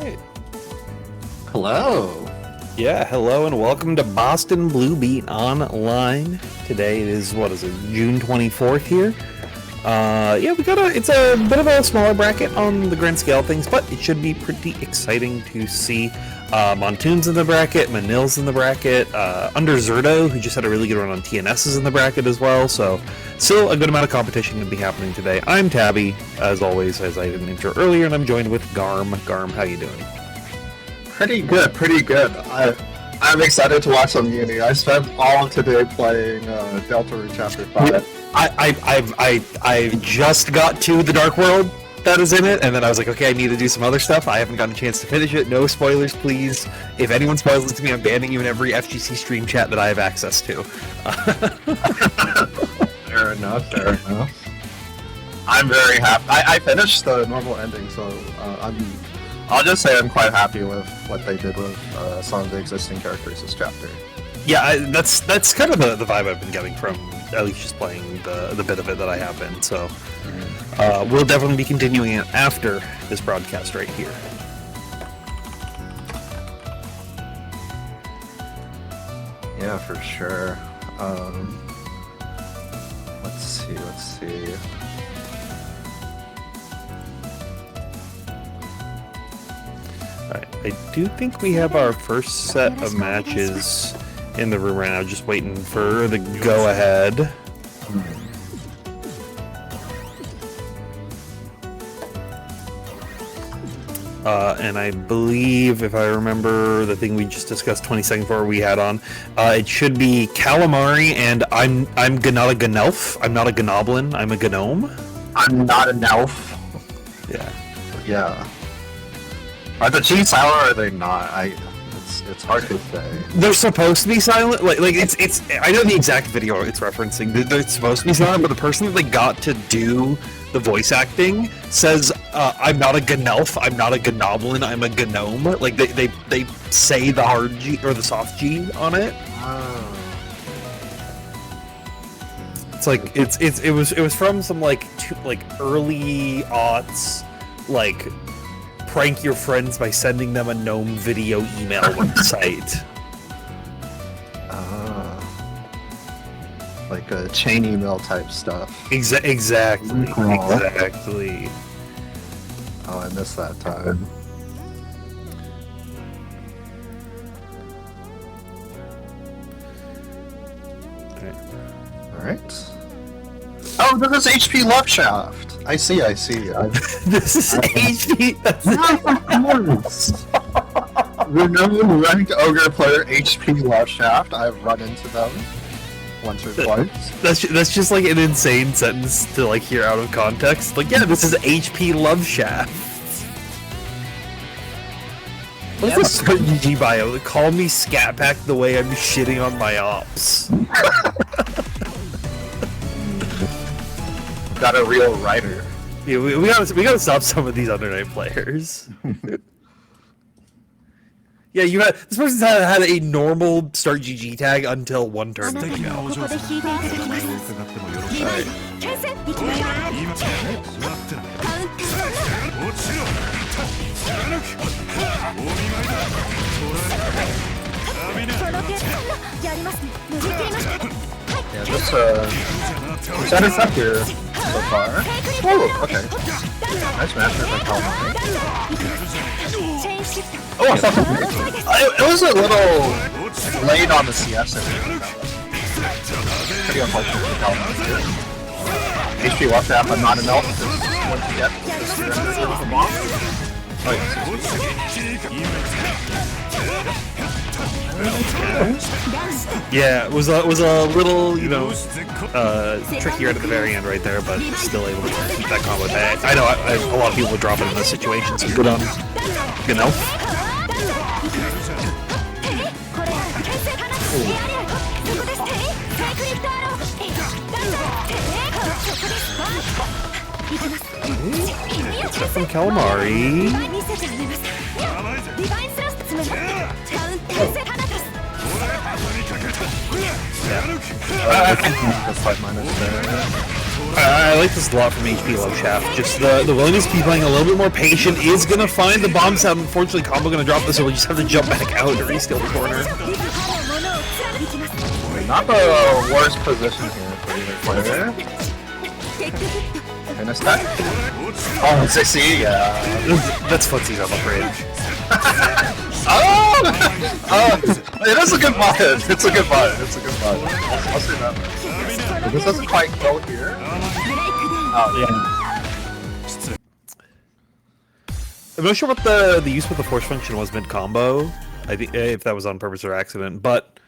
Alright. Hello. Yeah, hello and welcome to Boston Blue Beat Online. Today is, June 24th here. Yeah, it's a bit of a smaller bracket on the grand scale of things, but it should be pretty exciting to see. Montoon's in the bracket, Manil's in the bracket, Gordeau, who just had a really good run on TNS, is in the bracket as well, so still a good amount of competition going to be happening today. I'm Tabby, as always, as I didn't intro earlier, and I'm joined with Garm. Garm, how you doing? Pretty good, pretty good. I'm excited to watch some Uni. I spent all of today playing Deltarunner Chapter 5. I just got to the Dark World that is in it, and then I was like, okay, I need to do some other stuff. I haven't gotten a chance to finish it. No spoilers, please. If anyone spoils it to me, I'm banning you in every FGC stream chat that I have access to. Fair enough, fair enough. I'm very happy. I finished the normal ending, so I'll just say I'm quite happy with what they did with some of the existing characters this chapter. Yeah, that's kind of the vibe I've been getting from at least just playing the bit of it that I have been, so we'll definitely be continuing it after this broadcast right here. Yeah, for sure. Let's see. Alright, I do think we have our first set of matches in the room right now, just waiting for the go-ahead. And I believe, if I remember the thing we just discussed 20 seconds before we had on, it should be Kalamari, and I'm not a Gnelf. I'm not a Gnoblin. I'm a Gnome. I'm not a Gnelf. Yeah. Are the G silent or are they not? It's hard to say. They're supposed to be silent. Like it's. I know the exact video it's referencing. They're supposed to be silent, but the person that they got to do the voice acting says, "I'm not a Gnelf. I'm not a Gnoblin. I'm a Gnome." Like they say the hard G or the soft G on it. Oh. It's like it was from some like early aughts like prank your friends by sending them a gnome video email website. Like a chain email type stuff. Exactly. Aww. Exactly. Oh, I missed that time. Alright. Oh, this is HP Love Shaft! I see. This is HP. Renowned ranked Ogre player HP Love Shaft. I've run into them once or twice. That's just like an insane sentence to like hear out of context. Like, yeah, this is HP Love Shaft. What's this GG bio? Call me Scat Pack the way I'm shitting on my ops. Got a real writer. Yeah, we gotta stop some of these undernight players. Yeah, this person's had a normal start GG tag until one turn ago. Yeah, this set us up here so far. Oh, okay. Nice match with Kalamari. Oh, I saw something. It was a little late on the CS. Pretty unfortunate for Kalamari. HP left half, but not enough. Once you get this bomb. Oh, yeah, it was a little, trickier at the very end right there, but still able to keep that combo back. I know a lot of people would drop it in this situation, so good on Gnelf. Good stuff from Kalamari. I like this a lot from HP Love Shaft. Just the willingness to be playing a little bit more patient is gonna find the bomb sound. Unfortunately, combo gonna drop this, so we just have to jump back out to re-steal the corner. Not the worst position here for either player. And it's that. Oh, 60, yeah. That's footsies on the bridge. Oh! It is a good button. It's a good button. It's a good button. I'll say that. But this doesn't quite go here. Oh, yeah. I'm not sure what the use with the force function was mid-combo. I think if that was on purpose or accident, but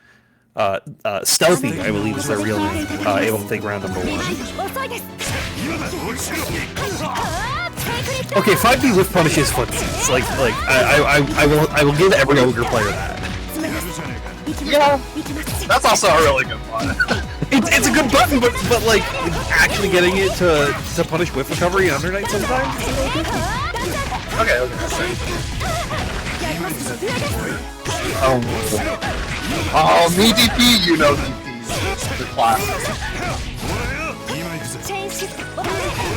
Stealthy, I believe, is their real name. Able to take round number 1. Okay, 5B with punish is footsies. I will give every Ogre player that. Yeah, that's also a really good one. It's a good button, but like actually getting it to punish whiff recovery and undernight sometimes. Okay. Oh, me DP, you know DP, the class.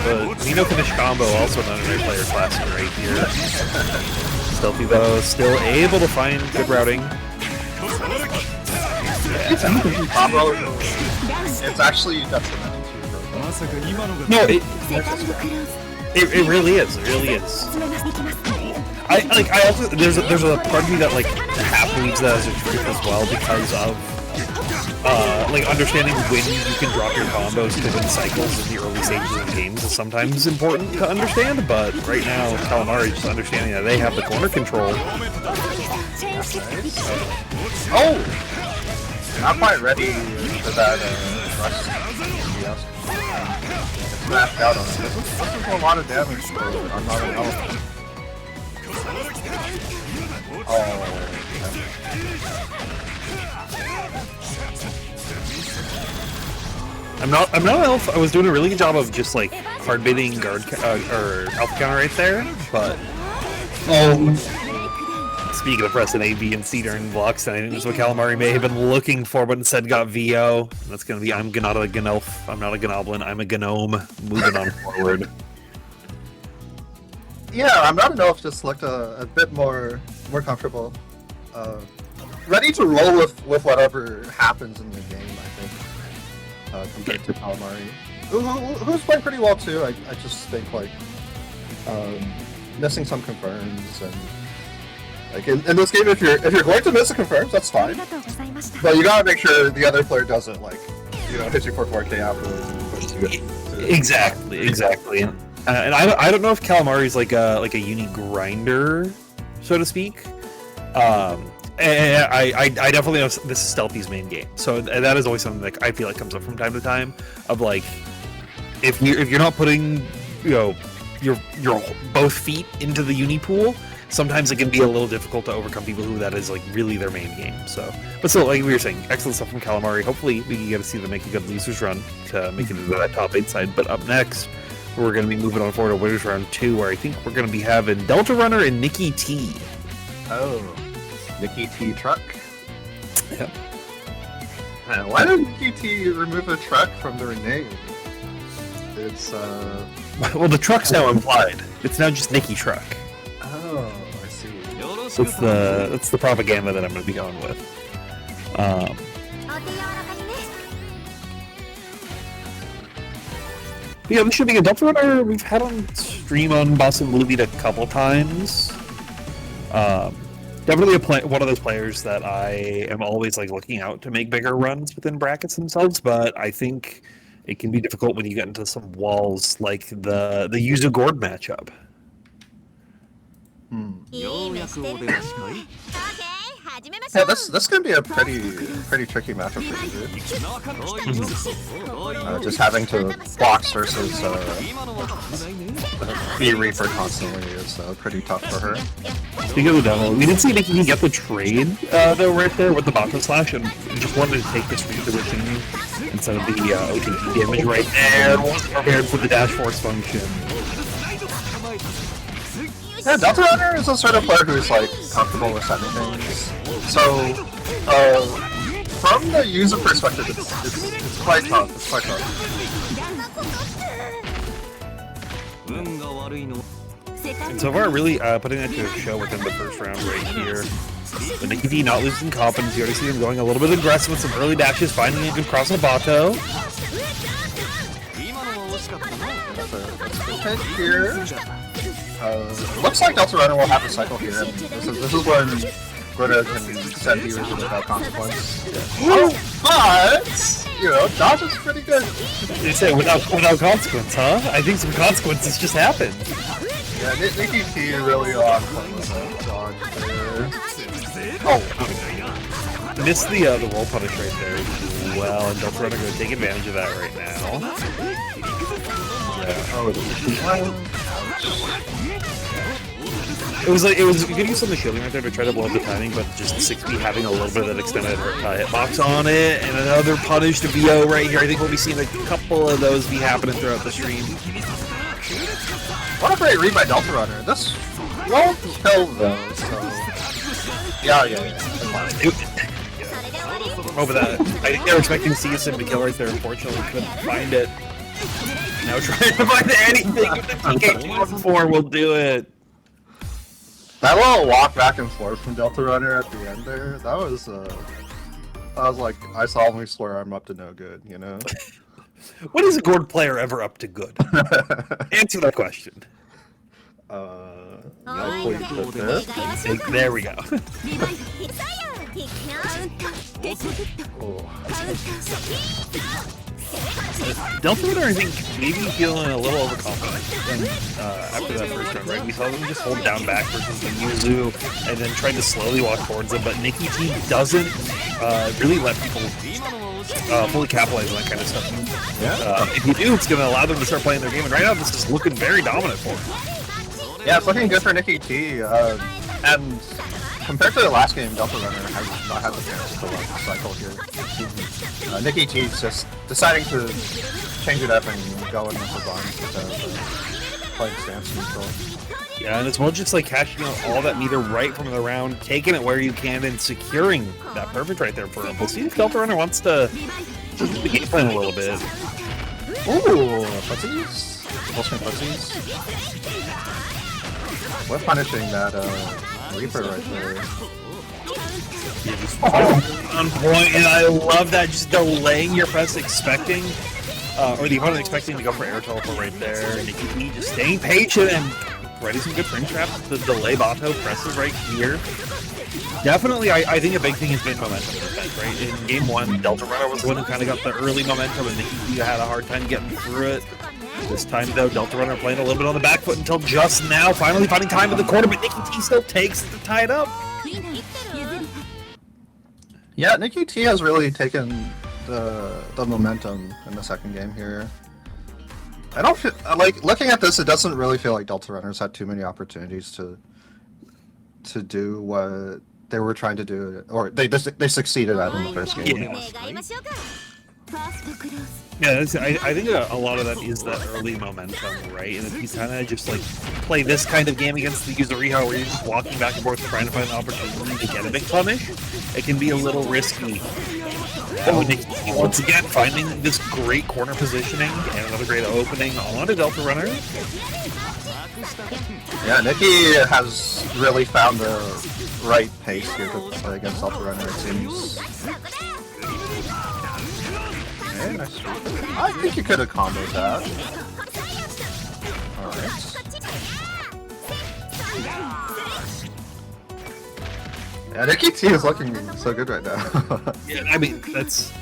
The Nino finish combo, also an undernight player class right here. Stealthy though, still able to find good routing. It's actually detrimental to your No, it really is. It really is. I also there's a part of me that like half believes that as a truth as well because of like understanding when you can drop your combos to win cycles in the early stages of games is sometimes important to understand, but right now Kalamari just understanding that they have the corner control. Oh! Not quite ready for that rush. It's mashed out on it. This is a lot of damage for I'm not an elephant. Oh. I'm not an elf. I was doing a really good job of just like hard baiting guard or alpha counter right there, but speaking of pressing A, B, and C during blocks, I think that's what Kalamari may have been looking for, but instead got VO. That's gonna be I'm not a Gnelf. I'm not a Gnoblin. I'm a Gnome. Moving on forward. Yeah, I'm not an elf. Just looked a bit more comfortable, ready to roll with whatever happens in the game. I think compared to Kalamari, who's playing pretty well too. I just think like missing some confirms and like in this game, if you're going to miss a confirms, that's fine. But you gotta make sure the other player doesn't like hit you for 4K afterwards and push you. Exactly. And I don't know if Kalamari's like a uni grinder, so to speak. And I definitely know this is Stealthy's main game, so that is always something that I feel like comes up from time to time. Of like, if you're not putting your both feet into the uni pool, sometimes it can be a little difficult to overcome people who that is like really their main game. So, but still, like we were saying, excellent stuff from Kalamari. Hopefully, we can get to see them make a good losers run to make it into that top 8 side. But up next, we're going to be moving on forward to winners round 2, where I think we're going to be having Deltarunner and NickyT. Oh, NickyTTruck. Yep. Why did NickyT remove the truck from the rename? It's well, the truck's now implied. It's now just NickyTruck. Oh, I see. That's the propaganda that I'm going to be going with. Yeah, this should be a Deltarunner we've had on stream on Boston Blue Beat a couple times. Definitely one of those players that I am always like looking out to make bigger runs within brackets themselves, but I think it can be difficult when you get into some walls like the Yuzu Gord matchup. Yeah, this can be a pretty tricky matchup for Yuzu. Just having to box versus be Reaper constantly is pretty tough for her. Speaking of the devil, we did see Nicky get the trade though right there with the bottom slash, and just wanted to take this position instead of the OTP damage right there. Wasn't prepared for the dash force function. Yeah, Deltarunner is a sort of player who's like comfortable with setting things. So, from the user perspective, it's quite tough. It's quite tough. And so far, really putting that to a show within the first round right here. The NickyT not losing confidence. You already see him going a little bit aggressive with some early dashes, finding a good cross on Bato. Hit here. Looks like Deltarunner will have a cycle here. And this is when Gordeau can send viewers without consequence. Yeah. But you know, dodge is pretty good. You say without consequence, huh? I think some consequences just happened. Yeah, NickyT really on point with that dodge there. Oh, missed the roll punish right there as well, and Deltarunner going to take advantage of that right now. Yeah. Oh, it was good use on the shielding right there to try to blow up the timing, but just 6B having a little bit of that extended hitbox on it, and another punish to VO right here. I think we'll be seeing a couple of those be happening throughout the stream. What a great read by Deltarunner. This won't kill though, so yeah. Over that, I think they were expecting CSM to kill right there. Unfortunately, couldn't find it. Now trying to find anything with the TK4 will do it. That little walk back and forth from Deltarunner at the end there, that was like, I solemnly swear I'm up to no good, you know? When is a Gord player ever up to good? Answer that question. There we go. Deltarunner, I think, maybe feeling a little overconfident after that first round, right? We saw them just hold down back versus the Yuzu and then trying to slowly walk towards them, but NickyT doesn't really let people fully capitalize on that kind of stuff. Yeah. If you do, it's going to allow them to start playing their game, and right now this is looking very dominant for them. Yeah, it's looking good for NickyT, and compared to the last game, Deltarunner has not had the chance to like cycle here. NickyT's just deciding to change it up and go in with the bonds instead of playing stance neutral. Yeah, and it's more just like cashing out all that meter right from the round, taking it where you can, and securing that perfect right there for him. We'll see if Deltarunner wants to change the game plan a little bit. Ooh, footsies? Pulsing footsies? We're punishing that Reaper right there. Yeah, just on point, and I love that, just delaying your press, expecting, or the opponent expecting to go for air teleport right there. NickyT just staying patient and ready some good frame traps to delay Bato presses right here. Definitely, I think a big thing has been momentum defense, right? In game one, Deltarunner was the one who kind of got the early momentum, and NickyT had a hard time getting through it. This time, though, Deltarunner playing a little bit on the back foot until just now, finally finding time in the corner, but NickyT still takes it to tie it up. Yeah, NickyT has really taken the momentum in the second game here. I don't feel like looking at this. It doesn't really feel like Deltarunner's had too many opportunities to do what they were trying to do, or they succeeded at in the first game. Yeah, I think a lot of that is that early momentum, right? And if you kind of just like play this kind of game against the Yuzuriha where you're just walking back and forth trying to find an opportunity to get a big punish, it can be a little risky. NickyT once again finding this great corner positioning and another great opening on a Deltarunner. Yeah, Nicky has really found the right pace here to play against Deltarunner, it seems. Okay, nice. I think you could have comboed that. Alright. Yeah, NickyT is looking so good right now. Yeah, I mean, that's...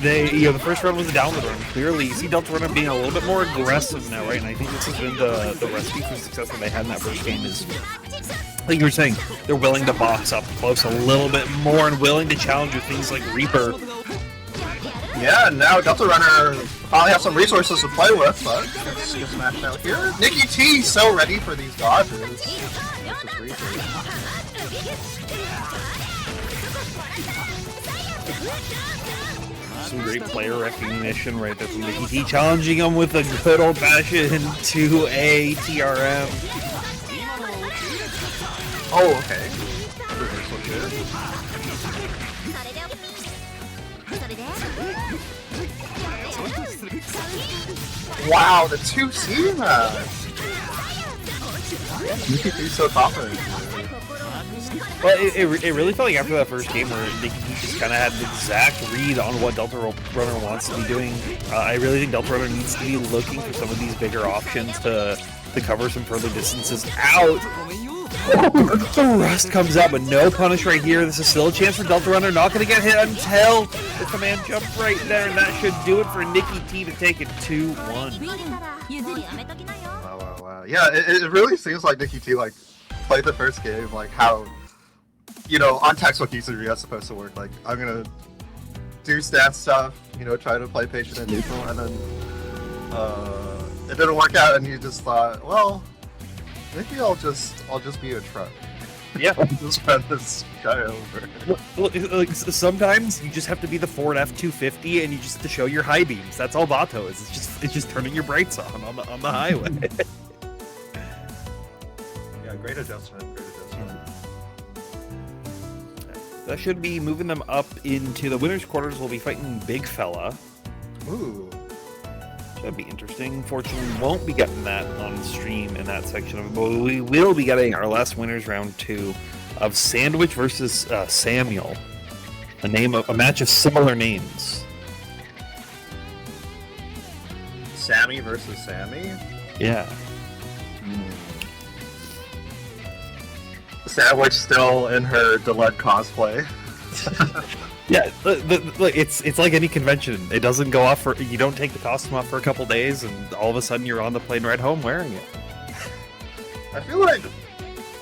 the first round was a downward run. Clearly, you see Deltarunner being a little bit more aggressive now, right? And I think this has been the recipe for success that they had in that first game is, like you were saying, they're willing to box up close a little bit more and willing to challenge with things like Reaper. Yeah, now Deltarunner finally has some resources to play with, but let's get smashed out here. NickyT so ready for these dodges. This Reaper. Some great player recognition right there from NickyT, challenging him with a good old-fashioned 2A TRM. Oh, okay. Reversal good. Wow, the 2C match! NickyT's so confident. Well, it really felt like after that first game where NickyT just kind of had an exact read on what Deltarunner wants to be doing. I really think Deltarunner needs to be looking for some of these bigger options to cover some further distances out. The rust comes out, but no punish right here. This is still a chance for Deltarunner. Not going to get hit until the command jump right there, and that should do it for NickyT to take it 2-1. Wow. Yeah, it really seems like NickyT like played the first game like how, you know, on textbook Yuzu that's supposed to work. Like, I'm gonna do stat stuff, you know, try to play patient and neutral, and then it didn't work out, and you just thought, well, maybe I'll just be a truck. Yeah. Just run this guy over. Like, sometimes you just have to be the Ford F-250, and you just have to show your high beams. That's all Vato is. It's just turning your brights on the highway. Yeah, great adjustment. That should be moving them up into the winners' quarters. We'll be fighting BiGGFELLA. Ooh. That'd be interesting. Fortunately, we won't be getting that on stream in that section of it, but we will be getting our last winners round 2 of Sandwich versus Samuel. A match of similar names. Sammy versus Sammy? Yeah. Sandwich still in her Deled cosplay. Yeah, it's like any convention. It doesn't go off for, you don't take the costume off for a couple days, and all of a sudden you're on the plane ride home wearing it. I feel like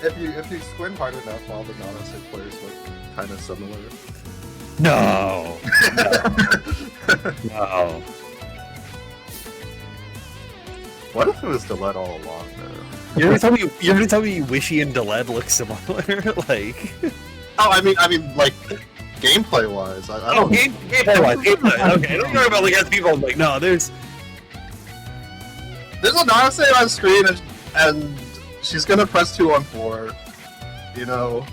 if you squint hard enough, all the Nanase players look kind of similar. No. No. What if it was Deled all along, though? You're gonna tell me Wishy and Deled look similar? Like. Oh, I mean, like. Gameplay wise, I don't. Gameplay wise. Okay, don't worry about like as people like. No, there's a Nanase on screen, and she's gonna press 2 on 4. You know.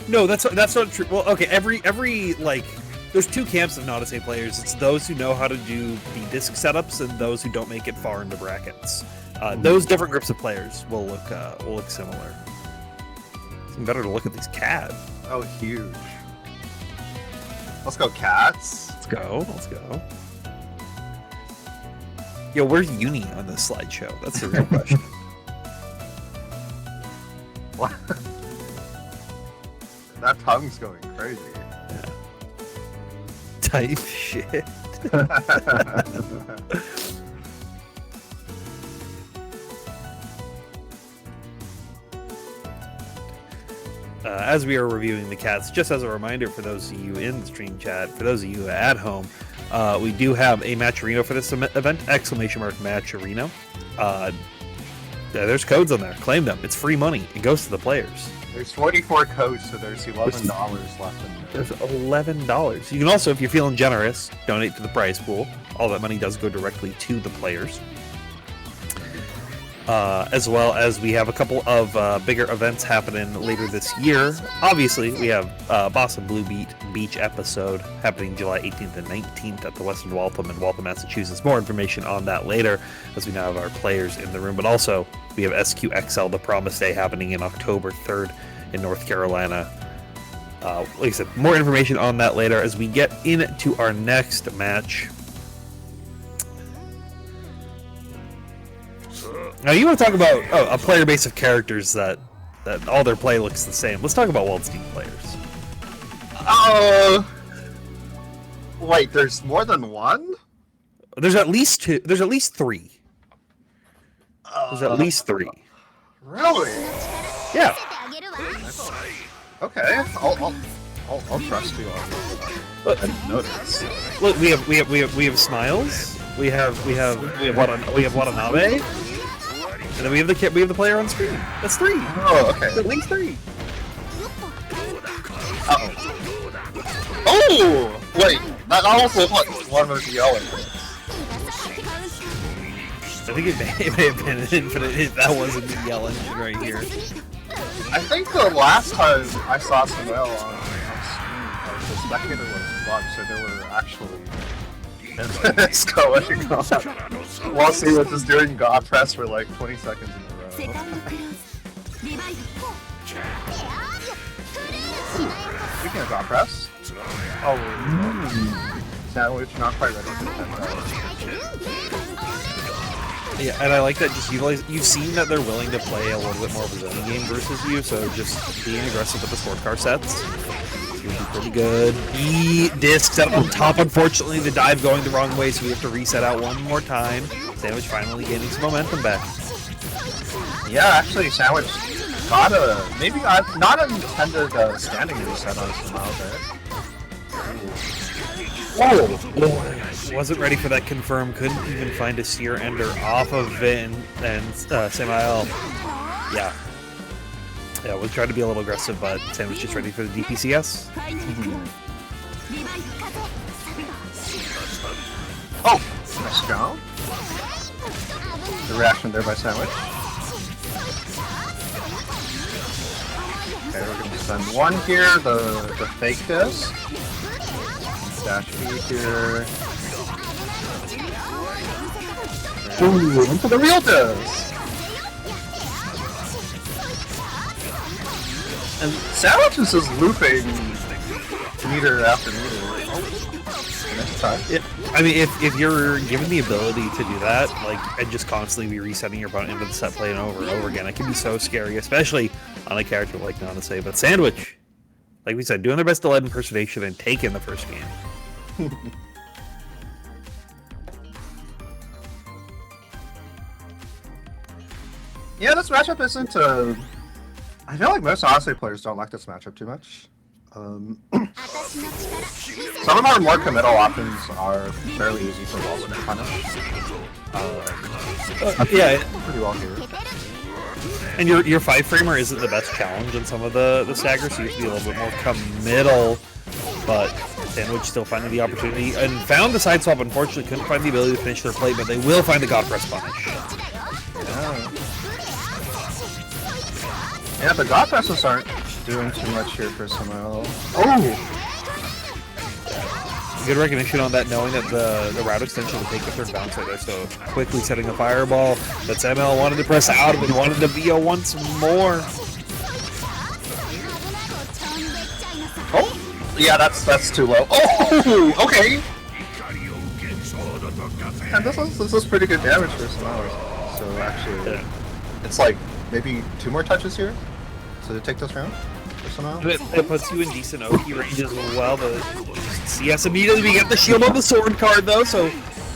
No, that's not true. Well, okay, every like, there's 2 camps of Nanase players. It's those who know how to do the disc setups and those who don't make it far into brackets. Those different groups of players will look similar. It's better to look at these cats. Oh, huge. Let's go, cats. Let's go. Yo, where's Uni on this slideshow? That's the real question. What? That tongue's going crazy. Yeah. Type shit. As we are reviewing the cats, just as a reminder for those of you in the stream chat, for those of you at home, we do have a Matcherino for this event, ! Matcherino. There's codes on there. Claim them. It's free money. It goes to the players. There's 44 codes, so there's $11 left in there. There's $11. You can also, if you're feeling generous, donate to the prize pool. All that money does go directly to the players. As well as we have a couple of bigger events happening later this year. Obviously, we have Boston Blue Beach episode happening July 18th and 19th at the Western Waltham in Waltham, Massachusetts. More information on that later, as we now have our players in the room. But also, we have SQXL, the Promise Day, happening in October 3rd in North Carolina. Like I said, more information on that later as we get into our next match. Now, you want to talk about a player base of characters that all their play looks the same. Let's talk about Waldstein players. Wait, there's more than one? There's at least 2. There's at least 3. There's at least 3. Really? Yeah. Okay, I'll trust you on that. I didn't notice. Look, we have Smiles. We have Watanabe. And then we have the player on screen. That's 3. Oh, okay. At least 3. Uh-oh. Oh! Wait, that almost looks like one was yelling. I think it may have been an infinite. That wasn't the yell engine right here. I think the last time I saw Samael on stream, the spectator was bugged, so there were actually It's going on. While Sandwich is doing God press for like 20 seconds in a row. Speaking of God press. Oh, Sandwich not quite ready for the 10. Yeah, and I like that just you've seen that they're willing to play a little bit more of a zoning game versus you, so just being aggressive with the sword car sets would be pretty good. Discs up on top, unfortunately the dive going the wrong way, so we have to reset out one more time. Sandwich finally gaining some momentum back. Yeah, actually Sandwich got maybe not an intended standing reset on Samael there. Whoa! Wasn't ready for that confirm, couldn't even find a seer ender off of it, and Samael, yeah, we'll try to be a little aggressive, but Sandwich is ready for the DPCS. Oh! Nice go. The reaction there by Sandwich. Okay, we're gonna spend one here, the fake disc. Dash B here. Ooh, into the real disc! And Sandwich is just looping meter after meter. Next time. Yeah, I mean, if you're given the ability to do that, like, and just constantly be resetting your opponent into the set playing over and over again, it can be so scary, especially on a character like Nanase. But Sandwich, like we said, doing their best to lead impersonation and take in the first game. Yeah, this matchup isn't I feel like most Odyssey players don't like this matchup too much. Some of our more committal options are fairly easy for Waldstein to punish. Yeah, pretty well here. and your 5-framer isn't the best challenge in some of the staggers, so you have to be a little bit more committal, but Sandwich still finding the opportunity, and found the side swap. Unfortunately couldn't find the ability to finish their play, but they will find the God Press punish. Yeah, the God Presses aren't doing too much here for Samael. Oh! Good recognition on that, knowing that the route extension would take the third bounce right there, so quickly setting a fireball, but Samael wanted to press out of it, wanted to VO once more. Oh! Yeah, that's too low. Oh! Okay! And this is pretty good damage for Samael. So actually, it's like maybe 2 more touches here to take this round for Samael. It puts you in decent Oki range as well, but CS immediately, we get the shield on the sword card though, so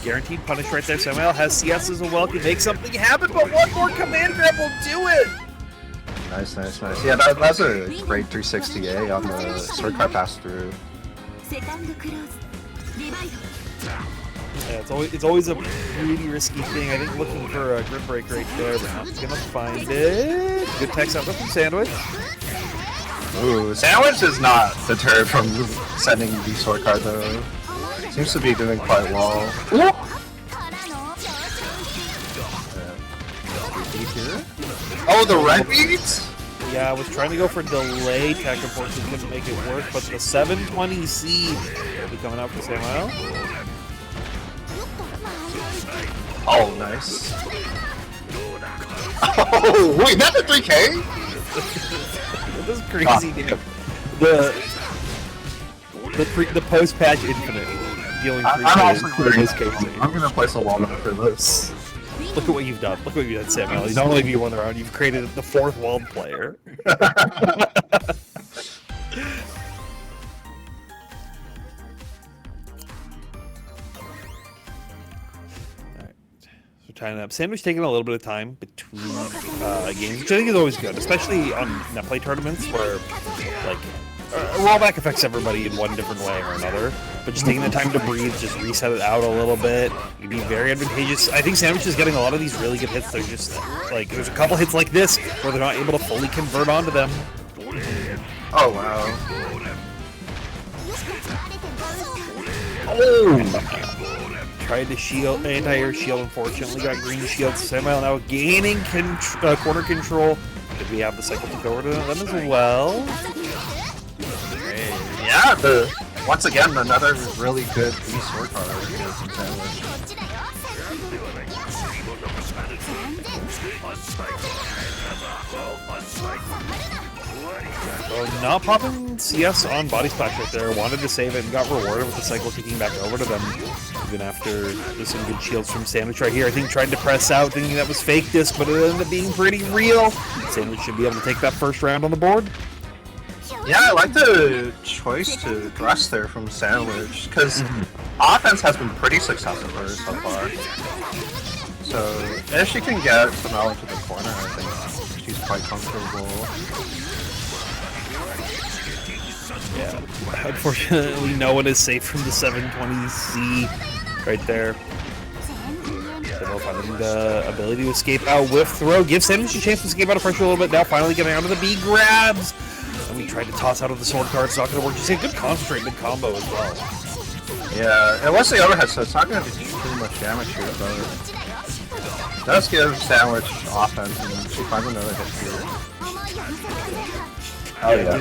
guaranteed punish right there. Samael has CS as well, can make something happen, but one more command grab will do it! Nice. Yeah, that's a great 360A on the sword card pass through. Yeah, it's always a really risky thing. I think looking for a grip break right there, but not gonna find it. Good text out from Sandwich. Ooh, Sandwich is not deterred from sending the sword card though. Seems to be doing quite well. Yeah. Oh, the red beats? Yeah, I was trying to go for delay tech, unfortunately couldn't make it work, but the 720C will be coming out for Samael. Oh, nice. Oh, wait, that's a 3K? This is crazy, dude. The post-patch infinite dealing 3K. I'm gonna place a wall for this. Look at what you've done. Look what you've done, Samael. Not only have you won the round, you've created the 4th walled player. Tying it up. Sandwich taking a little bit of time between games, which I think is always good, especially on net play tournaments where, like, rollback affects everybody in one different way or another. But just taking the time to breathe, just reset it out a little bit, would be very advantageous. I think Sandwich is getting a lot of these really good hits. They're just, like, there's a couple hits like this where they're not able to fully convert onto them. Oh, wow. Oh! Tried to shield, anti-air shield, unfortunately got green shield. Samael now gaining corner control. Did we have the cycle to go over to them as well? Yeah, Once again, another really good B sword card over here from Sandwich. Well, not popping CS on Body Splash right there. Wanted to save it and got rewarded with the cycle kicking back over to them. Even after there's some good shields from Sandwich right here. I think tried to press out thinking that was fake disc, but it ended up being pretty real. Sandwich should be able to take that first round on the board. Yeah, I like the choice to thrust there from Sandwich, because offense has been pretty successful for her so far. So, if she can get Samael into the corner, I think she's quite comfortable. Yeah, unfortunately no one is safe from the 720C right there. Finding the ability to escape out with throw. Give Sandwich a chance to escape out of pressure a little bit. Now finally getting out of the B grabs. And we tried to toss out of the sword card. It's not going to work. You see a good concentrate mid combo as well. Yeah, it was the overhead, so it's not going to do too much damage here, but it does give Sandwich offense, and she finds another hit here. Oh yeah.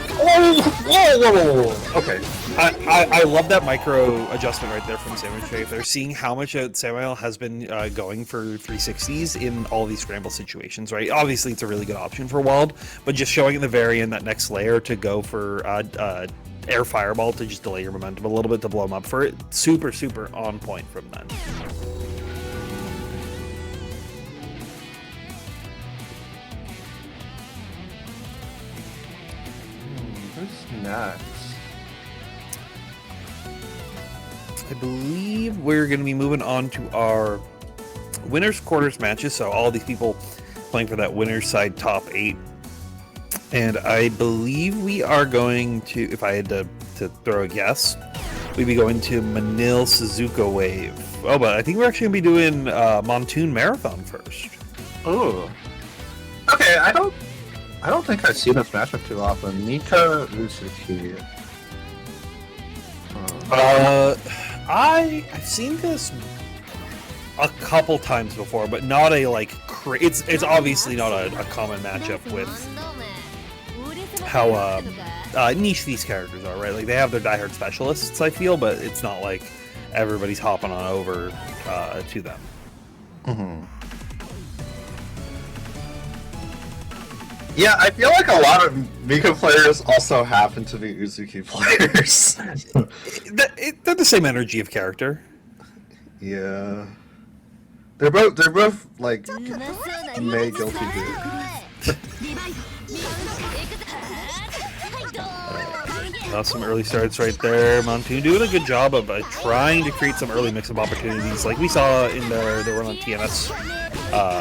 Whoa! Okay. I love that micro adjustment right there from Sandwich right there. Seeing how much Samael has been going for 360s in all these scramble situations, right? Obviously, it's a really good option for Wald, but just showing in the very end that next layer to go for air fireball to just delay your momentum a little bit to blow him up for it. Super, super on point from then. Who's next? I believe we're going to be moving on to our winners quarters matches. So all these people playing for that winners side top 8. And I believe we are going to, if I had to throw a guess, we'd be going to Manil Suzuka Wave. Oh, but I think we're actually going to be doing Montoon Marathon first. Oh. Okay, I don't think I see this matchup too often. Mika, Uzuki. I've seen this a couple times before, but not a like. It's obviously not a common matchup with how niche these characters are, right? Like they have their diehard specialists, I feel, but it's not like everybody's hopping on over to them. Mm-hmm. Yeah, I feel like a lot of Mika players also happen to be Uzuki players. They're the same energy of character. Yeah, they're both like made guilty here. Some early starts right there. Montoon doing a good job of trying to create some early mix-up opportunities, like we saw in their run on TNS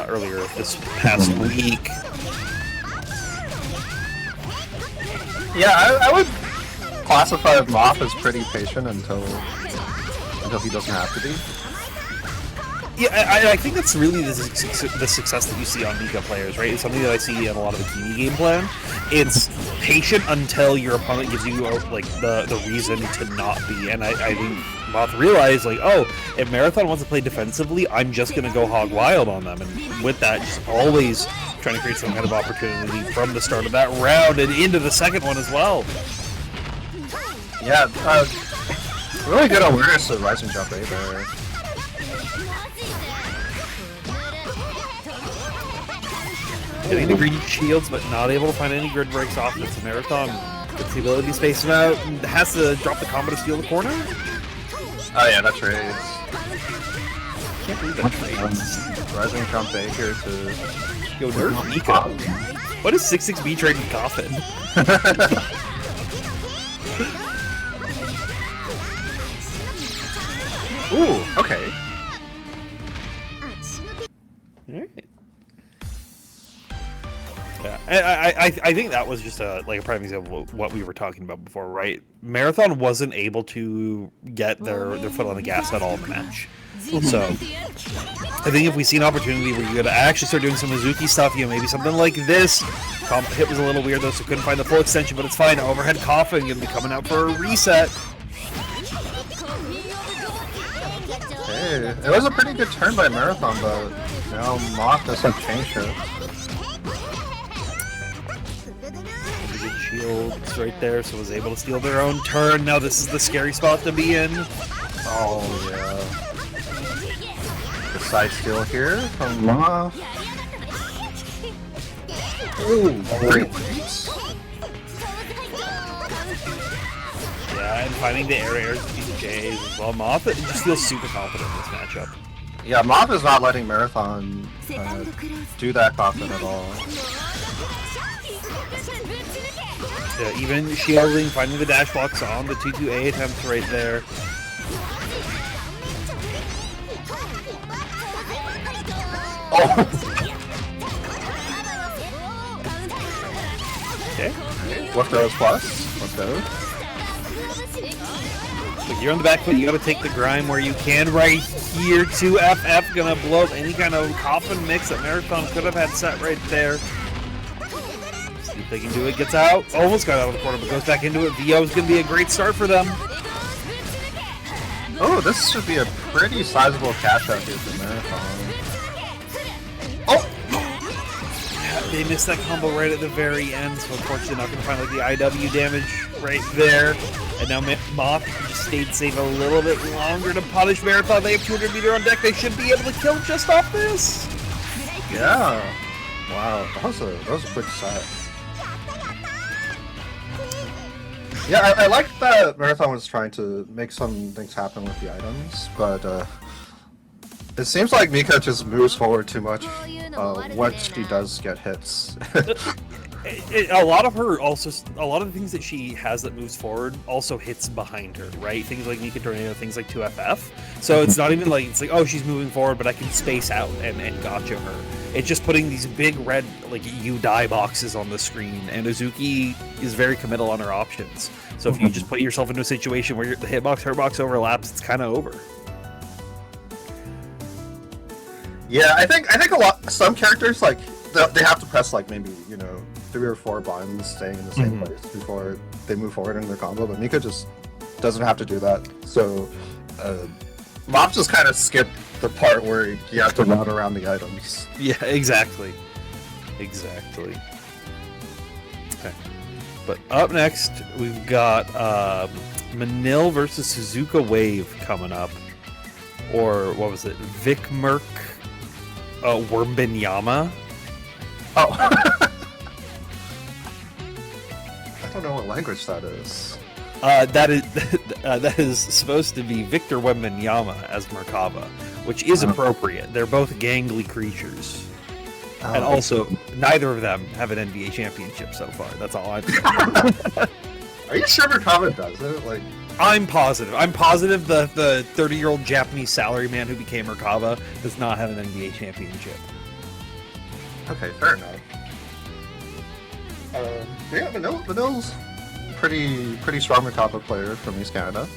earlier this past week. Yeah, I would classify Moth as pretty patient until he doesn't have to be. Yeah, I think that's really the success that you see on Mika players, right? It's something that I see in a lot of the Kini game plan. It's patient until your opponent gives you like the reason to not be. And I think Moth realized, like, oh, if Marathon wants to play defensively, I'm just going to go hog wild on them. And with that, just always trying to create some kind of opportunity from the start of that round and into the second one as well. Yeah, really good awareness of Rising Jump A there. Getting the green shields, but not able to find any grid breaks off. It's a Marathon. Gets the ability to space him out. And has to drop the combo to steal the corner. Oh yeah, that's right. Can't believe that trade. Rising Jump A here to Yo, nerf Mika. What is 6-6B trading Coffin? Ooh, okay. Alright. Yeah, I think that was just a prime example of what we were talking about before, right? Marathon wasn't able to get their foot on the gas at all in the match. So, I think if we see an opportunity where you're going to actually start doing some Uzuki stuff, maybe something like this. Hit was a little weird though, so couldn't find the full extension, but it's fine. Overhead Coffin going to be coming out for a reset. Hey, it was a pretty good turn by Marathon, but now Moth doesn't change it. shields right there, so was able to steal their own turn. Now this is the scary spot to be in. Oh, yeah. The side steal here from Ma. Ooh, great. Yeah, and finding the airs with these J's as well. Moth just feels super confident in this matchup. Yeah, Moth is not letting Marathon do that confident at all. Yeah, even shielding, finding the dash blocks on the 2-2A attempts right there. Oh! Okay. What goes plus? What goes? But you're on the back foot, you gotta take the grind where you can. Right here, 2FF gonna blow up any kind of coffin mix that Marathon could have had set right there. See if they can do it, gets out, almost got out of the corner, but goes back into it. VO is gonna be a great start for them. Oh, this should be a pretty sizable cash out here for Marathon. Oh! They missed that combo right at the very end, so unfortunately not going to find like the IW damage right there. And now Moth just stayed safe a little bit longer to punish Marathon. They have 200 meter on deck. They should be able to kill just off this. Yeah. Wow, that was a quick set. Yeah, I like that Marathon was trying to make some things happen with the items, but it seems like Mika just moves forward too much when she does get hits. A lot of the things that she has that moves forward also hits behind her, right? Things like Nika Tornado, things like 2FF. So it's not even like, it's like, oh, she's moving forward, but I can space out and gotcha her. It's just putting these big red, like, you die boxes on the screen, and Uzuki is very committal on her options. So if you just put yourself into a situation where the hitbox, hurtbox overlaps, it's kind of over. Yeah, I think some characters, like, they have to press, like, maybe, 3 or 4 buttons staying in the same place before they move forward in their combo, but Mika just doesn't have to do that. So Mop just kind of skipped the part where you have to run around the items. Yeah, exactly. Exactly. Okay. But up next, we've got Manil versus Suzuka Wave coming up. Or, what was it? Vic Merc Wurmbenyama? Oh. I don't know what language that is. That is supposed to be Victor Wembanyama as Merkava, which is appropriate. They're both gangly creatures. And also, neither of them have an NBA championship so far. That's all I'm saying. Are you sure Merkava does it? Like, I'm positive. I'm positive the 30-year-old Japanese salaryman who became Merkava does not have an NBA championship. Okay, fair enough. Yeah, Manil's pretty strong Merkava player from East Canada.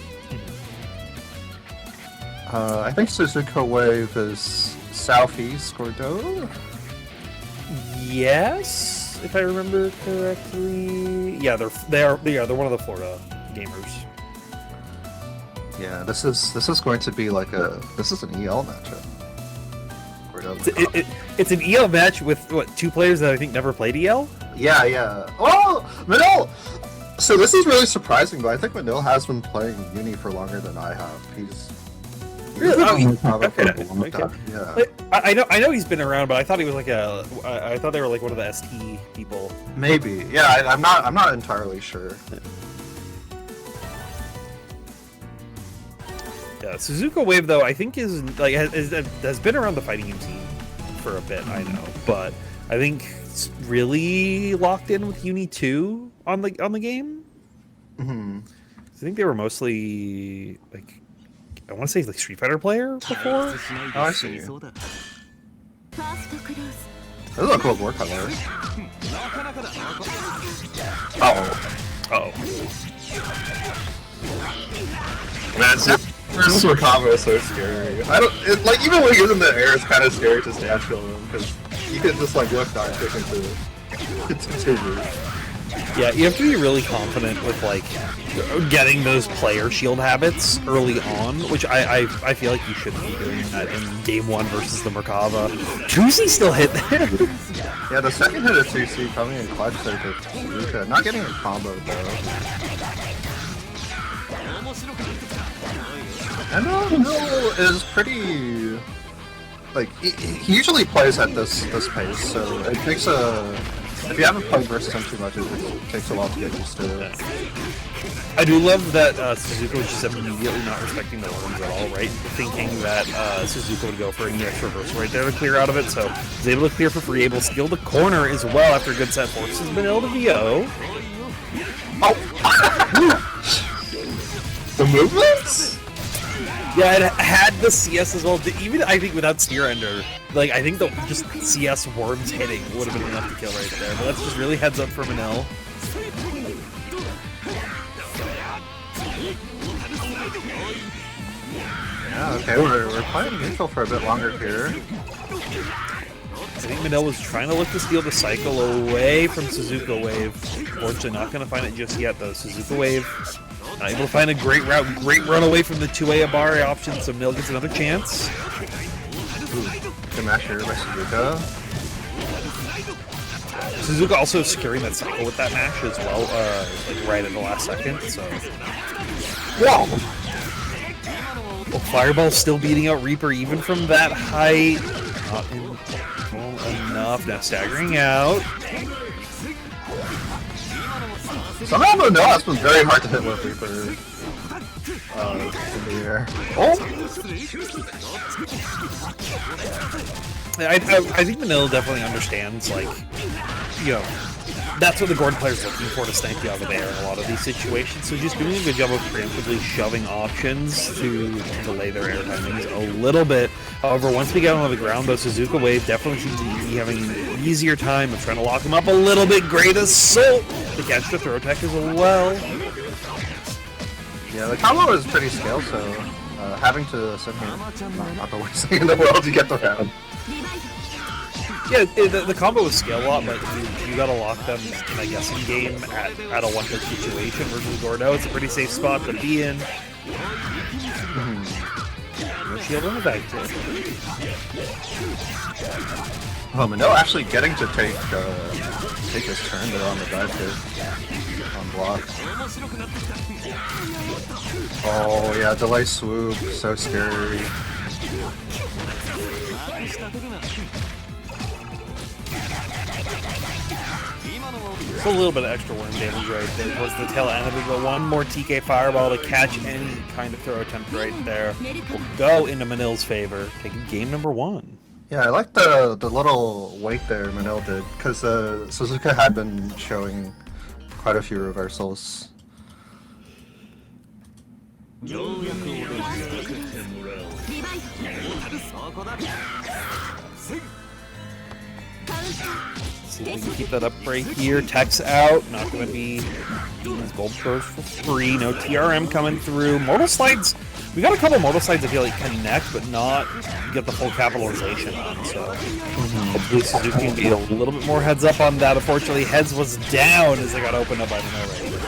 I think Suzuka Wave is Southeast Gordeau. Yes, if I remember correctly. Yeah, they're one of the Florida gamers. Yeah, this is going to be like this is an EL matchup. It's an EL match with what, 2 players that I think never played EL. Yeah. Oh, Manil! So this is really surprising, but I think Manil has been playing Uni for longer than I have. He's really? Okay. Yeah. I know he's been around, but I thought he was like I thought they were like one of the ST people. Maybe. Yeah, I'm not entirely sure. Yeah, Suzuka Wave though I think is like has been around the fighting game scene for a bit. I know, but I think it's really locked in with UNI2 on the game. I think they were mostly like, I want to say like Street Fighter player before. Oh, I see. This is a cool war color. Oh. Man, this Merkava is so scary. Like, even when he's in the air, it's kind of scary to stand still him because you can just like look down, kick into moves. Yeah, you have to be really confident with like getting those player shield habits early on, which I feel like you should be doing that in game 1 versus the Merkava. 2C still hit there. Yeah, the second hit of 2C coming in clutch there to Mika. Not getting a combo though. And Manil is pretty... like, he usually plays at this pace, so it takes a... if you haven't played versus him too much, it takes a while to get used to it. I do love that Suzuka was just immediately not respecting the worms at all, right? Thinking that Suzuka would go for a EX reversal right there to clear out of it, so he's able to clear for free, able to steal the corner as well after a good set. Forces Manil to VO. Oh! The movements? Yeah, it had the CS as well. Even I think without Steer Ender, like I think the just CS worms hitting would have been enough to kill right there. But that's just really heads up for Manil. Yeah, okay, we're playing neutral for a bit longer here. I think Manil was trying to look to steal the cycle away from Suzuka Wave. Fortunately, not going to find it just yet, though. Suzuka Wave not able to find a great route, great run away from the 2A Abari option, so Manil gets another chance. Good mash here by Suzuka. Suzuka also securing that cycle with that mash as well, like right at the last second, so... Whoa! Well, Fireball's still beating out Reaper even from that height. Not in control enough. Now staggering out. Somehow Manil has been very hard to hit with Reaper. In the air. Oh! I think Manil definitely understands, like, you know, that's what the Gordon player's looking for to snipe you out of the air in a lot of these situations. So just doing a good job of preemptively shoving options to delay their air timings a little bit. However, once we get on the ground, though, Suzuka Wave definitely seems to be having an easier time of trying to lock him up a little bit. Great assault to catch the throw tech as well. Yeah, the combo is pretty scaled, so having to sit here, not the worst thing in the world to get the round. Yeah, the combo is scale a lot, but you gotta lock them in a guessing game at a one-hit situation versus Gordeau. It's a pretty safe spot to be in. No shield on the back tip. Oh, Manil actually getting to take his turn there on the dive hit on block. Oh yeah, delay swoop, so scary. It's a little bit of extra worm damage right there towards the tail end of it, but one more TK Fireball to catch any kind of throw attempt right there will go into Manil's favor, taking game number 1. Yeah, I like the little wait there Manil did, because Suzuka had been showing quite a few reversals. See if we can keep that up right here. Tech's out. Not going to be Demon's Gold Burst for free. No TRM coming through. Mortal Slides. We got a couple Mortal Slides that feel like connect, but not get the full capitalization on. So hopefully Suzuki can get a little bit more heads up on that. Unfortunately, heads was down as they got opened up by Manil right here.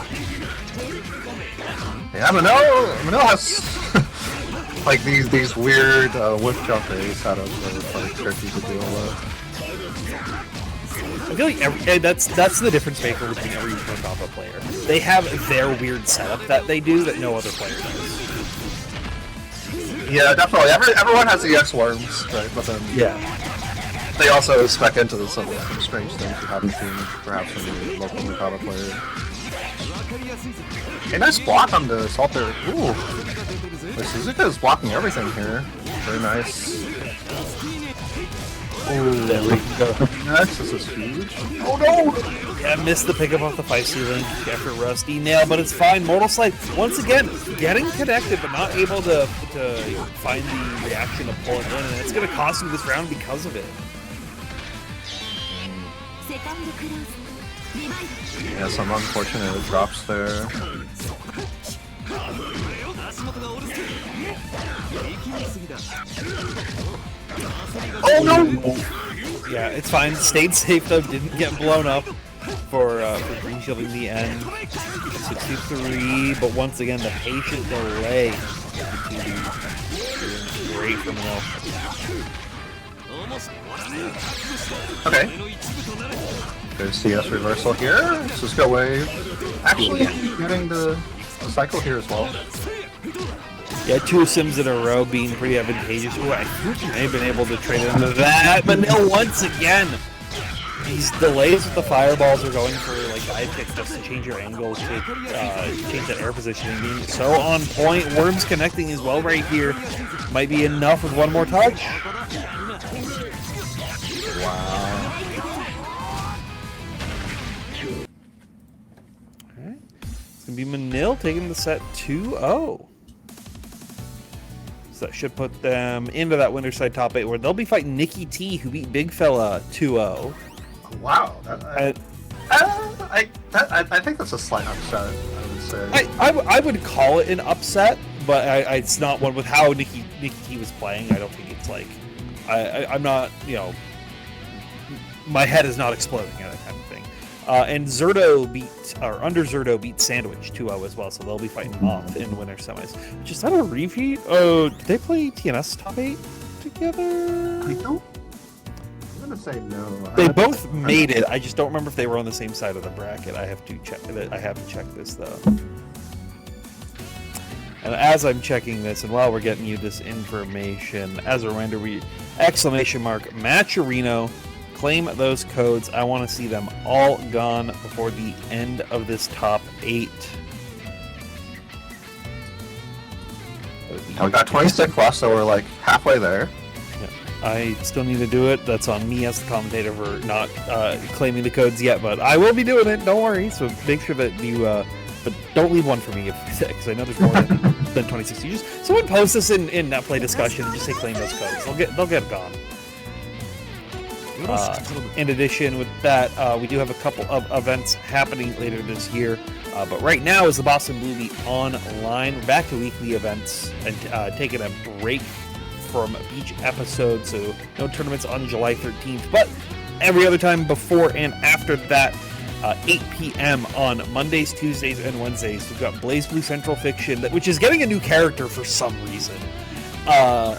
Yeah, Manil has like these weird whiff jumpers out of like tricky to deal with. I feel like that's the difference maker between every Merkava player. They have their weird setup that they do that no other player does. Yeah, definitely. Everyone has EX worms, right? But then they also spec into some strange things you haven't seen perhaps from the local Merkava player. Okay, nice block on the assault there. Ooh, Suzuka is blocking everything here. Very nice. Oh, there we go. Next, this is huge. Oh no! Yeah, missed the pickup off the 5C link after Rusty nail, but it's fine. Mortal Slide, once again, getting connected, but not able to find the reaction to pull it in, and it's going to cost him this round because of it. Yeah, some unfortunate drops there. Oh no! Yeah, it's fine. Stayed safe though, didn't get blown up. for green shielding the end. 63, but once again, the patient delay. Great from Manil. Okay. There's CS reversal here. Let's just go wave. Actually, getting the cycle here as well. Yeah, 2 sims in a row being pretty advantageous. Ooh, I think you may have been able to trade into that. Manil once again. These delays with the fireballs are going for like dive kicks just to change your angle, change that air positioning. Being so on point. Worms connecting as well right here. Might be enough with one more touch. Wow. Alright. It's going to be Manil taking the set 2-0. So that should put them into that Winterside top 8 where they'll be fighting NickyT, who beat BiGGFELLA 2-0. Wow. I think that's a slight upset, I would say. I would call it an upset, but it's not one with how NickyT was playing. I don't think it's like... I'm not, you know... My head is not exploding at that kind of thing. And Zerdo Under Zerdo beat Sandwich 2-0 as well, so they'll be fighting off in winter semis. Just that a repeat? Oh, did they play TNS top 8 together? I'm gonna say no. They both made it. I just don't remember if they were on the same side of the bracket. I have to check this though. And as I'm checking this, and while we're getting you this information, as a reminder, !Matcherino. Claim those codes. I want to see them all gone before the end of this top 8. We got 26 left, so we're like halfway there. Yeah. I still need to do it. That's on me as the commentator for not claiming the codes yet, but I will be doing it. Don't worry. So make sure that you, but don't leave one for me because I know there's more than 26. You just someone post this in NetPlay discussion and just say claim those codes. They'll get gone. In addition with that, we do have a couple of events happening later this year, but right now is the Boston Blue Beat online. We're back to weekly events and taking a break from each episode, so no tournaments on July 13th, but every other time before and after that, 8 p.m. on Mondays, Tuesdays, and Wednesdays. We've got Blaze Blue Central Fiction, which is getting a new character for some reason. Match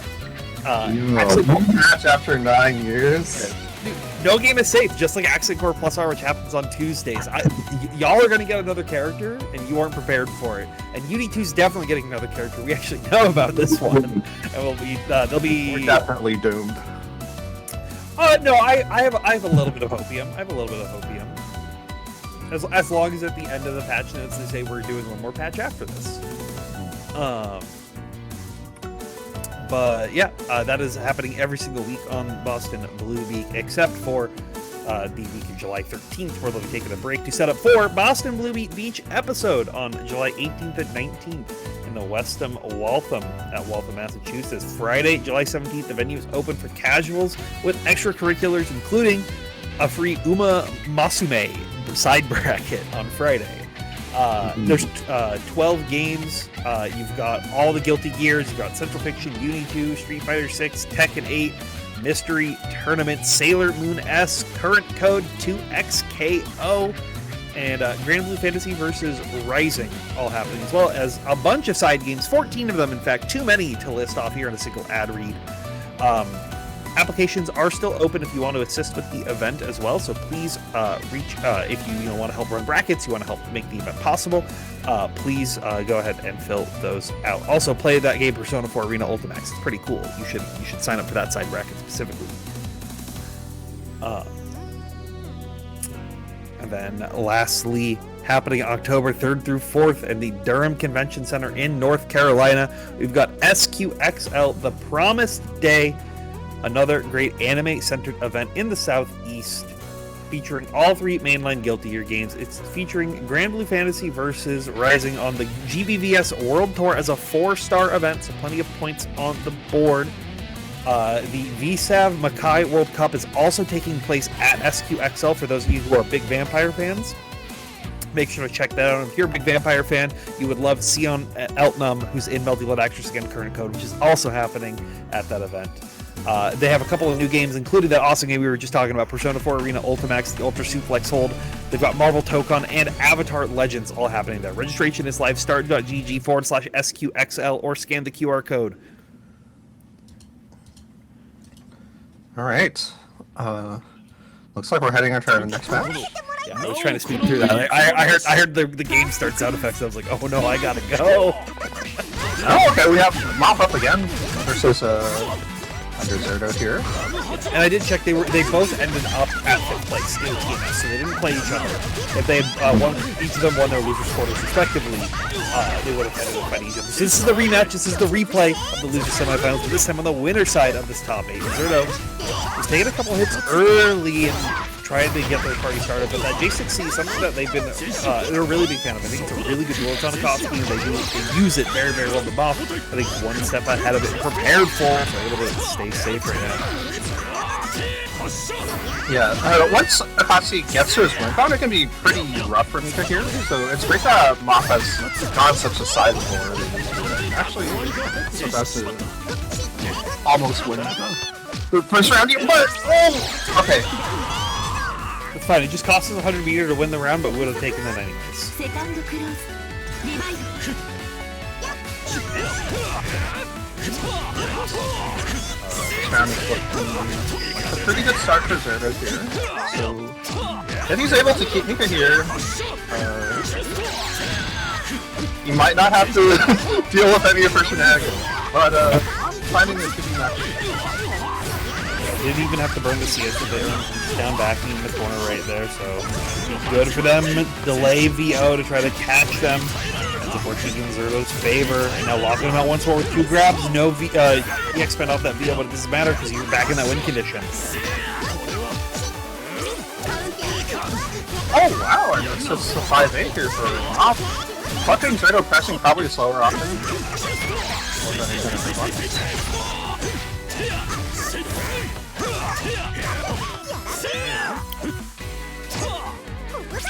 after 9 years. Dude, no game is safe, just like Accent Core Plus R, which happens on Tuesdays. Y'all are going to get another character, and you weren't prepared for it. And UNI2 is definitely getting another character. We actually know about this one. And they'll be... We're definitely doomed. No, I have a little bit of hopium. As long as at the end of the patch notes they say we're doing one more patch after this. But yeah, that is happening every single week on Boston Blue Beak, except for the week of July 13th, where they'll be taking a break to set up for Boston Blue Beat Beach episode on July 18th and 19th in the Westham Waltham at Waltham, Massachusetts. Friday, July 17th, the venue is open for casuals with extracurriculars, including a free Uma Masume side bracket on Friday. There's 12 games. You've got all the Guilty Gears. You've got Central Fiction, UNI2, Street Fighter 6, Tekken 8, Mystery Tournament, Sailor Moon S, Current Code 2XKO, and Grand Blue Fantasy versus Rising all happening, as well as a bunch of side games, 14 of them, in fact, too many to list off here in a single ad read. Applications are still open if you want to assist with the event as well, so please reach if you want to help run brackets, you want to help make the event possible, please go ahead and fill those out. Also, play that game Persona 4 Arena Ultimax. It's pretty cool. You should sign up for that side bracket specifically. And then lastly, happening October 3rd through 4th in the Durham Convention Center in North Carolina, we've got SQXL, The Promised Day, another great anime-centered event in the Southeast, featuring all 3 mainline Guilty Gear games. It's featuring Grand Blue Fantasy versus Rising on the GBVS World Tour as a 4-star event, so plenty of points on the board. The VSAV Makai World Cup is also taking place at SQXL for those of you who are big Vampire fans. Make sure to check that out. If you're a big Vampire fan, you would love Sion Eltnum, who's in Multi-Blood Actress Again Current Code, which is also happening at that event. They have a couple of new games, including that awesome game we were just talking about, Persona 4 Arena Ultimax, the Ultra Suplex Hold. They've got Marvel Tokon and Avatar Legends all happening there. Registration is live. Start.gg/SQXL or scan the QR code. All right. Looks like we're heading into our next match. Yeah, I was trying to speed through that. I heard the game start sound effects. I was like, oh no, I gotta go. Oh, okay. We have Mop up again versus under Zerdo here. And I did check; they both ended up at 5th place in TNS, so they didn't play each other. If they had each of them won their losers' quarters respectively, they would have ended up fighting each other. So this is the rematch. This is the replay of the loser semifinals, but this time on the winner side of this top 8. Zerdo was taking a couple hits early and trying to get their party started, but that J6C is something that they've been they're a really big fan of. I think it's a really good duel. It's on a cost scheme. They use it very, very well to buff. I think one step ahead of it, prepared for it, so able to stay safe right now. Yeah, once Akashi gets to his win count, it can be pretty rough for Mika here, so it's great that Mop has gone such a sizable early lead. Actually, so that's a almost win. The first round, but oh, okay. It's fine, it just cost us 100 meter to win the round, but we would have taken that anyways. Round is a pretty good start for Zerdo here. So, if he's able to keep Mika here, you might not have to deal with any of her shenanigans, but finding it could be not good. Didn't even have to burn the CS if they were down backing in the corner right there, so good for them. Delay VO to try to catch them. That's unfortunately in Zerdo's favor. And now locking him out once more with 2 grabs. No EX spent off that VO, but it doesn't matter because you're back in that win condition. Oh wow, and it's just a 5-8 here for Mop. Fucking Zerdo pressing probably slower often.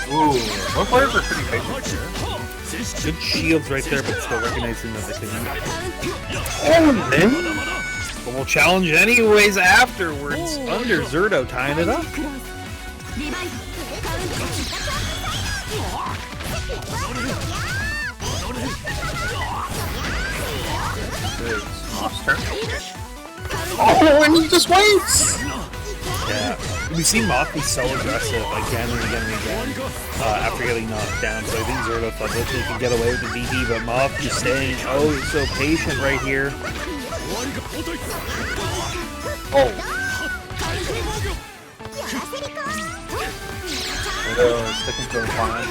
Ooh, both players are pretty patient here. Good shields right there, but still recognizing that they can. Oh, man! But we'll challenge anyways afterwards. Under Zerdo tying it up. It's Mop's turn. Oh, and he just waits! Yeah, we've seen Mop be so aggressive again and again and again after getting knocked down, so I think Zerdo thought that he could get away with the DD, but Mop just staying so patient right here. Oh. Sticking to the fine.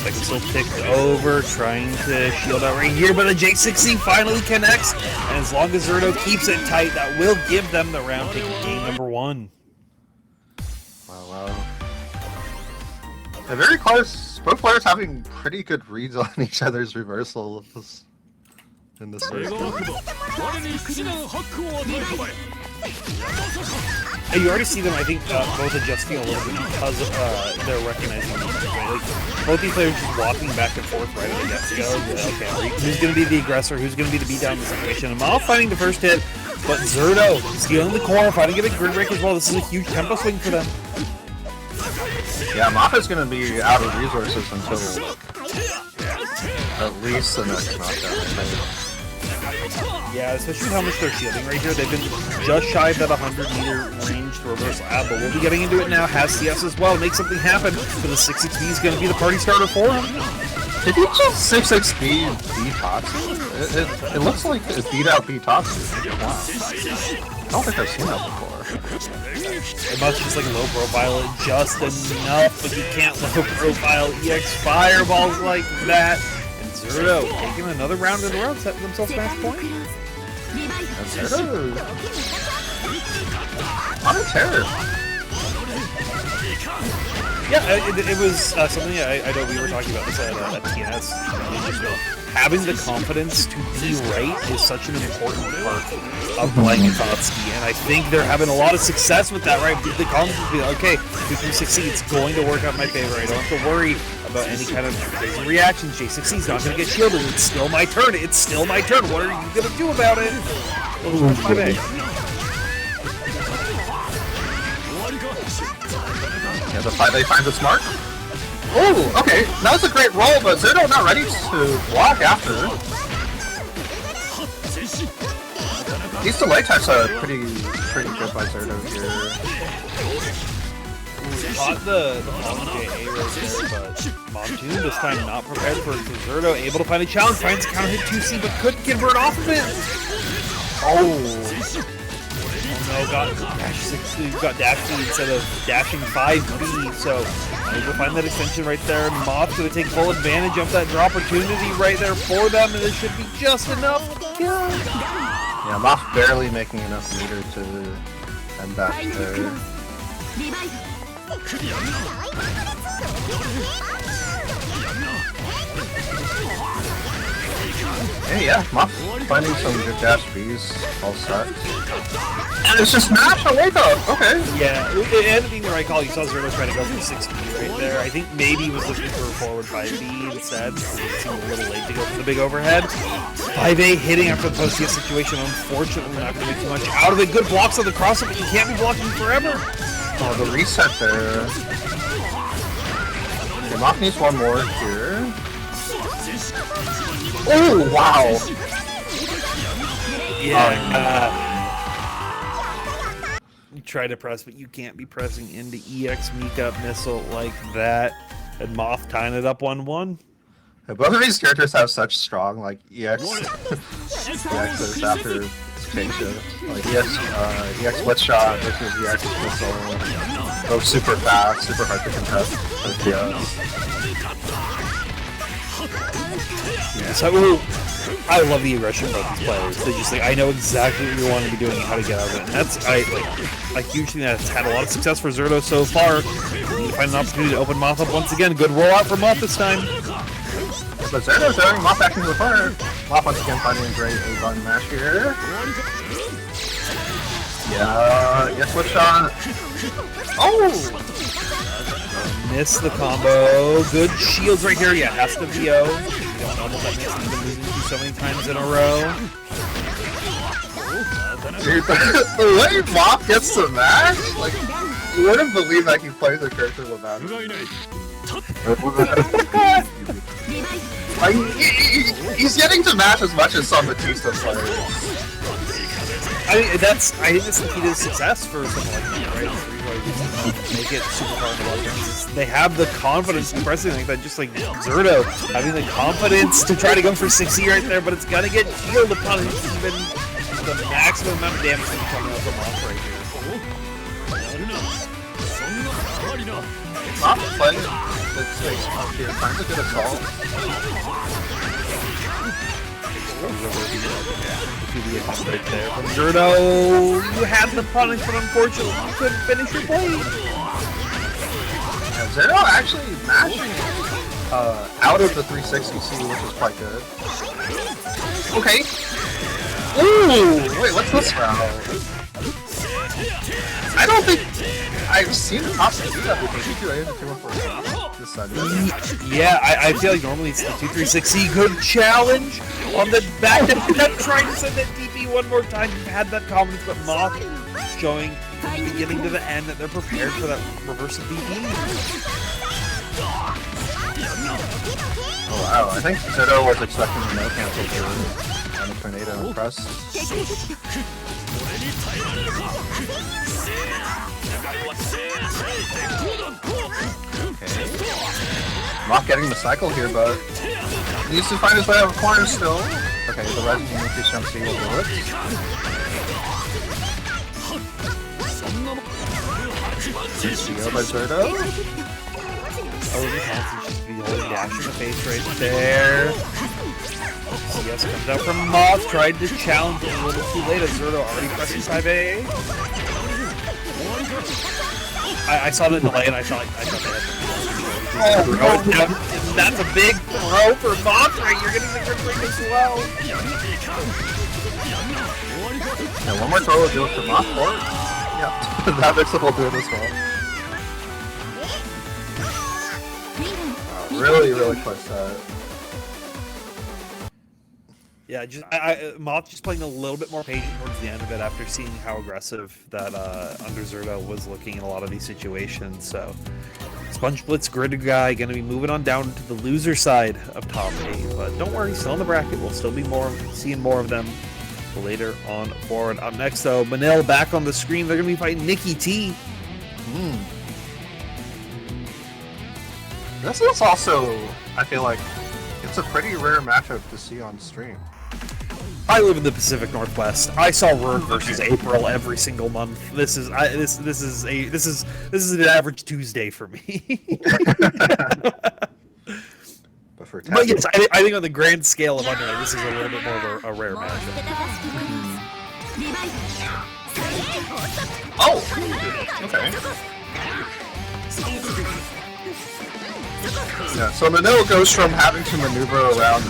Like still ticked over, trying to shield out right here, but the J6C finally connects, and as long as Zerdo keeps it tight, that will give them the round, taking game number 1. Wow. They're very close. Both players having pretty good reads on each other's reversals in this race. And you already see them, I think, both adjusting a little bit because they're recognizing each other. Right? Like, both these players just walking back and forth right at the get-go. Okay, who's going to be the aggressor? Who's going to be the beat-down in the situation? And Mal finding the first hit, but Zerdo stealing the corner, fighting to get a grid break as well. This is a huge tempo swing for them. Yeah, Mop is going to be out of resources until at least the next knockdown. Yeah, especially with how much they're shielding right here. They've been just shy of that 100-meter range to reverse ab, but we'll be getting into it now. Has CS as well. Make something happen. So the 6-6B is going to be the party starter for him. Did he just 6-6B beat Toxic? It looks like it beat out beat Toxic. Wow. I don't think I've seen that before. It must just like low profile it just enough, but you can't low profile EX fireballs like that. And Zerdo taking another round in a row, setting themselves match point. And Zerdo. On a terror. Yeah, it was something I know we were talking about this at TNS. Having the confidence to be right is such an important part of playing Gnot, and I think they're having a lot of success with that, right? The confidence to be like, okay, if we succeed, it's going to work out in my favor. I don't have to worry about any kind of crazy reaction. J6C's not going to get shielded. It's still my turn. It's still my turn. What are you going to do about it? Yeah, the 5A finds it smart. Oh, okay. That was a great roll, but Zero not ready to block after. These delay types are pretty good by Zero here. Caught the long JA right there, but Montoon this time not prepared for it. Zerto able to find a challenge, finds a counter hit 2C, but couldn't convert off of it. Oh no, got dash 6, got dash C instead of dashing 5B, so able to find that extension right there. Moth's gonna take full advantage of that draw opportunity right there for them, and it should be just enough. Yeah, Moth barely making enough meter to end that there. Hey, yeah, Moth finding some good dash Bs, all set. And it's just mash a wake up, okay. Yeah, it ended up being the right call. You saw Zerto trying to go for 6B right there. I think maybe he was looking for a forward 5B instead. It seemed a little late to go for the big overhead. 5A hitting after the post-CS situation, unfortunately not going to make too much out of it. Good blocks on the crossover, but you can't be blocking forever. Oh, the reset there. Okay, Moth needs one more here. Oh, wow! Yeah. You try to press, but you can't be pressing into EX Mika missile like that. And Moth tying it up 1-1. Yeah, both of these characters have such strong, like, EXs after extinction. Like, EX Blitz Shot versus EX Missile. Both super fast, super hard to contest with Yeah, so I love the aggression of these players. They just like, I know exactly what you want to be doing and how to get out of it. And that's a huge thing that's had a lot of success for Zerto so far. You find an opportunity to open Moth up once again. Good rollout for Moth this time. But Zerto's doing Moth back into the corner. Moth once again finding a great A-button mash here. Yeah, yes, flip shot. Oh! Miss the combo. Good shields right here. Yeah, has to VO. You don't know that makes them losing so many times in a row. Dude, the way Moth gets the mash, like, you wouldn't believe that he plays a character with that. Like, he's getting to mash as much as some Vatista players. I think that's the key to success for someone like me, right? Make it super hard to watch. They have the confidence in pressing like that, just like Zerto having the confidence to try to go for 6E right there, but it's gonna get shielded upon it. Even the maximum amount of damage that can come out from off right here. Moth playing here, finds a good assault. Right there from Gordeau. You had the punish, but unfortunately you couldn't finish your play. Yeah, Zero actually mashing out of the 360C, which is quite good. Okay. Ooh, wait, what's this round? I don't think I've seen Thompson do that before. He I didn't come for this side. Yeah, I feel like normally it's the 236C good challenge on the back end. I'm trying to send that DP one more time. You've had that confidence, but Moth showing from the beginning to the end that they're prepared for that reverse of DP. Oh wow, I think Zero was expecting a no cancel here on the tornado and press. Okay. Moth getting the cycle here, but he needs to find his way out of corner still. Okay, the Resident Increase Jump C will do it. CO by Zerto. Oh, the constant just be holding dash in the face right there. CS comes out from Moth, tried to challenge it a little too late as Zerto already pressing 5A. I saw the delay and I thought they had to that's a big throw for Moth right. You're getting the grip ring as well. Yeah, one more throw will do it for Moth, or yeah, that mix-up will do it as well. Really, really quick set. Yeah, Moth just playing a little bit more patient towards the end of it after seeing how aggressive that Underzerda was looking in a lot of these situations. So, Sponge Blitz Grid Guy going to be moving on down to the loser side of top 8. But don't worry, still in the bracket. We'll still be seeing more of them later on forward. Up next, though, Manil back on the screen. They're going to be fighting NickyT. This is also, I feel like, it's a pretty rare matchup to see on stream. I live in the Pacific Northwest. I saw Rourke versus April every single month. This is an average Tuesday for me. But yes, I think on the grand scale of Undernight, this is a little bit more of a rare matchup. Oh, okay. Yeah, so Manil goes from having to maneuver around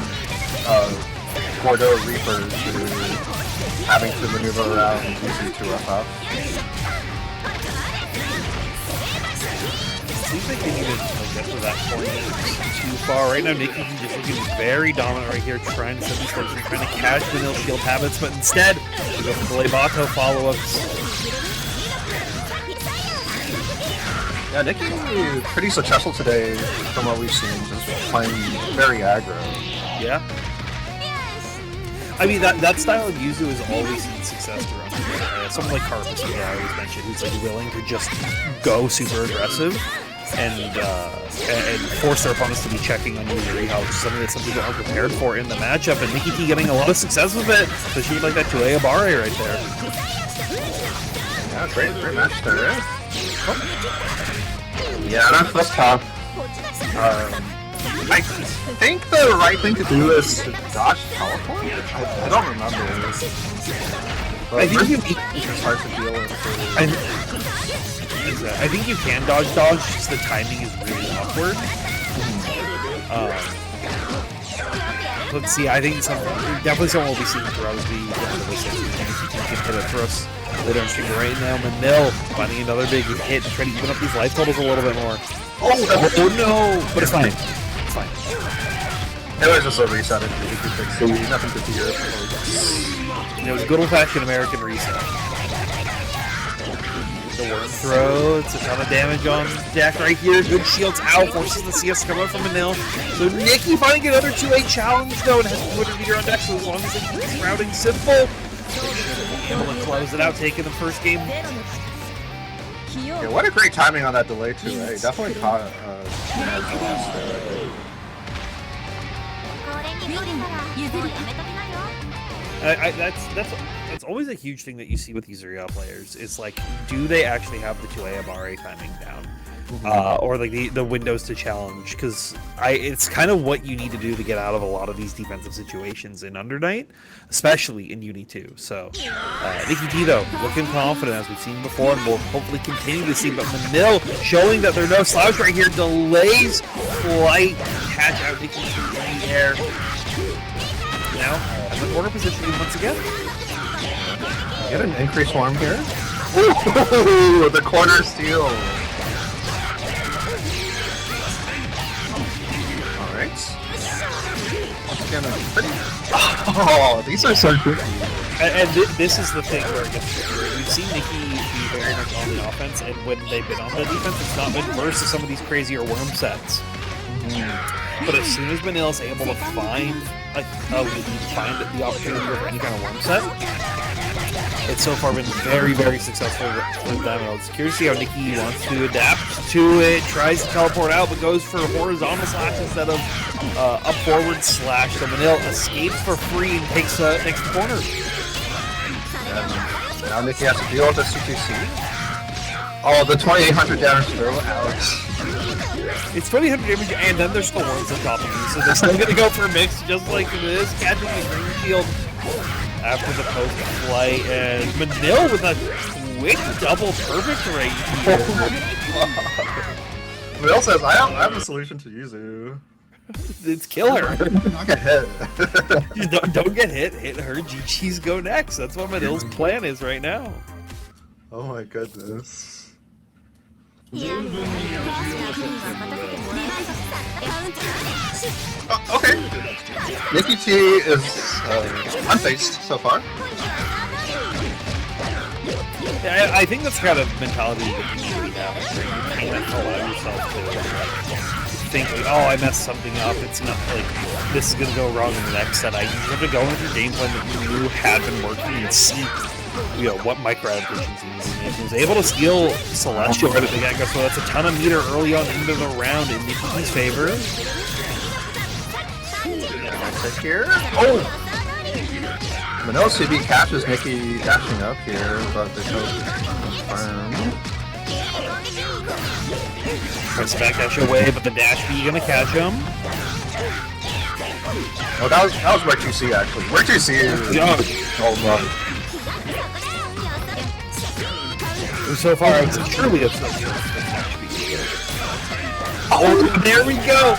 Gordeau Reaper to having to maneuver around UNI2 Seems like they need to get to that point too far. Right now, NickyT just looking very dominant right here, trying to set these folks and trying to catch Manil's shield habits, but instead, we go for the Lebato follow-ups. Yeah, NickyT is pretty successful today from what we've seen, just playing very aggro. Yeah. I mean, that style of Yuzu has always seen success throughout. Someone like Carpus, who I always mention, who's like willing to just go super aggressive and force their opponents to be checking on Uzuki, which is something that some people aren't prepared for in the matchup. And NickyT getting a lot of success with it, especially with like that 2A Abare right there. Yeah, great match there, right? Oh. Yeah, that's tough. I think the right thing to do is to dodge teleport? I don't remember. But I think it's hard to deal with. I think you can dodge, just the timing is really awkward. Let's see, I think definitely someone will be seeing throws be down to this. You can hit it for us later on stream right now. Manil finding another big hit to try to even up these life totals a little bit more. Oh no! But it's fine. It's fine. It was just a reset. Nothing to fear. It was a good old-fashioned American reset. The worm throw, it's a ton of damage on Jack right here. Good shields out, forces the CS to come out from Manil. So NickyT finding another 2A challenge though, and has to put a meter on deck, so as long as they keep this routing simple, they should be able to close it out, taking the first game. Yeah, what a great timing on that delay too, right? Definitely caught that's always a huge thing that you see with these Uriah players. It's like, do they actually have the 2A Abare timing down? Or like the windows to challenge, because it's kind of what you need to do to get out of a lot of these defensive situations in Undernight, especially in UNI2. So NickyT though looking confident as we've seen before, and we'll hopefully continue to see. But Manil showing that they're no slouch right here, delays flight, catch out NickyT in the air. Now at the corner position once again. Get an increased swarm here. Ooh, the corner steal. Oh, these are so good. And this is the thing where it gets tricky. We've seen NickyT be very much on the offense, and when they've been on the defense, it's not been versus some of these crazier worm sets. But as soon as Manil's able to find the opportunity for any kind of worm set, it's so far been very, very successful with them. I was curious to see how NickyT wants to adapt to it, tries to teleport out, but goes for a horizontal slash instead of up forward slash. So Manil escapes for free and takes the corner. Now NickyT has to deal with the CTC. Oh, the 2800 damage throw, Alex. It's 2800 damage, and then there's still worms on top of you, so they're still going to go for a mix just like this, catching the green shield after the post flight, and Manil with a quick double perfect right here. Manil says, I have a solution to Yuzu. It's kill her. Don't get hit. don't get hit her, GG's go next. That's what Manil's plan is right now. Oh my goodness. Okay. NickyT is unfaced so far. Yeah, I think that's kind of mentality that you really have. You can't allow yourself to think, like, oh, I messed something up. It's not like this is going to go wrong in the next set. You have to go into your game plan that you knew had been working and see, what micro adaptations he was making. He was able to steal Celestial right at the get-go, so that's a ton of meter early on into the round in NickyT's favor. Nice here. Oh! Manil CB catches Nicky dashing up here, but the choke confirmed. Tries to backdash away, but the dash B gonna catch him. Oh, that was where 2C actually. Where 2C is so far, it's truly a oh, there we go!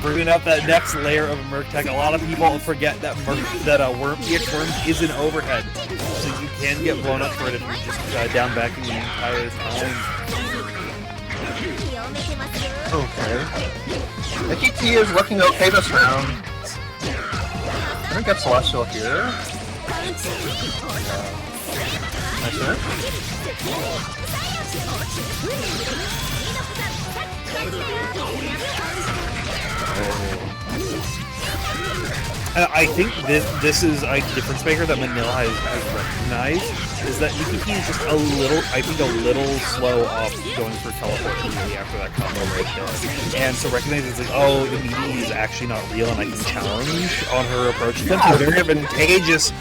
Bringing up that next layer of Merc Tech. A lot of people forget that Worm EX Worm is an overhead, so you can get blown up for it if you're just down backing the entire time. Okay. NickyT is looking okay this round. Gonna get Celestial here. Nice hit. I think this is a difference maker that Manil has recognized, is that NickyT is just a little slow off going for teleport immediately after that combo right there. And so recognizing it's like, oh, the BB is actually not real and I can challenge on her approach attempt is very advantageous.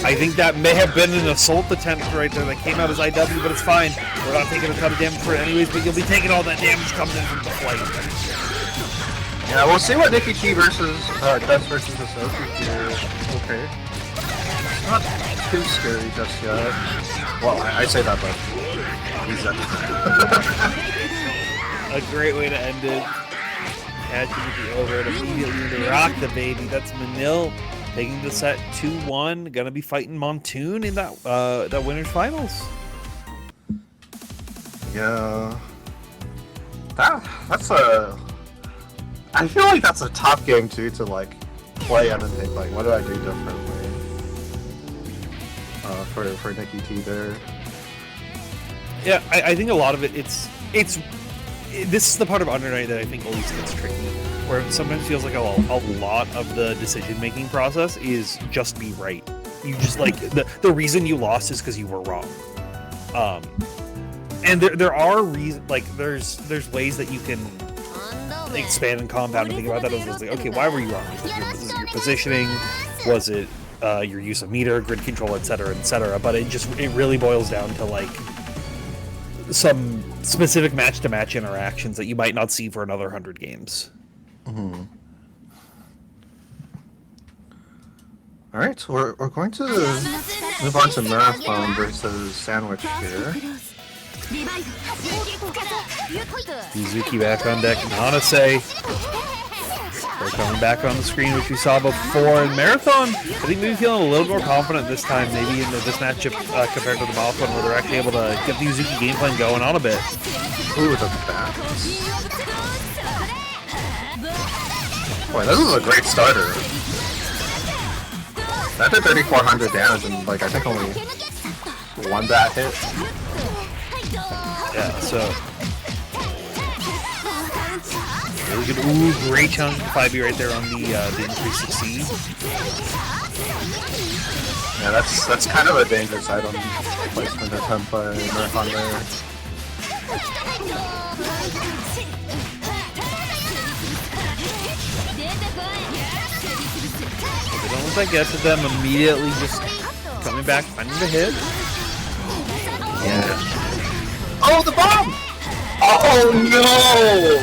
I think that may have been an assault attempt right there that came out as IW, but it's fine. We're not taking a ton of damage for it anyways, but you'll be taking all that damage coming in from the flight. Yeah, we'll see what NickyT does versus Uzuki here. Okay. Not too scary just yet. Well, I say that, but he's a great way to end it. Catching with the Ogre and immediately rock the baby. That's Manil taking the set 2-1. Gonna be fighting Montoon in that winners finals. Yeah. That's a... I feel like that's a tough game too to like play and then think like, what do I do differently for NickyT there? Yeah, I think a lot of it this is the part of Undernight that I think always gets tricky, where it sometimes feels like a lot of the decision making process is just be right. You just like the reason you lost is because you were wrong. And there are reasons, like there's ways that you can expand and compound and think about that. It was like, okay, why were you wrong? Was it your positioning? Was it your use of meter, grid control, etc., etc.? But it really boils down to like some specific match-to-match interactions that you might not see for another 100 games. Mm-hmm. All right, we're going to move on to Marathon versus Sandwich here. Uzuki back on deck. Nanase. They're coming back on the screen, which we saw before in Marathon. I think maybe feeling a little more confident this time, maybe in this matchup compared to the Mouth one, where they're actually able to get the Uzuki game plan going on a bit. Ooh, the bats. Boy, this is a great starter. That did 3,400 damage and like I think only one bat hit. Yeah, so really good. Ooh, great chunk of 5B right there on the increase succeed. Yeah, that's kind of a dangerous item placement attempt by Marathon there. If they don't let that get to them, immediately just coming back, finding the hit. Yeah. Oh, the bomb! Oh no!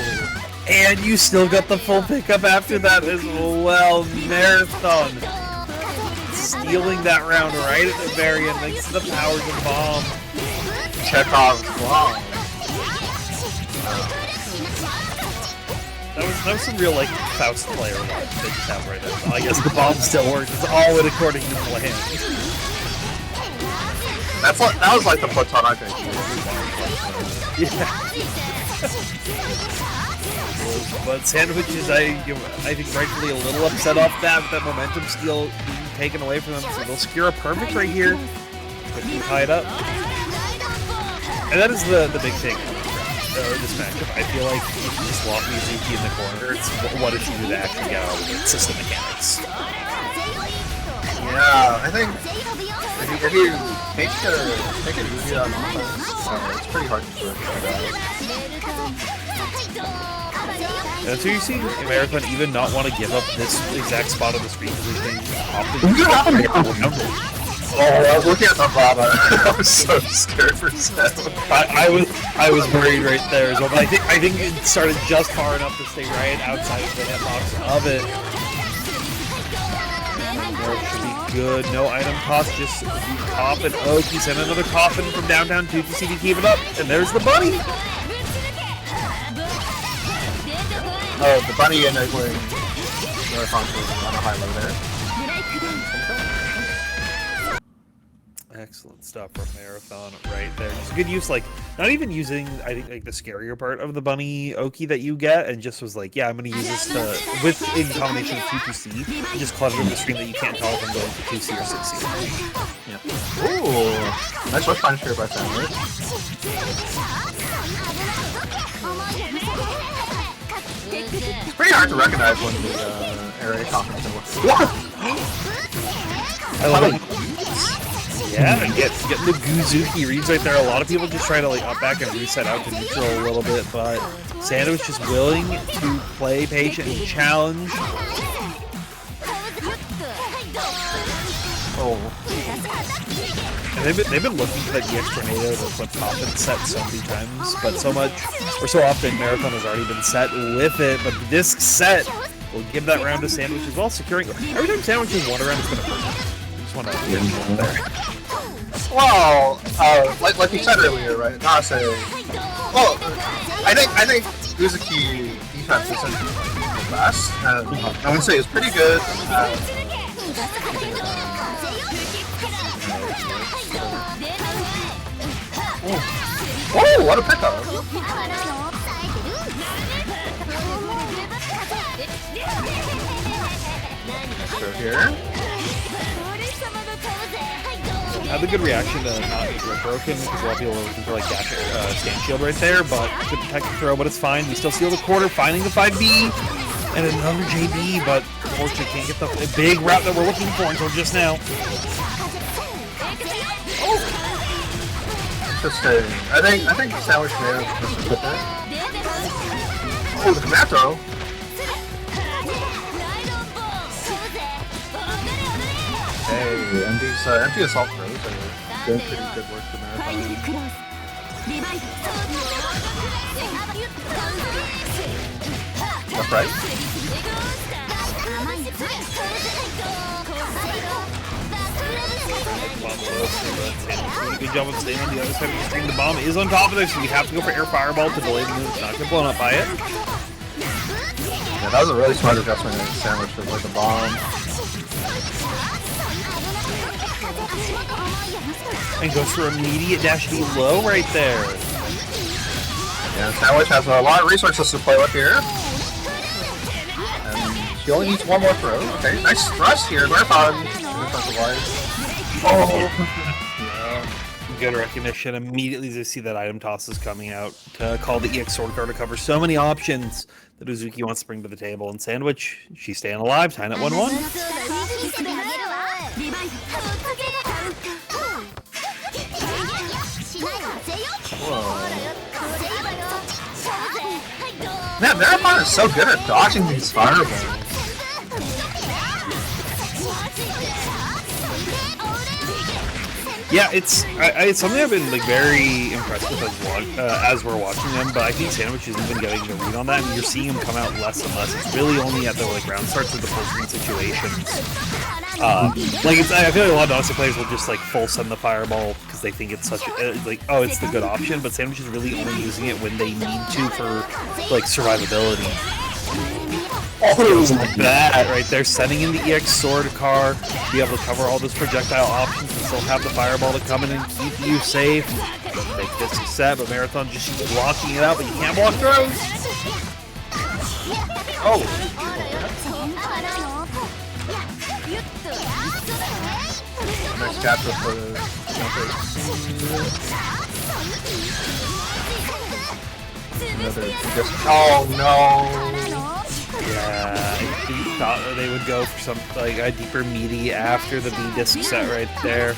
And you still got the full pickup after that as well. Marathon stealing that round right at the very end thanks to the powers of bomb. Chekhov's bomb. That was some real like Faust player luck they just have right now. I guess the bomb still works. It's all in according to plan. That was like the platonic thing. Yeah. But Sandwich is, I think, rightfully a little upset off that, with that momentum steal being taken away from them. So they'll secure a perfect right here. Quickly tie it up. And that is the big thing. This matchup, I feel like if you just lock Uzuki in the corner, it's what did you do to actually get out of it? System mechanics. Yeah, I think if you take it easy on offense, it's pretty hard to do it. And so you see Marathon even not want to give up this exact spot on the screen because they often. Oh, I was looking at the lava. I was so scared for a second. I was worried right there as well, but I think it started just far enough to stay right outside of the hitbox of it. There should be good. No item cost, just coffin. Oh, he sent another coffin from downtown to see to keep it up, and there's the bunny. Oh, the bunny enabling Marathon on a high low there. Excellent stuff from Marathon right there. Just good use, like, not even using, I think, like, the scarier part of the bunny Oki that you get, and just was like, yeah, I'm going to use this to, with, in combination with 2-2C, just clutter the screen that you can't tell if I'm going to 2C or 6C. Yeah. Ooh! Nice rush punch here by Sandwich. It's pretty hard to recognize when the area conference and what? I love it. Yeah, getting the Uzuki reads right there. A lot of people just try to like up back and reset out to neutral a little bit, but Sandwich just willing to play patient and challenge. Oh. And they've been looking for that EX tornado to flip top and set so many times, but so often Marathon has already been set with it, but this set will give that round to Sandwich as well, securing every time Sandwich has won a round, it's been a first. I just want to there. Well, like you said earlier, right? Nanase. Well, I think Uzuki defense isn't the best, and I would say it's pretty good. Oh, what a pickup! Go here. Had a good reaction to not be grip broken, because a lot of people were looking for like dash stand shield right there, but good protective throw, but it's fine. We still seal the quarter, finding the 5B, and another JB, but unfortunately can't get the big route that we're looking for until just now. Interesting. I think Sandwich may have missed with it. Oh, the command throw. Hey, empty assault throws are doing pretty good work for Marathon. That's right. Good job of staying on the other side of the screen. The bomb is on top of there, so we have to go for air fireball to delay the move. It's not get blown up by it. Yeah, that was a really smart adjustment in Sandwich with like the bomb. And goes for immediate dash D low right there. Yeah, Sandwich has a lot of resources to play with here. And she only needs one more throw. Okay, nice thrust here. Marathon. Oh! Yeah. Good recognition. Immediately as I see that item toss is coming out to call the EX sword card to cover so many options that Uzuki wants to bring to the table. And Sandwich, she's staying alive, tying at 1-1. Man, Marathon is so good at dodging these fireballs. Yeah, it's something I've been like very impressed with as we're watching them, but I think Sandwich is even getting the read on that, and you're seeing him come out less and less. It's really only at the like round starts with the full screen situations. I feel like a lot of Nanase players will just like full send the fireball because they think it's such like, oh, it's the good option, but Sandwich is really only using it when they need to for like survivability. Oh, that right there, sending in the EX sword car, be able to cover all those projectile options and still have the fireball to come in and keep you safe. Make this a set, but Marathon just blocking it out, but you can't block throws. Oh. Nice capture for the oh no! Yeah, I thought they would go for something like a deeper meaty after the B-disc set right there.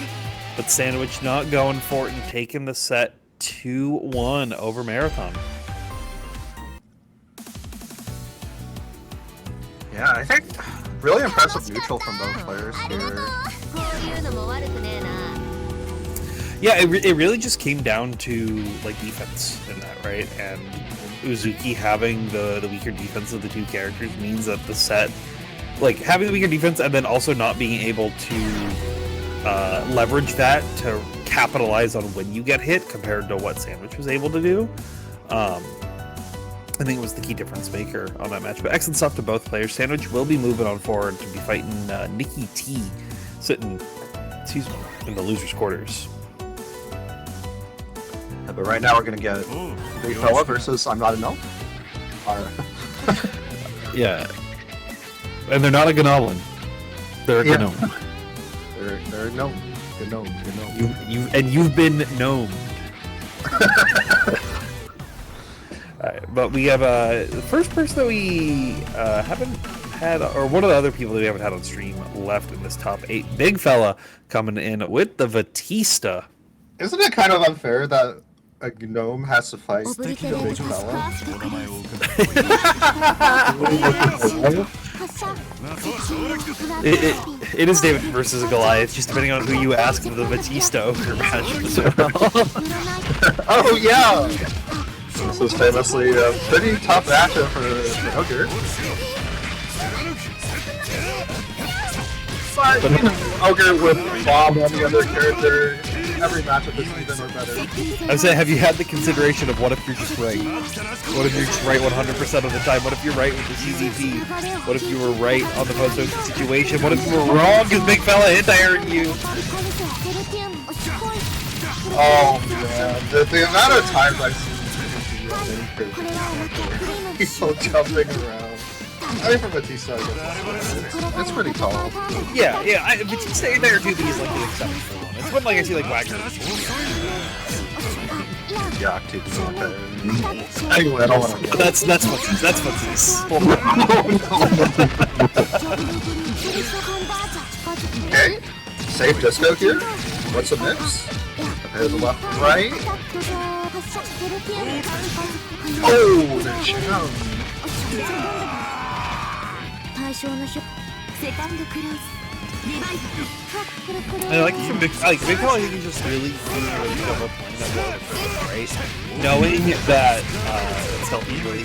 But Sandwich not going for it and taking the set 2-1 over Marathon. Yeah, I think really impressive neutral from both players here. Yeah, it really just came down to like defense in that, right? And Uzuki having the weaker defense of the two characters means that the set, like having the weaker defense and then also not being able to leverage that to capitalize on when you get hit compared to what Sandwich was able to do. I think it was the key difference maker on that match. But excellent stuff to both players. Sandwich will be moving on forward to be fighting NickyT, sitting, in the losers' quarters. Yeah, but right now we're gonna get BiGGFELLA versus I'm Not a Gnome. Yeah, and they're not a Gnolin. They're a Gnome. They're a gnome. You've been gnomed. Alright, but we have the first person that we haven't had, or one of the other people that we haven't had on stream left in this top 8. BiGGFELLA coming in with the Vatista. Isn't it kind of unfair that a gnome has to fight the BiGGFELLA? It is David versus Goliath, just depending on who you ask for the Vatista Ogre match as well. Oh yeah! This is famously a pretty tough matchup for Ogre. But you know, Ogre with Bob on the other character, every matchup is even or better. I was saying, have you had the consideration of what if you're just right? What if you're just right 100% of the time? What if you're right with the CZP? What if you were right on the post-open situation? What if you were wrong because BiGGFELLA hit-ironed you? Oh man, the amount of times I've seen people jumping around. I mean, for Vatista, I guess it's pretty tall. Yeah, Vatista there too, but he's like the exceptional one. It's when like I see like Wagner. Yeah, too. Anyway, I don't want to. That's what's Okay, safe disco here. What's the mix? Okay, the left and right. Oh, the jump. I like from BiGGFELLA, I think he's just really good about playing that well, right? Knowing that Stealthy really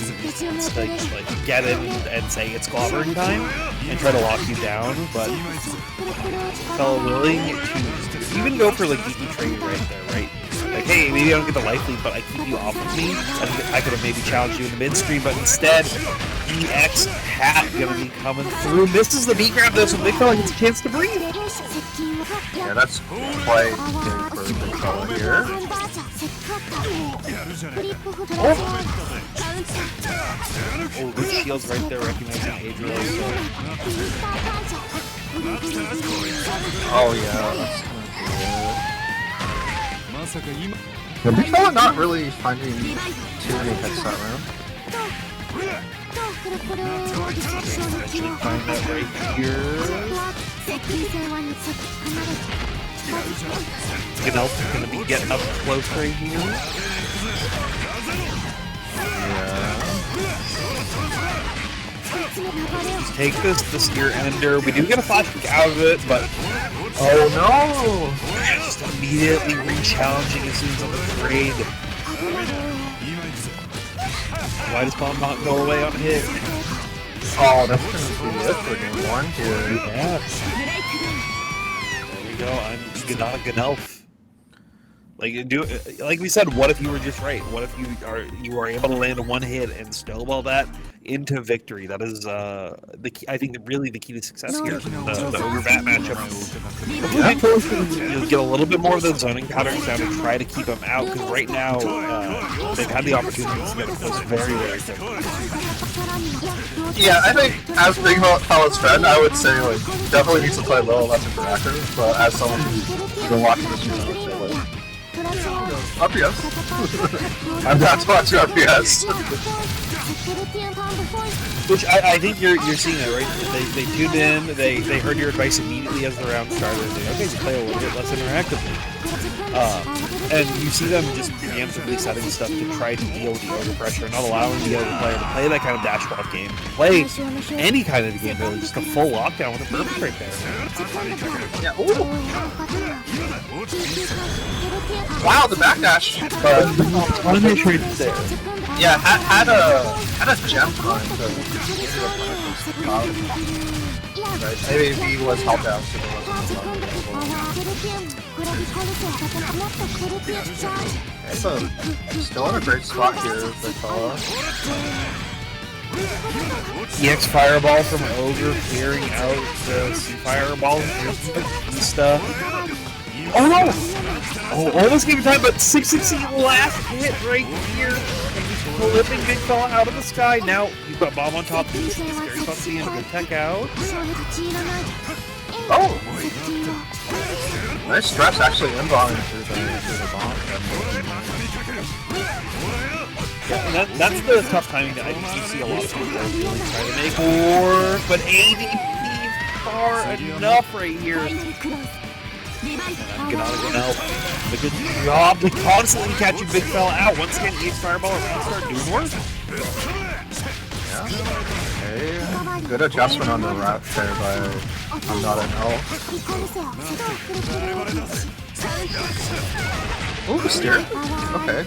like get in and say it's clobbering time and try to lock you down, but BiGGFELLA willing to even go for like DP trade right there, right? Like, hey, maybe I don't get the life lead, but I keep you off of me. I could have maybe challenged you in the midstream, but instead, EX hat gonna be coming through. Misses the beat grab though, so BiGGFELLA gets a chance to breathe. Yeah, that's quite big for BiGGFELLA here. Oh, good shields right there, recognizing Adriel. Oh yeah, that's gonna be it. BiGGFELLA not really finding too many hits that round. Find that right here. Gnelf is going to be getting up close right here. Yeah. Take this spear ender. We do get a flash kick out of it, but oh no! Just immediately re-challenging as soon as I'm afraid. Why does bomb not go away on hit? Oh, that's gonna be it for game 1 here. Yeah. There we go. I'm not a Gnelf. Like we said, what if you were just right? What if you are able to land a one hit and snowball that into victory? That is the key, I think really the key to success here. The Ogre Bat matchup. You'll get a little bit more of the zoning patterns down to try to keep them out, because right now they've had the opportunity to get this very, very quickly. Yeah, I think as BiGGFELLA's friend, I would say like definitely needs to play a little less interactive. But as someone who's been watching this show, I would say like RPS. I'm down to watch RPS. Which I think you're seeing that, right? They tuned in, they heard your advice immediately as the round started. They okay, so play a little bit less interactively. And you see them just preemptively setting stuff to try to deal with the Ogre pressure, not allowing the other player to play that kind of dash ball game. Play any kind of game, really, just a full lockdown with a perfect right there. Yeah, ooh. Wow, the backdash. There. Yeah, had a gem on right. Maybe if he was held down, so there wasn't still in a great spot here, BiGGFELLA. EX Fireball from Ogre clearing out the Fireball Vatista. Oh no! Oh, almost gave it time, but 660 last hit right here. Flipping BiGGFELLA out of the sky. Now you've got Bomb on top. He's very fussy and good tech out. Oh! Nice stress actually inbounding through the bomb. Yeah, and that's the tough timing that I think you see a lot of people really try to make work, but ADP far enough right here. Gnelf, a good job to constantly catching BiGGFELLA out. Once again, EX Fireball around start doing work. Yeah. Okay. Good adjustment on the route there by I'm not an elf. Ooh, steer. Okay.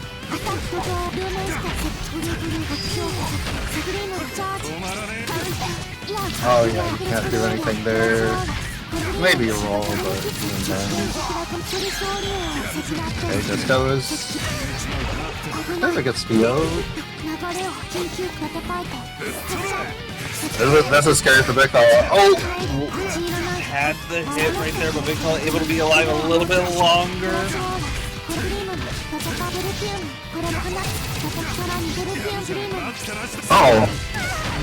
Oh yeah, you can't do anything there. Maybe a roll, but even then. Okay, this goes. There's a good speed. This is scary for BiGGFELLA. Oh! Had the hit right there, but BiGGFELLA able to be alive a little bit longer. Oh!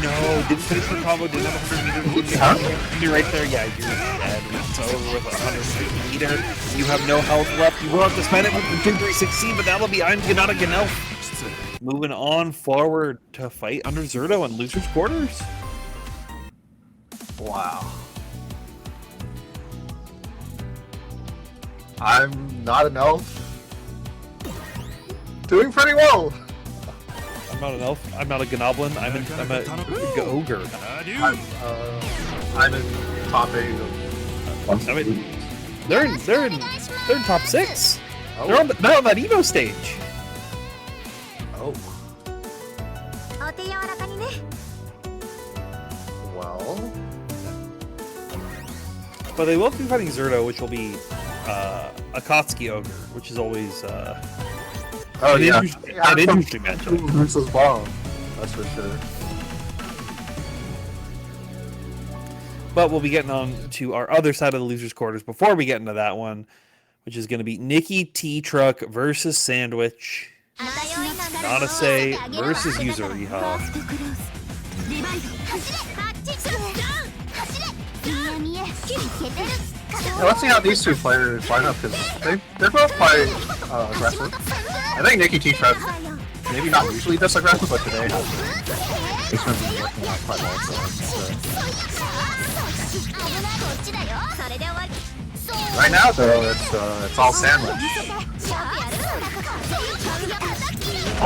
No, didn't finish the combo, didn't have 100 meters. You're right there, yeah, you're dead. It's over with 150 meter. You have no health left. You will have to spend it with the 316, but that'll be I'm Gnot Gnelf. Moving on forward to fight under Zerto in losers quarters. Wow. I'm not an elf. Doing pretty well. I'm not an elf. I'm not a Gnoblin. I'm a Ogre. I'm in top 8 of. I mean, they're in top 6. Oh. They're on that Evo stage. Oh. Well. But they will be fighting Zerto, which will be Akatsuki Ogre, which is always an interesting matchup. Versus bomb, that's for sure. But we'll be getting on to our other side of the losers' quarters before we get into that one, which is going to be NickyTTruck versus Sandwich. Nanase versus Yuzu. Yeah, let's see how these two players line up, because they're both quite aggressive. I think NickyTTruck, maybe not usually this aggressive, but today has been working out quite well for us. Right now, though, it's all Sandwich.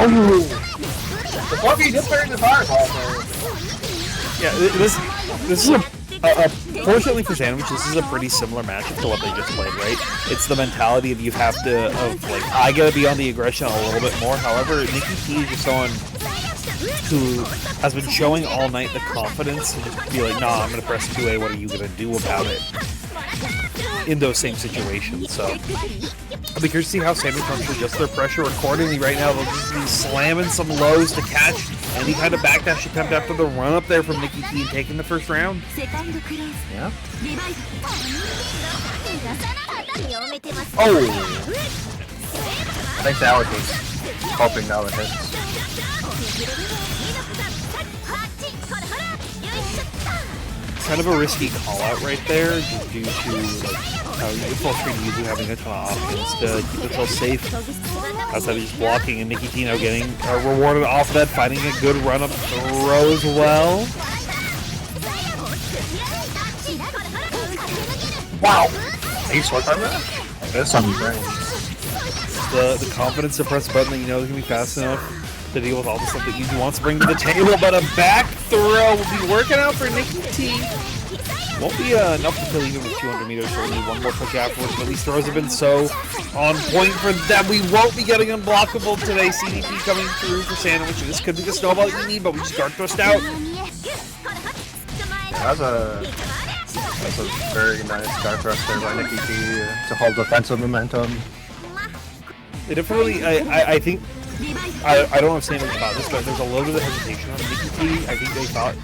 Oh! The Buggy just buried the fireball, though. Yeah, this is fortunately for Sandwich, this is a pretty similar matchup to what they just played, right? It's the mentality of you have to, I gotta be on the aggression a little bit more. However, NickyT is just someone who has been showing all night the confidence to just be like, nah, I'm gonna press 2A, what are you gonna do about it? in those same situations. So I'll be curious to see how Sandwich Hunter adjusts their pressure accordingly. Right now, they'll just be slamming some lows to catch any kind of backdash attempt after the run up there from NickyT and taking the first round. Yeah. Oh! I think that was hoping that would hit. Kind of a risky call out right there, just due to like full screen Yuzu having a ton of options to keep himself safe outside of just blocking, and NickyT now getting rewarded off of that, finding a good run up throw as well. Wow! Ace what time that? That's something great. The confidence to press a button that you know is going to be fast enough to deal with all the stuff that Yuzu wants to bring to the table, but a back throw will be working out for NickyT. Won't be enough to kill even with 200 meters, so we need one more push afterwards, but these throws have been so on point for them. We won't be getting unblockable today. CDP coming through for Sandwich. This could be the snowball that you need, but we just guard thrust out. That's a very nice guard thrust there by NickyT to hold defensive momentum. They definitely, I think, I don't know if Sandwich thought this, but there's a little bit of hesitation on NickyT. I think they thought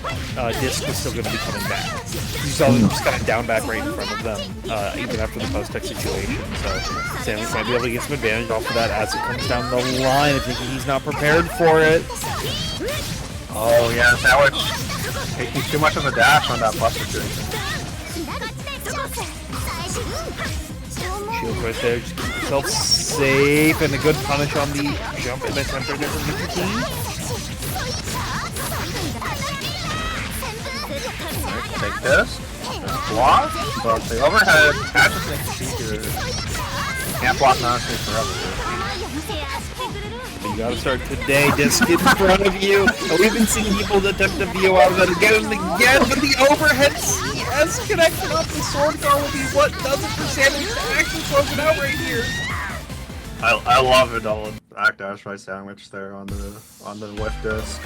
Disc was still going to be coming back. You saw them just kind of down back right in front of them, even after the post-tech situation. So Sandwich might be able to get some advantage off of that as it comes down the line. I think he's not prepared for it. Oh yeah, Sandwich taking too much of a dash on that plus situation. Shield right there, just keep yourself safe, and a good punish on the jump and attempt right there from NickyT. Take this, block, but the overhead catches NickyT here. Can't block Nanase forever. You gotta start today, Disc in front of you. And we've been seeing people attempt to VO out of that again and again, but the overhead CS connection off the sword car will be what does it for Sandwich to actually close it out right here. I love a double backdash by Sandwich there on the whiff disc.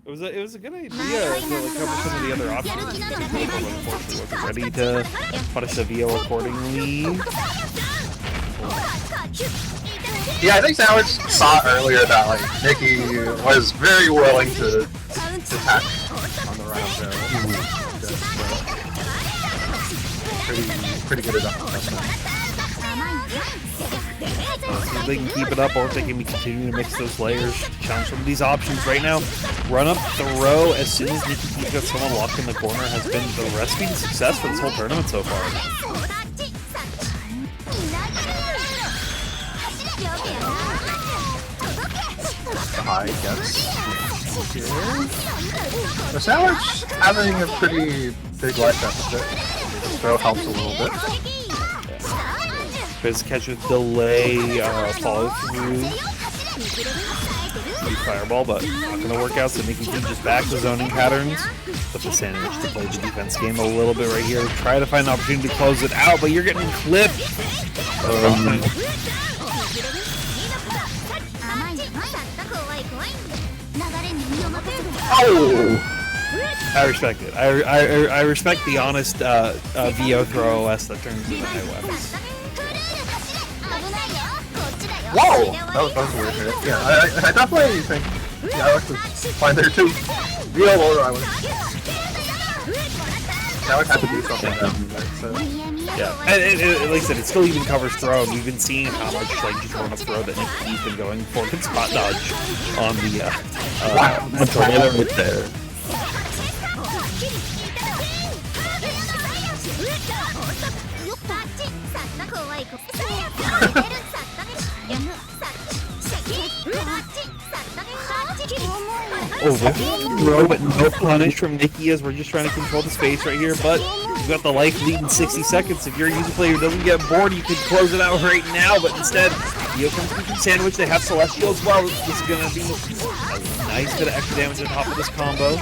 It was a good idea to like cover some of the other options. Unfortunately, wasn't ready to punish the VO accordingly. Yeah, I think Sandwich saw earlier that like Nicky was very willing to attack on the run up there. Pretty good enough. See if they can keep it up, or if they can be continuing to mix those layers. Challenge some of these options right now. Run up, throw as soon as NickyT got someone locked in the corner has been the recipe to success for this whole tournament so far. The high gets the Sandwich having a pretty big life deficit. The throw helps a little bit. Tries to catch with delay, follow through. Fireball, but not going to work out, so NickyT just back the zoning patterns. But the Sandwich to play the defense game a little bit right here. Try to find an opportunity to close it out, but you're getting clipped. Oh! I respect it. I respect the honest VO throw OS that turns into high weapons. Whoa! That was a weird hit. Yeah, I definitely think Alex was fine there too. Real lower I was. Alex had to do something there, so. Yeah, and like I said, it still even covers throw, and we've been seeing how much like just run a throw that NickyT's been going for. Good spot dodge on the tornado right there. Oh, throw, but no punish from Nicky as we're just trying to control the space right here. But you've got the life lead in 60 seconds. If you're a user player who doesn't get bored, you can close it out right now. But instead, Dio comes from Sandwich. They have Celestial as well. This is going to be a nice bit of extra damage on top of this combo.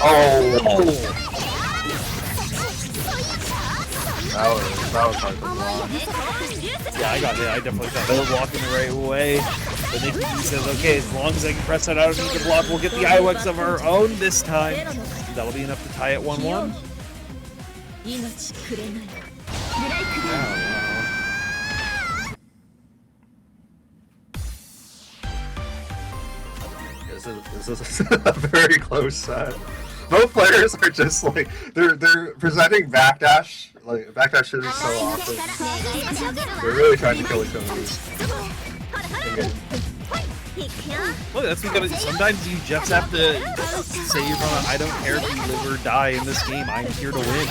Oh! That was hard to block. Yeah, I got it. I definitely thought they were walking the right way. But NickyT says, okay, as long as I can press that out underneath the block, we'll get the IWX of our own this time. That'll be enough to tie it 1-1. This is a very close set. Both players are just like they're presenting backdash shooters so often. They're really trying to kill each other. Look, that's because sometimes you just have to say you're gonna, I don't care if you live or die in this game, I'm here to win.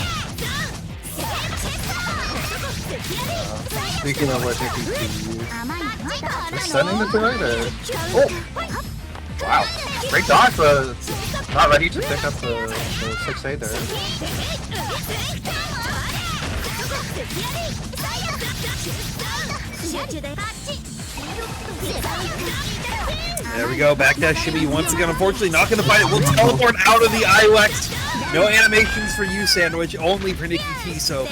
Speaking of what NickyT is sending the tornado. Oh! Wow. Great dodge, but not ready to pick up the 6A there. There we go, backdash shimmy once again. Unfortunately, not going to find it. We'll teleport out of the IWX. No animations for you, Sandwich, only for NickyT, so...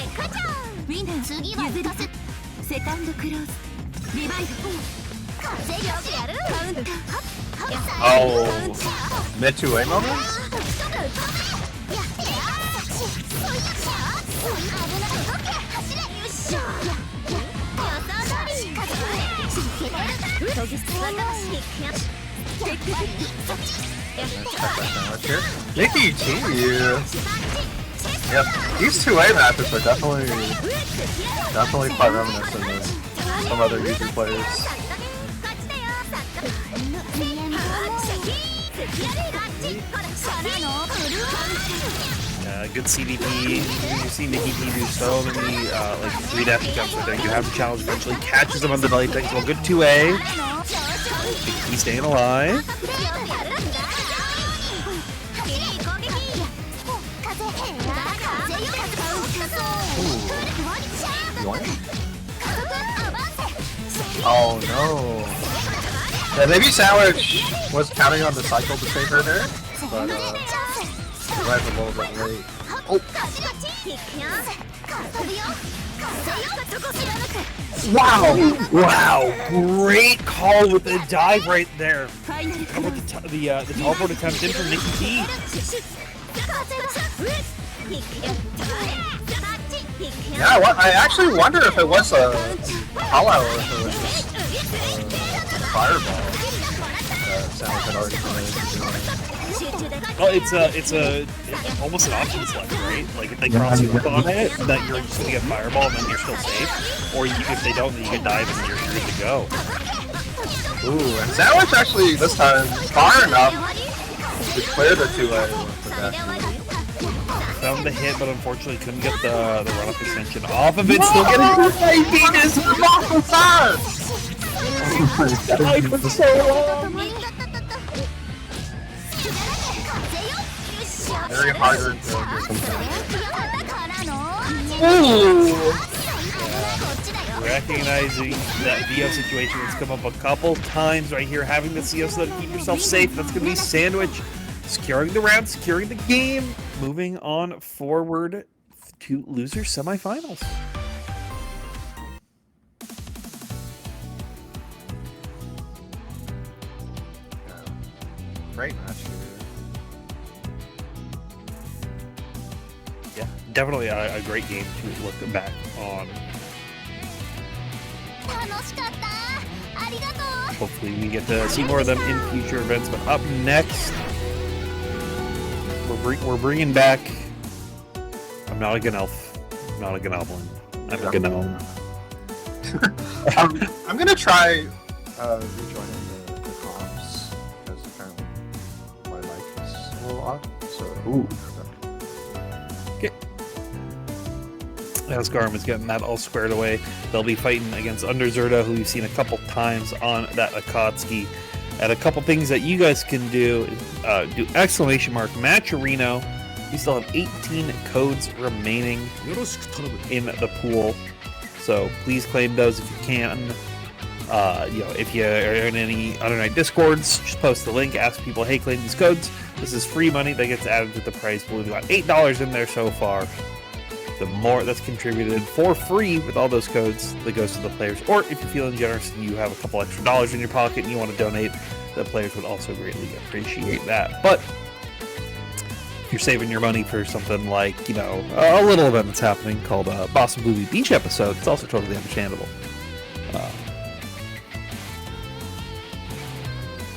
Oh, mid 2A moment? NickyT! Yep, these 2A matches are definitely quite reminiscent of some other Yuzu players. Good CDP. You see NickyT do so many like 3 dash jumps right there. You have the challenge eventually, catches him on the night thing. So good 2A. NickyT staying alive. Oh no. Yeah, maybe Sandwich was counting on the cycle to save her there, but arrived a little bit late. Oh! Wow! Wow! Great call with the dive right there. With the teleport attempt in from NickyT. Yeah, I actually wonder if it was a hollow or if it was just a fireball that Sandwich had already committed to doing. Well, it's almost an option select, right? Like if they cross you up on it, that you're just gonna get fireball and then you're still safe, or if they don't, then you can dive and you're good to go. Ooh, and Sandwich actually this time far enough to clear the 2A with that. Found the hit, but unfortunately couldn't get the run-up extension off of it. Still getting the Venus from off the side. Died for so long. Very hard to do Recognizing that VO situation that's come up a couple times right here, having the CO so that keep yourself safe. That's going to be Sandwich. Securing the round, securing the game. Moving on forward to loser semifinals. Great match. Yeah, definitely a great game to look back on. Hopefully we get to see more of them in future events. But up next, we're bringing back. I'm not a Gnelf. I'm not a Gnoblin. I'm a Gnome. I'm gonna try rejoining the comms because apparently my mic is a little off. So. Ooh. Okay. As Garm is getting that all squared away, they'll be fighting against Underzerda, who we've seen a couple times on that Akatsuki. And a couple things that you guys can do: do !Matcherino. You still have 18 codes remaining in the pool, so please claim those if you can. If you are in any undernight discords, just post the link, ask people, hey, claim these codes. This is free money that gets added to the price pool. We've got $8 in there so far, the more that's contributed for free with all those codes that goes to the players. Or if you're feeling generous and you have a couple extra dollars in your pocket and you want to donate, the players would also greatly appreciate that. But if you're saving your money for something like, you know, a little event that's happening called Boston Blue Beach episode, it's also totally understandable.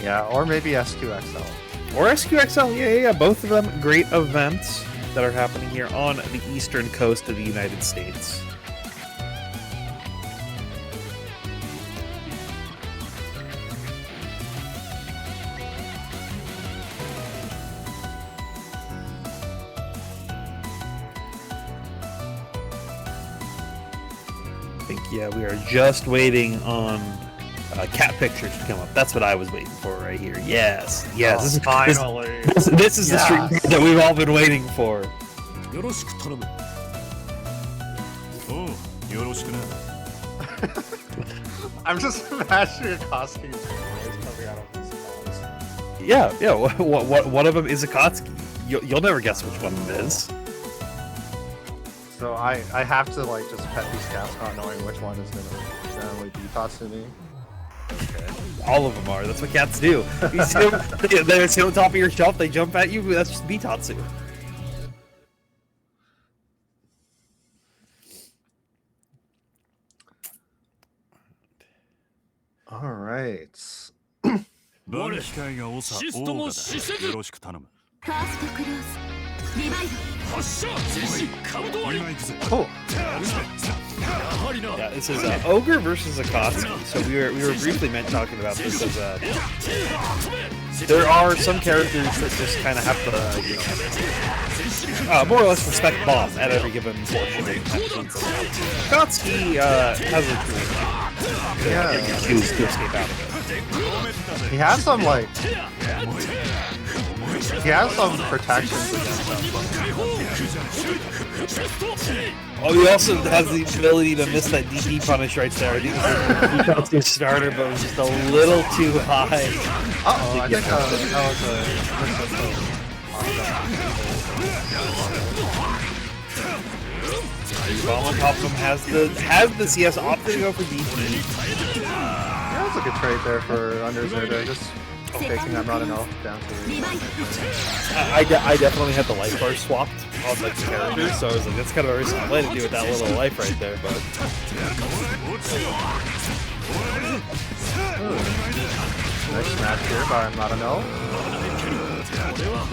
Yeah, or maybe SQXL. Or SQXL, yeah, both of them great events that are happening here on the eastern coast of the United States. I think, yeah, we are just waiting on cat pictures to come up. That's what I was waiting for right here. Yes, yes. Oh, this is finally. This is the stream that we've all been waiting for. I'm just imagining Akatsuki's voice coming out of his mouth. Yeah, yeah. One of them is Akatsuki. You'll never guess which one it is. So I have to like just pet these cats, not knowing which one is gonna generally be Tatsumi. Okay. All of them are. That's what cats do. You see them, they're sitting on top of your shelf. They jump at you. That's just Bitatsu. All right. Oh. Yeah, this is Ogre versus Akatsuki. So we were briefly talking about this as there are some characters that just kind of have to, you know, more or less respect Bomb at every given portion of the match. Akatsuki has a choose to escape out of it. He has some like protections against them. Oh, he also has the ability to miss that DP punish right there. I think he felt his starter, but it was just a little too high. Uh-oh, I think that was Bomb on top of him has the CS opted to go for DP. Yeah, that's a good trade there for Underzerder, just taking that running off down to I definitely had the life bar swapped on like the characters, so I was like, that's kind of a risky play to do with that little life right there, but... Nice smash here by Marano.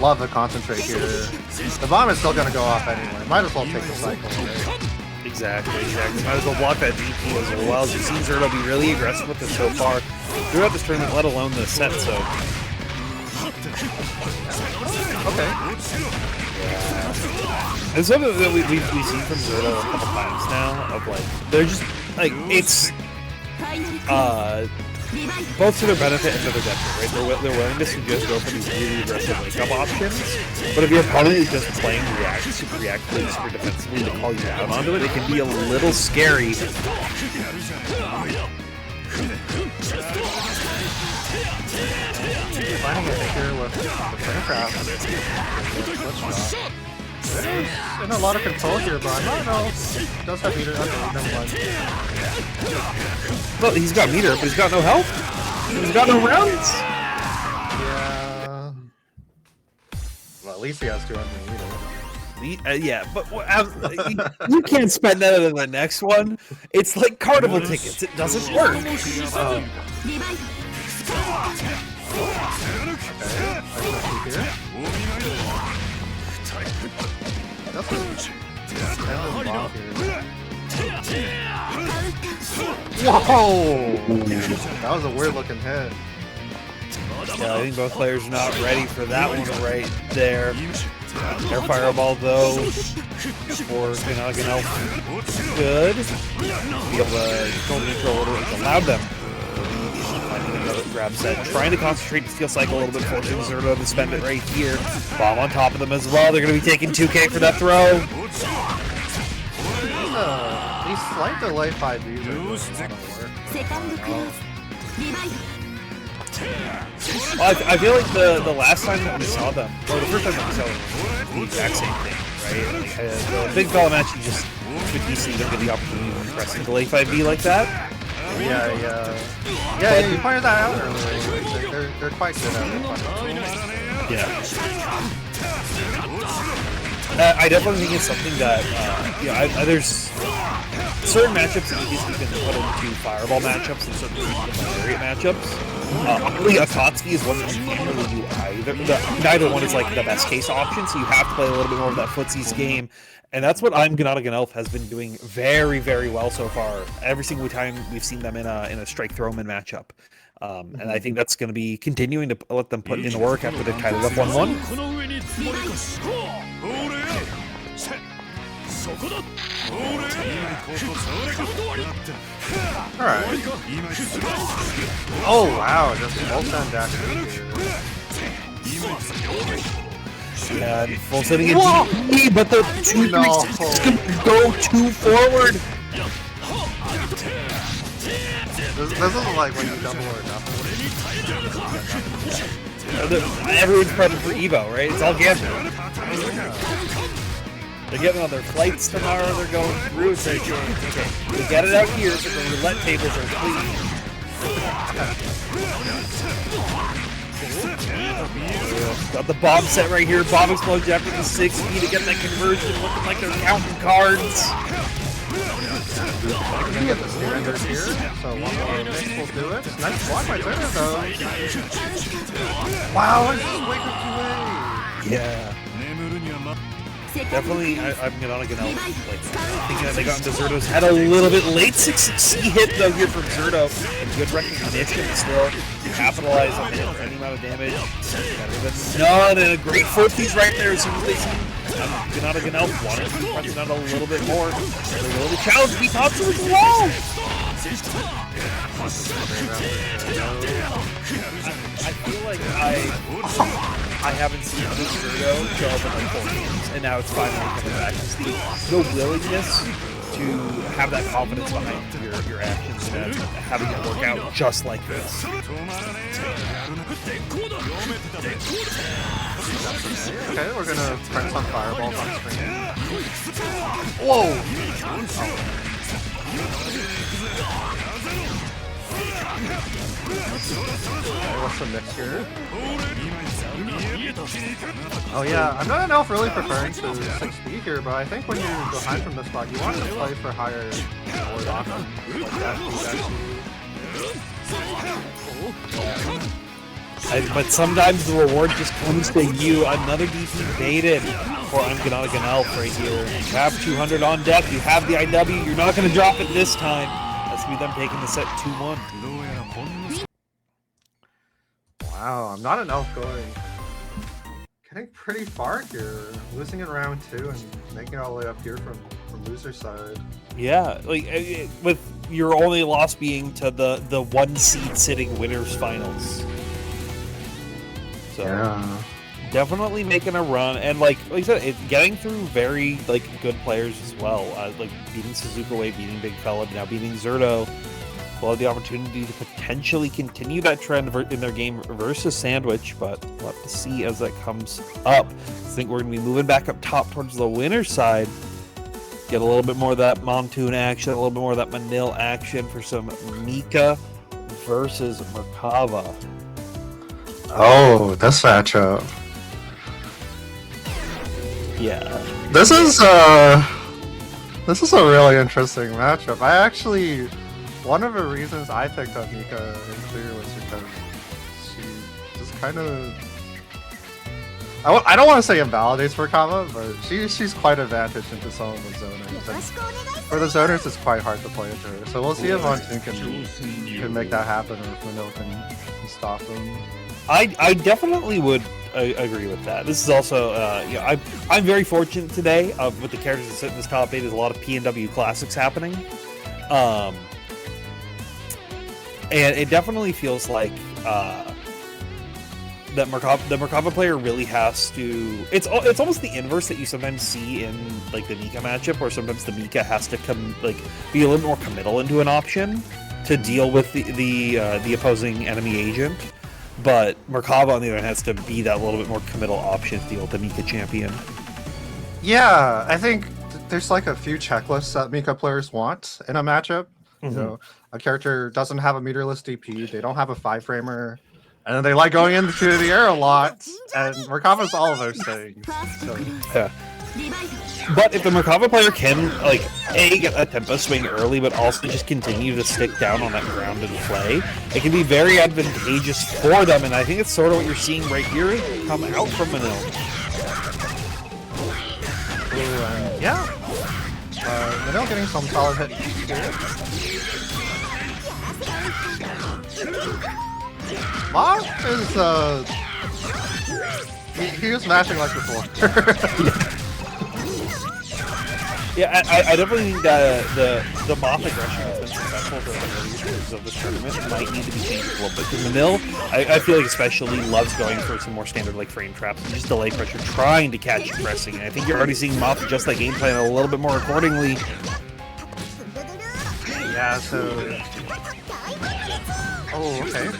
Love the concentrate here. The bomb is still going to go off anyway. Might as well take the cycle. Right? Exactly. Might as well block that DP as well. As you've seen Zerto be really aggressive with this so far throughout this tournament, let alone the set, so... Okay. Yeah. It's something that we've seen from Zerto a couple times now, of like, they're just, like, it's, both to their benefit and to their detriment, right? Their willingness to just go for these really aggressive wake-up options, but if your opponent is just playing super reactively, super defensively to call you out onto it, it can be a little scary. Finding it here with the Minecraft. There's in a lot of control here, but no, does have meter. Okay, never mind. Well, he's got meter, but he's got no health. He's got no rounds. Yeah. Well, at least he has 200 meter. Yeah, but you can't spend that on the next one. It's like carnival tickets. It doesn't work. Whoa! That was a weird looking hit. Yeah, I think both players are not ready for that one right there. Their fireball though for Gnelf good. Be able to control the neutral a little bit. It's allowed them. Finding another grab set. Trying to concentrate the steal cycle a little bit, forcing Zerto to spend it right here. Bomb on top of them as well. They're going to be taking 2K for that throw. These slight delay 5Bs are Well, I feel like the last time that we saw them, or the first time that we saw them, was the exact same thing, right? Like, the big fella match, you just with DC, you don't get the opportunity to press single A5B like that. Yeah, you pointed that out earlier. They're quite good at it. Yeah. I definitely think it's something that, there's certain matchups that you can put into fireball matchups and certain Lariat matchups. Really, Akatsuki is one that you can't really do either. Neither one is like the best case option, so you have to play a little bit more of that footsies game. And that's what Gnelf has been doing very, very well so far. Every single time we've seen them in a strike throwman matchup. And I think that's going to be continuing to let them put in the work after they've tied it up 1-1. Alright. Oh wow, just Waldstein dash. Yeah, full setting it GP, but the 2-3-6 can go too forward. This isn't like when you double or nothing. Everyone's prepping for Evo, right? It's all gambling. They're getting on their flights tomorrow, they're going through, so okay, we get it out here so the roulette tables are clean. Got the bomb set right here, bomb explosion after the 6 to get that conversion, looking like they're counting cards. We're gonna get the surrender here, so one more mix will do it. Nice block right there, though. Wow, it's just way too late. Yeah. Definitely, I'm gonna like thinking that they got into Zerto's head a little bit late. 6C hit though here from Zerto, and good recognition still capitalize on any amount of damage. Better than none, and a great footsies right there as soon as they see Gnelf wanted to be pressing out a little bit more. A little bit challenge, he thought so as well. I feel like I haven't seen this Gordeau show up in like 4 games, and now it's finally coming back. Just the willingness to have that confidence behind your actions and having it work out just like this. Okay, we're gonna press some fireballs on screen. Whoa! Okay, what's the mix here? Oh yeah, I'm not enough really preferring to 6B here, but I think when you're behind from this spot, you want to play for higher forward options, like dash B. But sometimes the reward just comes to you. Another DP baited for Gnelf right here. You have 200 on deck, you have the IW, you're not going to drop it this time. That's going to be them taking the set 2-1. Wow, I'm not enough going. Getting pretty far here. Losing in round 2 and making it all the way up here from loser side. Yeah, like with your only loss being to the 1 seed sitting winners finals. So yeah, definitely making a run, and like I said, getting through very good players as well. Like beating Suzuka away, beating BiGGFELLA, now beating Zerto. Will have the opportunity to potentially continue that trend in their game versus Sandwich, but we'll have to see as that comes up. I think we're going to be moving back up top towards the winner's side. Get a little bit more of that Montoon action, a little bit more of that Manil action for some Mika versus Merkava. oh, this matchup. Yeah. This is a really interesting matchup. One of the reasons I picked up Mika in clear was because she just kind of... I don't want to say invalidates Merkava, but she's quite advantaged into some of the zoners. And for the zoners, it's quite hard to play into her. So we'll see if Montoon can make that happen, or if Manil can stop them. I definitely would agree with that. This is also, I'm very fortunate today with the characters that sit in this top 8. There's a lot of P&W classics happening. And it definitely feels like that the Merkava player really has to. It's almost the inverse that you sometimes see in like the Mika matchup, where sometimes the Mika has to be a little more committal into an option to deal with the opposing enemy agent. But Merkava, on the other hand, has to be that little bit more committal option to deal with the Mika champion. Yeah, I think there's like a few checklists that Mika players want in a matchup. You know, a character doesn't have a meterless DP, they don't have a 5-framer, and then they like going into the air a lot, and Merkava's all of those things. So. Yeah. But if the Merkava player can, like, A, get a tempo swing early, but also just continue to stick down on that grounded play, it can be very advantageous for them, and I think it's sort of what you're seeing right here come out from Manil. Yeah. Manil getting some solid hits here. Moth is, he was mashing like before. Yeah, I definitely think that the Moth aggression has been successful for the early stages of this tournament. It might need to be changed a little bit. Because Manil, I feel like especially loves going for some more standard like frame traps and just delay pressure, trying to catch you pressing. And I think you're already seeing Moth adjust that game plan a little bit more accordingly. Yeah, so... Oh, okay.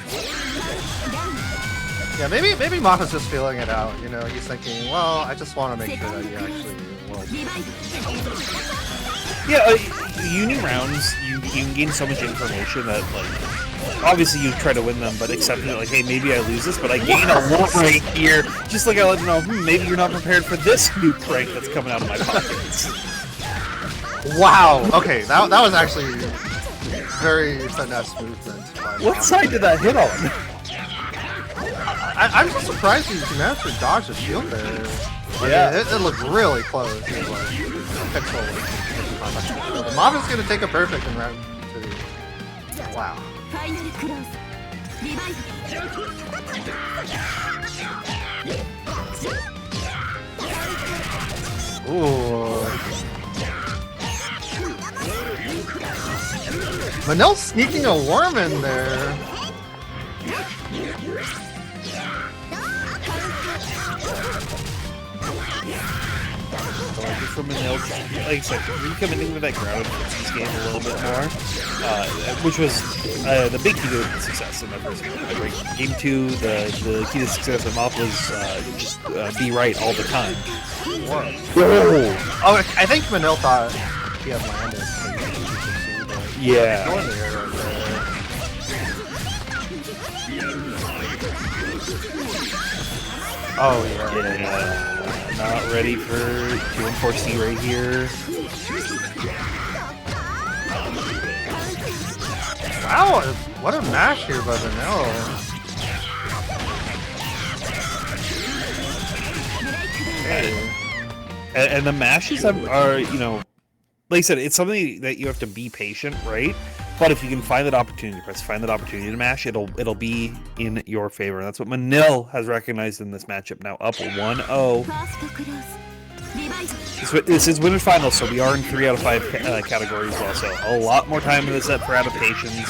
Yeah, maybe Moth is just feeling it out, you know, he's thinking, well, I just want to make sure that he actually will. Yeah, uni rounds, you can gain so much information that, like, obviously you try to win them, but accepting it, like, hey, maybe I lose this, but I gain a lot right here, just like I let you know, maybe you're not prepared for this new prank that's coming out of my pockets. Wow, okay, that was actually very finesse movement. What side did that hit on? I'm just surprised he managed to dodge the shield there. Yeah. It looked really close. It was like pixel. Mob is going to take a perfect in round 2. Wow. Ooh. Manil's sneaking a worm in there. From Manil, like I said, recommitting to that ground this game a little bit more, which was the big key to success in that first game. Like, game 2, the key to success of Moth was just be right all the time. Whoa. Oh, I think Manil thought he had landed. Yeah. Oh, yeah. Not ready for 2-4C right here. Wow, what a mash here by Manil. Hey. And the mashes are, you know, like I said, it's something that you have to be patient, right? But if you can find that opportunity to press, find that opportunity to mash, it'll be in your favor. And that's what Manil has recognized in this matchup. Now up 1-0. This is winner's finals, so we are in 3 out of 5 categories also. A lot more time in this set for adaptations.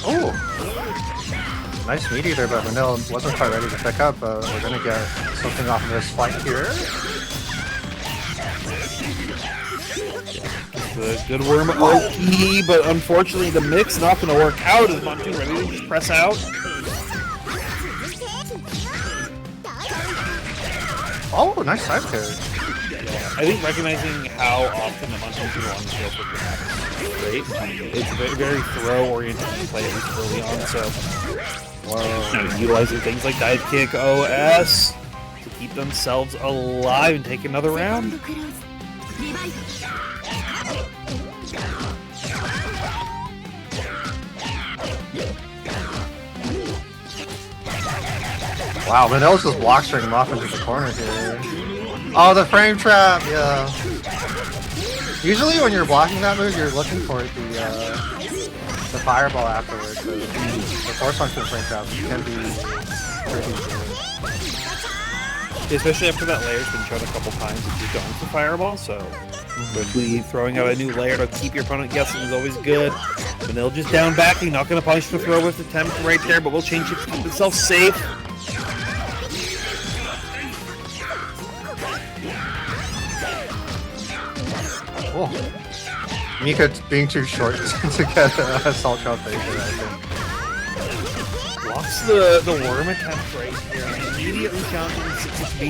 Oh! Nice meat eater, but Manil wasn't quite ready to pick up. We're gonna get something off of this flight here. The good worm OP, but unfortunately the mix not going to work out. Is Montoon ready to just press out? Oh, nice side carry. I think recognizing how often the Montoon can go on the field for happens is great. It's a very throw-oriented play, at least early on, so utilizing things like dive kick, OS to keep themselves alive and take another round. Wow, Manil's just block stringing him off into the corner here. Oh, the frame trap, yeah. Usually when you're blocking that move, you're looking for the fireball afterwards. So the force function frame trap can be pretty good. Especially after that layer's been shown a couple times if you're going for fireball, so quickly throwing out a new layer to keep your opponent guessing is always good. Manil just down backing, not going to punish the throw with attempt right there, but will change it to keep itself safe. Oh. Mika being too short to get a assault drop there, I think. Blocks the worm attempt right here. Immediately challenging 6B.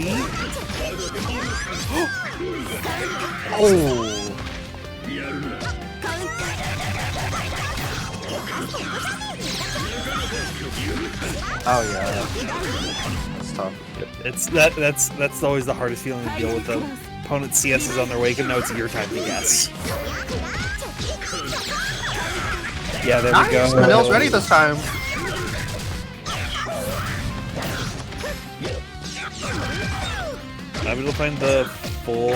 Oh! Oh yeah, that's tough. That's always the hardest feeling to deal with. The opponent's CS is on their way, and now it's your time to guess. Yeah, there we go. Manil's ready this time. I'm able to find the full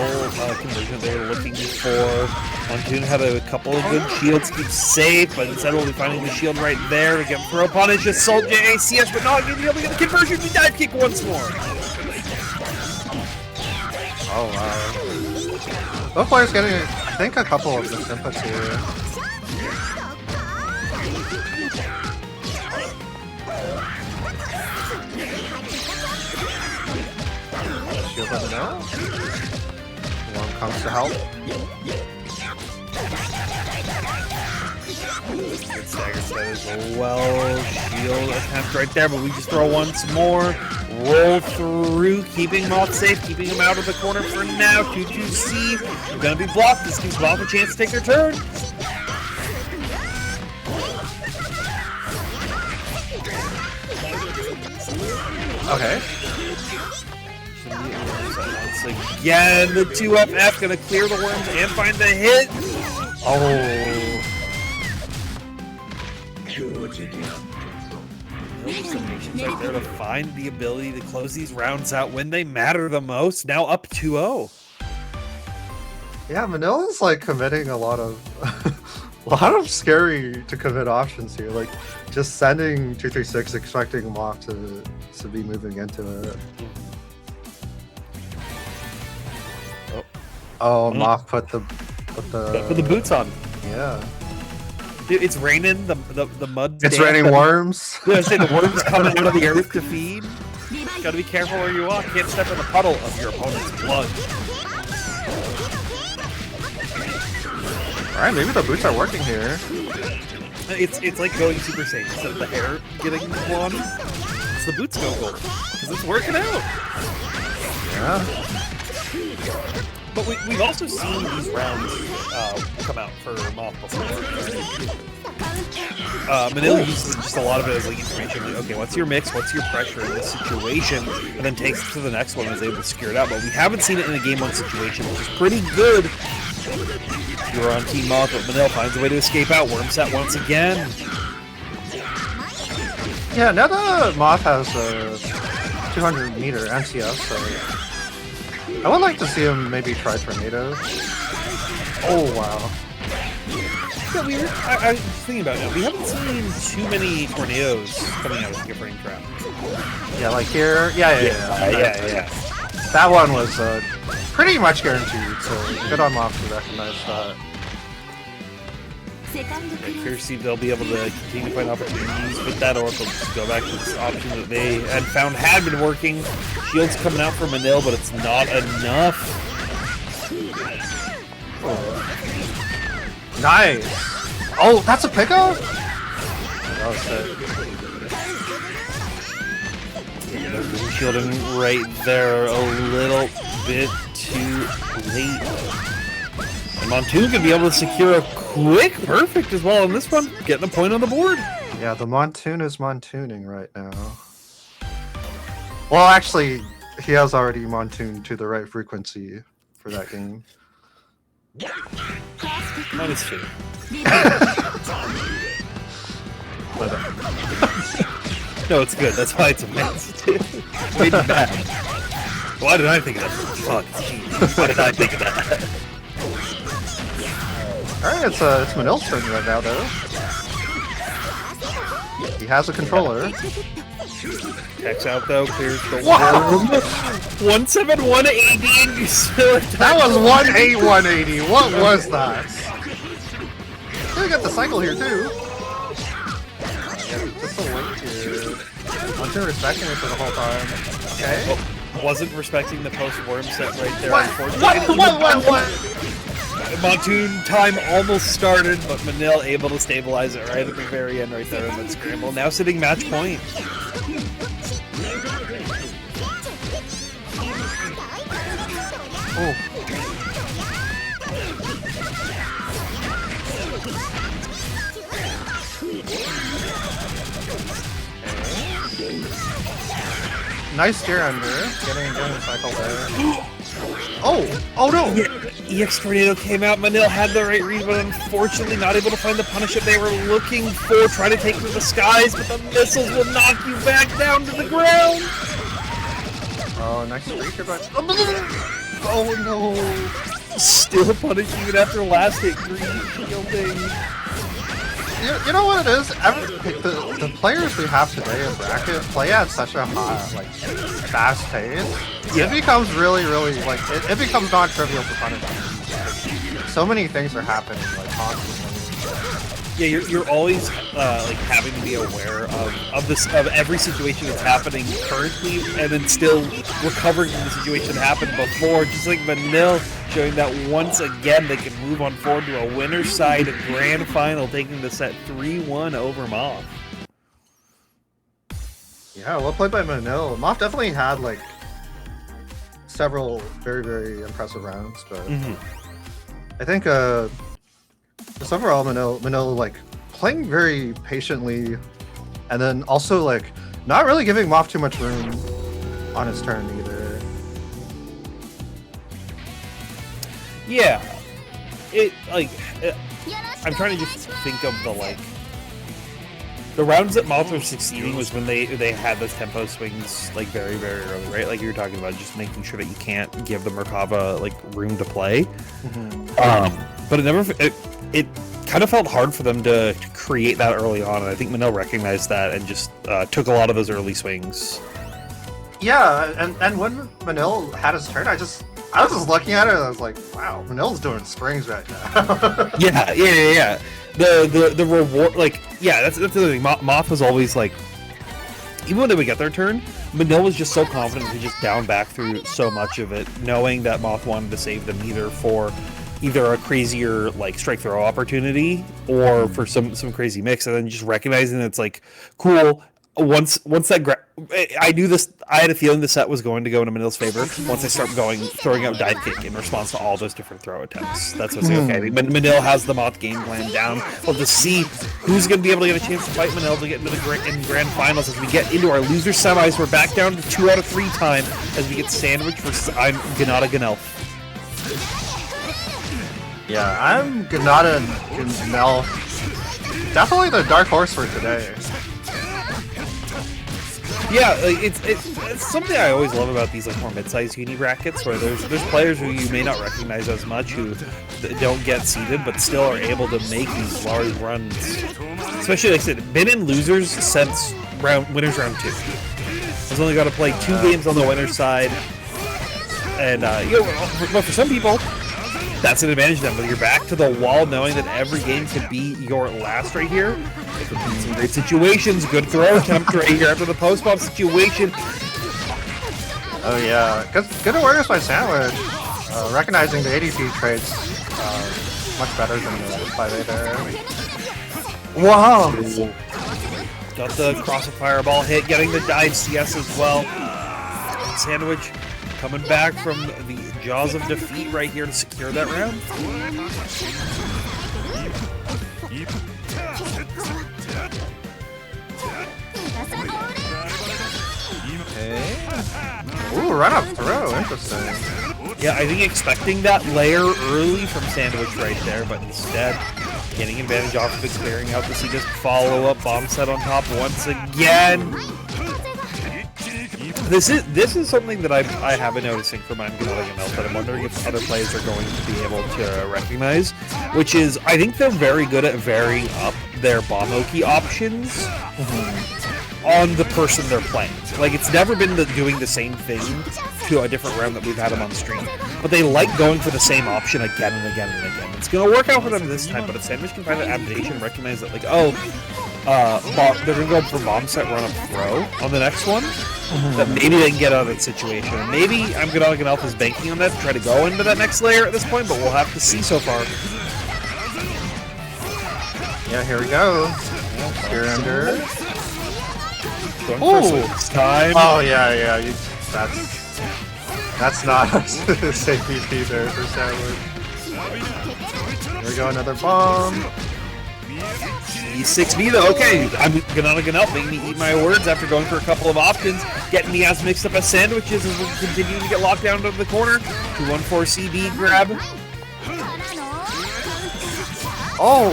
conversion they were looking for. Montoon had a couple of good shields, keep safe, but instead we'll be finding the shield right there to get throw punish. Just sold ACS, but not being able to get the conversion. We dive kick once more. Oh wow. Both players getting, I think, a couple of the inputs here. Shield on the now. One comes to help. Good stagger set as well. Shield attempt right there, but we just throw once more. Roll through, keeping Moth safe, keeping him out of the corner for now. 2-2C. We're gonna be blocked. This gives Moth a chance to take their turn. Okay. Once again, the 2FF gonna clear the worms and find the hit. Oh. Right there to find the ability to close these rounds out when they matter the most. Now up 2-0. Yeah, Manila's like committing a lot of scary to commit options here. Like just sending 236, expecting Mock to be moving into it. Oh, Mock put the boots on. Yeah. Dude, it's raining. The mud. It's raining worms. I was saying the worms coming out of the earth to feed. Gotta be careful where you walk. Can't step in the puddle of your opponent's blood. All right, maybe the boots are working here. It's like going Super Saiyan instead of the hair getting one. It's the boots go gold because it's working out. Yeah. But we've also seen these rounds come out for Moth before. Manil uses just a lot of it as like information. Like, okay, what's your mix? What's your pressure in this situation? And then takes it to the next one and is able to secure it out. But we haven't seen it in a game 1 situation, which is pretty good. You're on Team Moth, but Manil finds a way to escape out. Worm set once again. Yeah, now the Moth has a 200-meter MCS, so I would like to see him maybe try tornadoes. Oh wow. Yeah, weird. I was thinking about it now. We haven't seen too many tornadoes coming out of the gift ring trap. Yeah, like here. Yeah. That one was pretty much guaranteed, so good on Moth to recognize that. Fiercely, they'll be able to continue to find opportunities with that, or they'll just go back to this option that they had found had been working. Shield's coming out for Manil, but it's not enough. Oh. Nice! Oh, that's a pickup? That was sick. Shielding right there a little bit too late. And Montoon could be able to secure a quick perfect as well on this one, getting a point on the board. Yeah, the Montoon is Montooning right now. Well, actually, he has already Montooned to the right frequency for that game. -2. No, it's good. That's why it's a -2. Made me bad. Why did I think of that? Fuck. Geez. Why did I think of that? Alright, it's Manil's turn right now, though. He has a controller. Tech's out, though. Clears the worm. 17180 and you still That was 18180. What was that? We got the cycle here, too. Yeah, just a link here. I'm still respecting it for the whole time. Okay. Well, wasn't respecting the post-worm set right there, What? unfortunately. What? Montoon time almost started, but Manil able to stabilize it right at the very end right there in that scramble. Now sitting match point. Oh. Nice steer under, getting the cycle there. Oh no! Yeah, EX Tornado came out, Manil had the right read, but unfortunately not able to find the punish that they were looking for. Try to take to the skies, but the missiles will knock you back down to the ground! Oh, nice streaker, but... Oh no! Still punished even after last hit, green shielding. You know what it is? The players we have today in bracket play at such a high, like, fast pace. Yeah. It becomes really, like, it becomes non-trivial to punish them. So many things are happening, like, constantly. Yeah, you're always like having to be aware of every situation that's happening currently, and then still recovering from the situation that happened before. Just like Manil showing that once again they can move on forward to a winner's side grand final, taking the set 3-1 over Moth. Yeah, well played by Manil. Moth definitely had like several very impressive rounds, but I think just overall, Manil like playing very patiently, and then also like not really giving Moth too much room on his turn either. Yeah, I'm trying to just think of the rounds that Moth were succeeding was when they had those tempo swings like very early, right? Like you were talking about, just making sure that you can't give the Merkava like room to play. But it kind of felt hard for them to create that early on, and I think Manil recognized that and just took a lot of those early swings. Yeah, and when Manil had his turn, I was just looking at it and I was like, wow, Manil's doing springs right now. Yeah. The reward, like, yeah, that's the thing. Moth was always like, even when they would get their turn, Manil was just so confident to just down back through so much of it, knowing that Moth wanted to save them either a crazier like strike throw opportunity or for some crazy mix, and then just recognizing that it's like cool. Once that I knew this, I had a feeling the set was going to go into Manil's favor once I start throwing out dive kick in response to all those different throw attempts. That's what's like, okay. Manil has the Moth game plan down. We'll just see who's going to be able to get a chance to fight Manil to get into the grand finals as we get into our loser semis. We're back down to 2 out of 3 time as we get sandwiched for Gnelf. Yeah, I'm Gnot and Gnelf. Definitely the dark horse for today. Yeah, it's something I always love about these like more mid-sized uni brackets, where there's players who you may not recognize as much who don't get seeded, but still are able to make these large runs. Especially, like I said, been in losers since winners round 2. Has only got to play 2 games on the winner's side, and but for some people, that's an advantage to them. But you're back to the wall, knowing that every game could be your last right here. It could be some great situations. Good throw attempt right here after the post bomb situation. Oh yeah, good awareness by Sandwich. Recognizing the ADP traits much better than the 5A there. Wow! Got the cross of fireball hit, getting the dive CS as well. Sandwich coming back from the jaws of defeat right here to secure that round. Okay. Ooh, run up throw, interesting. Yeah, I think expecting that layer early from Sandwich right there, but instead getting advantage off of it, clearing out the see this follow-up bomb set on top once again. This is something that I have been noticing from Gnot that I'm wondering if other players are going to be able to recognize, which is I think they're very good at varying up their bomb-oki options on the person they're playing. Like, it's never been doing the same thing to a different round that we've had them on stream, but they like going for the same option again and again and again. It's going to work out for them this time, but if Sandwich can find an adaptation and recognize that, like, they're going to go for bomb set, run up throw on the next one, that maybe they can get out of that situation. Maybe Gnelf is banking on that to try to go into that next layer at this point, but we'll have to see so far. Yeah, here we go. Here under. Going for this time. Oh yeah. That's not a safe BP there for Sandwich. Here we go, another bomb. E6B though, okay. I'm gonna making me eat my words after going for a couple of options, getting me as mixed up as sandwiches as we continue to get locked down into the corner. 214 CD grab. Oh!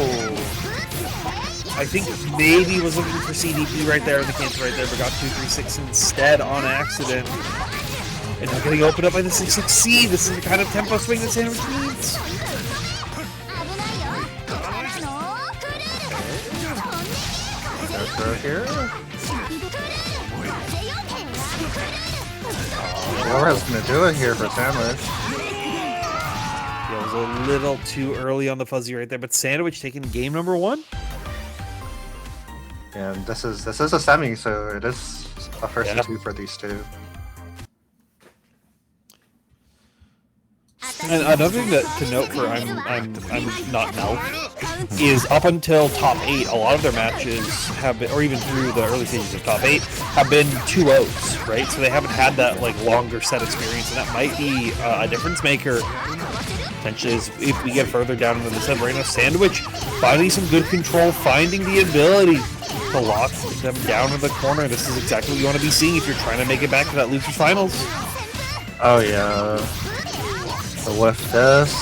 I think maybe was looking for CDP right there in the cancel right there, but got 236 instead on accident. And now getting opened up by the 66C. This is the kind of tempo swing that Sandwich needs. Throw here. Laura's gonna do it here for Sandwich. Yeah, it was a little too early on the fuzzy right there, but Sandwich taking game number 1. And this is a semi, so it is a first and 2 for these two. And another thing to note for I'm not Gnelf is up until top 8, a lot of their matches have been, or even through the early stages of top 8, have been 2-0s, right? So they haven't had that like longer set experience, and that might be a difference maker potentially if we get further down into the set. Right now, Sandwich finding some good control, finding the ability to lock them down in the corner. This is exactly what you want to be seeing if you're trying to make it back to that losers finals. Oh yeah. So with this.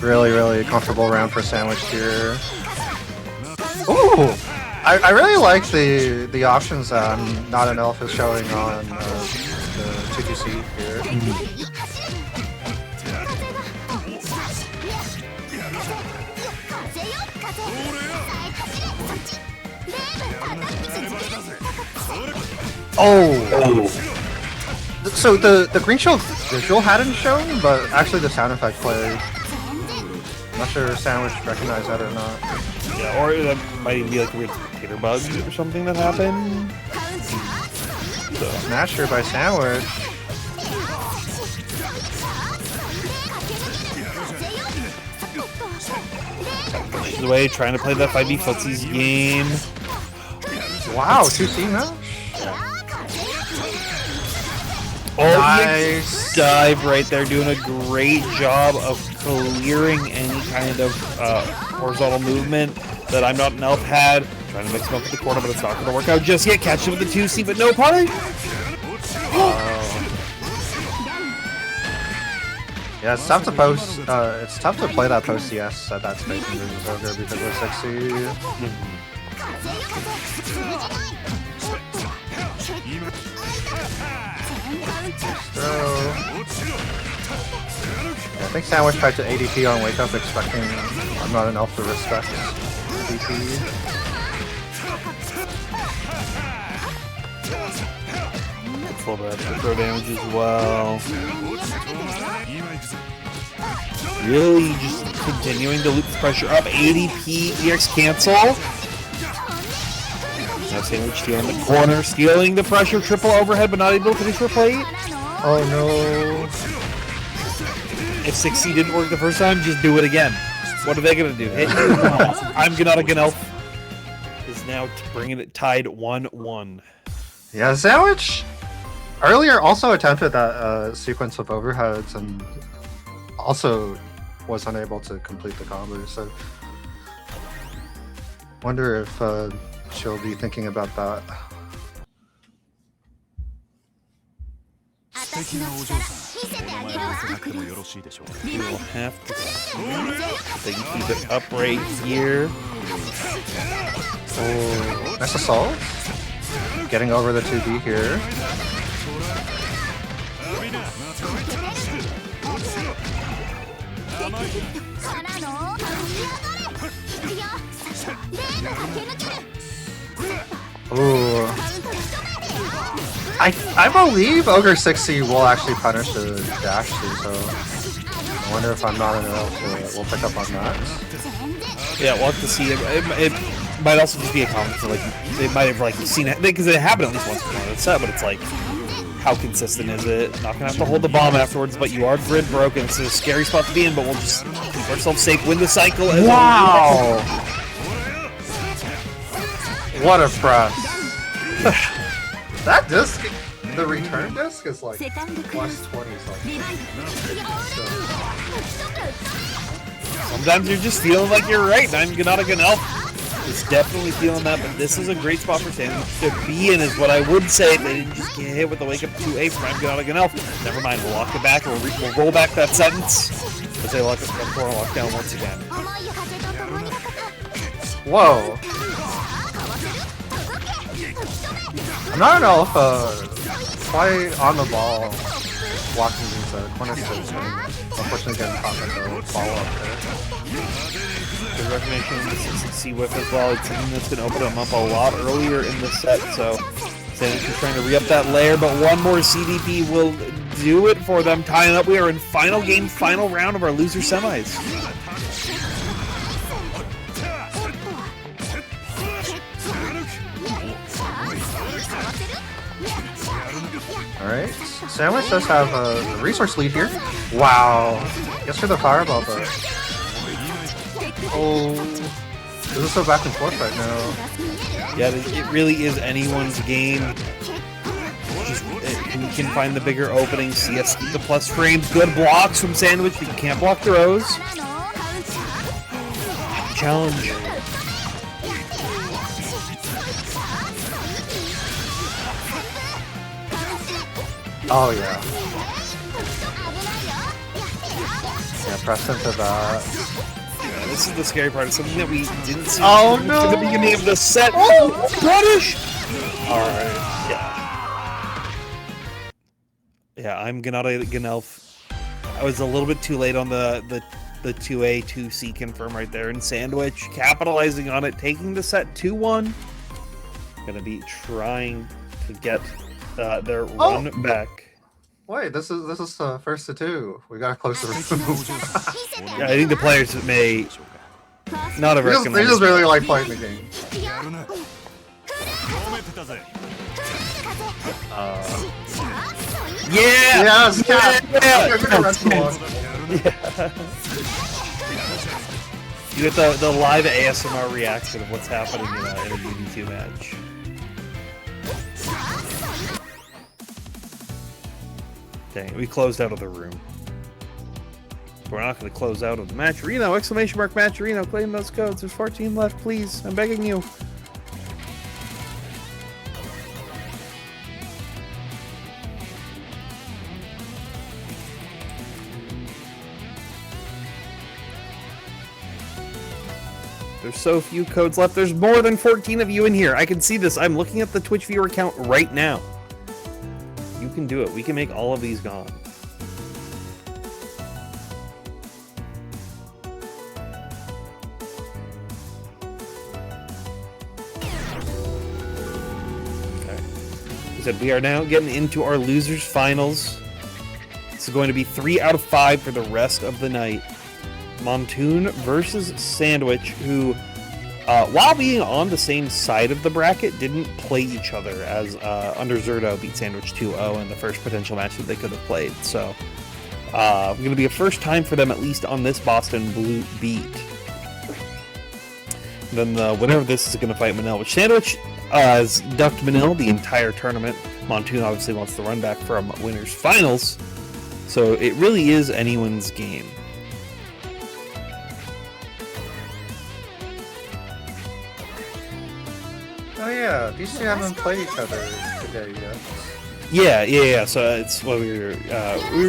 Really comfortable round for Sandwich here. Ooh! I really like the options that Not an Elf is showing on the 2DC here. Oh! So the green shield visual hadn't shown, but actually the sound effect played. I'm not sure if Sandwich recognized that or not. Yeah, or that might even be like a weird tater bug or something that happened. So. Smash here by Sandwich. Pushes away, trying to play that 5B footsies game. Wow, 2C now? Oh, nice dive right there, doing a great job of clearing any kind of horizontal movement that I'm Not an Elf had. Trying to mix him up with the corner, but it's not going to work out just yet. Catch him with the 2C, but no punish. Yeah, it's tough to post. It's tough to play that post CS at that spacing versus Ogre because we're 6C. I think Sandwich tried to ADP on Wake Up, expecting I'm Not an Elf to respect ADP. Full bad throw damage as well. Really just continuing to loop the pressure up. ADP, EX cancel. Now Sandwich stealing the corner, stealing the pressure, triple overhead, but not able to finish for plate. Oh no. If 6C didn't work the first time, just do it again. What are they going to do? Hit you? I'm Gnelf is now bringing it tied 1-1. Yeah, Sandwich earlier also attempted that sequence of overheads and also was unable to complete the combo, so wonder if she'll be thinking about that. We'll have to see if they can keep it up right here. Oh, nice assault. Getting over the 2B here. Ooh. I believe Ogre 6C will actually punish the dash too, so I wonder if I'm Not an Elf will pick up on that. Yeah, we'll have to see. It might also just be a comment for like they might have like seen it because it happened at least once before on the set, but it's like how consistent is it? Not gonna have to hold the bomb afterwards, but you are grid broken. It's a scary spot to be in, but we'll just keep ourselves safe, win the cycle. Wow! What a press! That disc, the return disc is like plus 20 something. Sometimes you're just feeling like you're right. I'm Gnot Gnelf. Is definitely feeling that, but this is a great spot for Sandwich to be in, is what I would say. They didn't just get hit with the wake up 2A from I'm Gnot Gnelf. Never mind, we'll walk it back. We'll roll back that sentence as they lock down once again. Whoa! I'm not know if play on the ball blocking these corner switches and unfortunately getting caught by the follow up there. Good recognition of the 6C whiff as well. It's something that's going to open them up a lot earlier in the set, so Sandwich is trying to re-up that layer, but one more CDP will do it for them, tying up. We are in final game, final round of our loser semis. Alright, Sandwich does have a resource lead here. Wow. Gets for the fireball, but... Oh... This is so back and forth right now. Yeah, it really is anyone's game. Just, we can find the bigger openings, CS the plus frames, good blocks from Sandwich, but you can't block throws. Challenge. Oh yeah. Yeah, press into that. Yeah, this is the scary part. It's something that we didn't see no. at the beginning of the set. Oh, punish! Alright, yeah. Yeah, I'm Gnot Gnelf. I was a little bit too late on the 2A, 2C confirm right there. And Sandwich capitalizing on it, taking the set 2-1. Gonna be trying to get their run back. Wait, this is first to two. We gotta close the room. Yeah, I think the players may not have recognized. They just really like playing the game. Yeah! Yes! Yeah! You get the live ASMR reaction of what's happening in a UNI2 match. Dang, we closed out of the room. We're not going to close out of the match. Reno! Exclamation mark match Reno! Claim those codes. There's 14 left, please. I'm begging you. There's so few codes left. There's more than 14 of you in here. I can see this. I'm looking at the Twitch viewer count right now. You can do it. We can make all of these gone. Okay. He said we are now getting into our losers finals. This is going to be 3 out of 5 for the rest of the night. Montoon versus Sandwich, who, while being on the same side of the bracket, didn't play each other, as Under Zerdo beat Sandwich 2-0 in the first potential match that they could have played. So, going to be a first time for them, at least on this Boston Blue beat. Then the winner of this is going to fight Manil, which Sandwich has ducked Manil the entire tournament. Montoon obviously wants the run back from winners finals, so it really is anyone's game. Oh yeah, these two haven't played each other today yet. Yeah. So it's what we were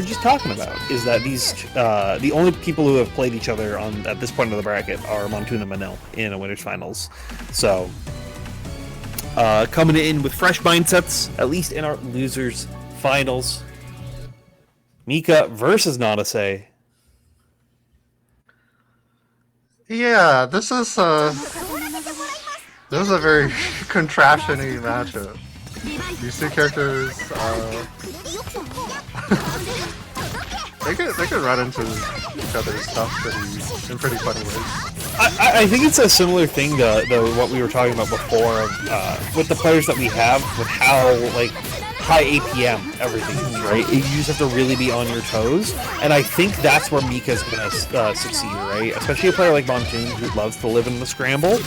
just talking about, is that these the only people who have played each other at this point of the bracket are Montoon and Manil in a winners finals. So coming in with fresh mindsets, at least in our losers finals. Mika versus Nanase. Yeah, this is a very contraption-y matchup. These two characters They could run into each other's stuff in pretty funny ways. I think it's a similar thing to what we were talking about before with the players that we have, with how like high APM everything is, right? You just have to really be on your toes, and I think that's where Mika's gonna succeed, right? Especially a player like Montoon who loves to live in the scramble.